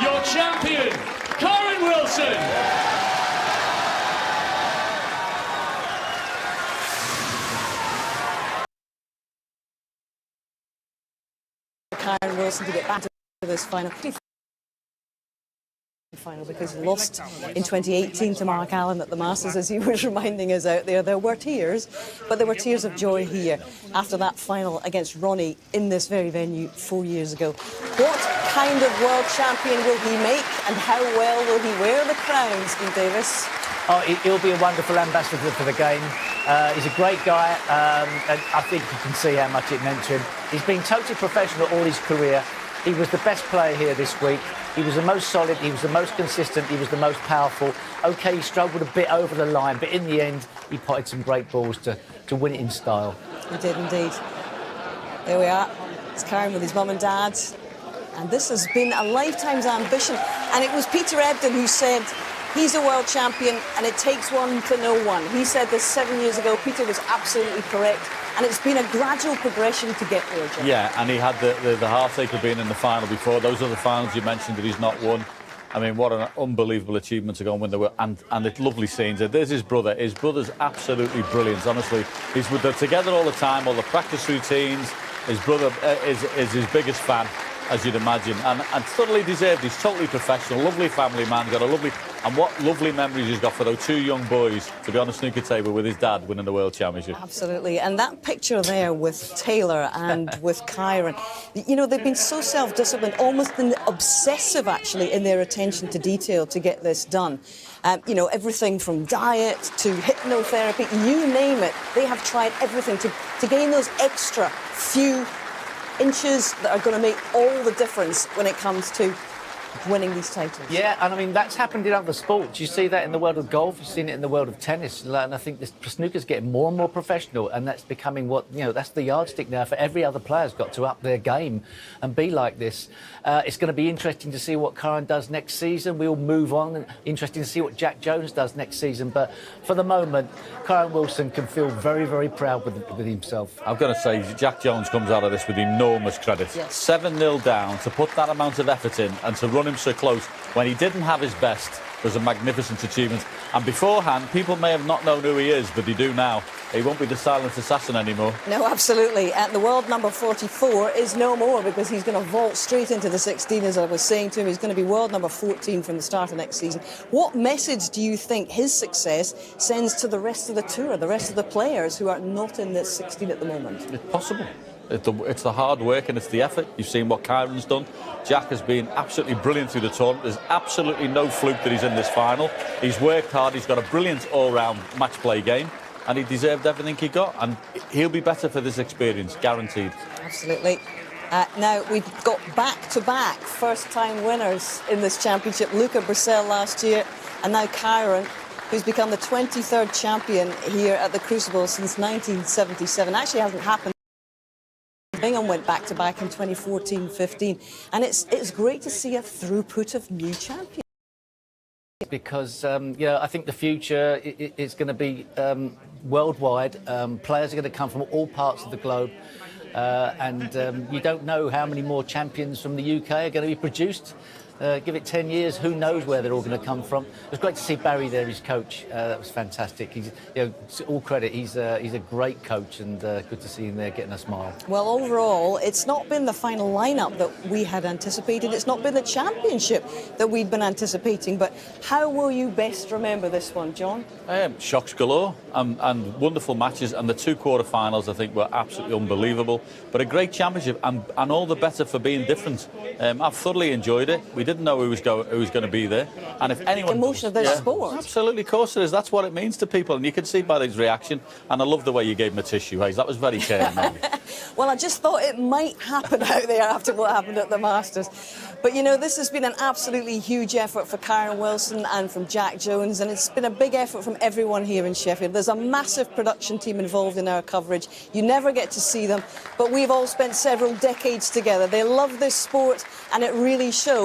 Your champion, Kyren Wilson. Kyren Wilson to get back to this final because he lost in 2018 to Mark Allen at the Masters, as he was reminding us out there. There were tears, but there were tears of joy here after that final against Ronnie in this very venue 4 years ago. What kind of world champion will he make, and how well will he wear the crown, Steve Davis? Oh, he'll be a wonderful ambassador for the game. He's a great guy, and I think you can see how much it meant to him. He's been totally professional all his career. He was the best player here this week. He was the most solid, he was the most consistent, he was the most powerful. OK, he struggled a bit over the line, but in the end, he potted some great balls to win it in style. He did indeed. There we are. It's Kyren with his mum and dad. And this has been a lifetime's ambition. And it was Peter Ebdon who said, he's a world champion and it takes one to know one. He said this 7 years ago. Peter was absolutely correct. And it's been a gradual progression to get there, John. Yeah, and he had the heartache of being in the final before. Those are the finals you mentioned that he's not won. I mean, what an unbelievable achievement to go and win the world. And it's lovely scenes. There's his brother. His brother's absolutely brilliant, honestly. They're together all the time, all the practice routines. His brother is his biggest fan, as you'd imagine. And thoroughly deserved. He's totally professional, lovely family man, got a lovely... And what lovely memories he's got for those two young boys to be on a snooker table with his dad winning the World Championship. Absolutely. And that picture there with Taylor and with Kyren, you know, they've been so self-disciplined, almost obsessive, actually, in their attention to detail to get this done. You know, everything from diet to hypnotherapy, you name it. They have tried everything to gain those extra few inches that are going to make all the difference when it comes to winning these titles. Yeah, and I mean, that's happened in other sports. You see that in the world of golf, you've seen it in the world of tennis, and I think this snooker's getting more and more professional, and that's becoming what, you know, that's the yardstick now for every other player's got to up their game and be like this. It's going to be interesting to see what Kyren does next season. We'll move on, and interesting to see what Jack Jones does next season, but for the moment, Kyren Wilson can feel very, very proud with himself. I've got to say, Jack Jones comes out of this with enormous credit. Yes. 7-0 down, to put that amount of effort in and to run him so close when he didn't have his best was a magnificent achievement. And beforehand, people may have not known who he is, but they do now. He won't be the silent assassin anymore. No, absolutely. And the world number 44 is no more, because he's going to vault straight into the 16, as I was saying to him. He's going to be world number 14 from the start of next season. What message do you think his success sends to the rest of the tour, the rest of the players who are not in this 16 at the moment? It's possible. It's the hard work and it's the effort. You've seen what Kyren's done. Jack has been absolutely brilliant through the tournament. There's absolutely no fluke that he's in this final. He's worked hard. He's got a brilliant all-round match play game, and he deserved everything he got. And he'll be better for this experience, guaranteed. Absolutely. Now, we've got back-to-back first-time winners in this championship. Luca Brissell last year, and now Kyren, who's become the 23rd champion here at the Crucible since 1977. Actually hasn't happened. Bingham went back-to-back in 2014-15, and it's great to see a throughput of new champions. Because, you know, I think the future is going to be worldwide. Players are going to come from all parts of the globe, and you don't know how many more champions from the UK are going to be produced. Give it 10 years, who knows where they're all going to come from. It was great to see Barry there, his coach. That was fantastic. He's, you know, all credit. He's a great coach, and good to see him there getting a smile. Well, overall, it's not been the final lineup that we had anticipated. It's not been the championship that we'd been anticipating. But how will you best remember this one, John? Shocks galore and wonderful matches, and the two quarter-finals I think were absolutely unbelievable. But a great championship, and all the better for being different. I've thoroughly enjoyed it. We didn't know who was going to be there, and if anyone, emotion of this sport. Absolutely, of course it is. That's what it means to people, and you can see by his reaction. And I love the way you gave him a tissue, Hayes. That was very caring. Well, I just thought it might happen out there after what happened at the Masters. But, you know, this has been an absolutely huge effort for Kyren Wilson and from Jack Jones, and it's been a big effort from everyone here in Sheffield. There's a massive production team involved in our coverage. You never get to see them, but we've all spent several decades together. They love this sport, and it really shows.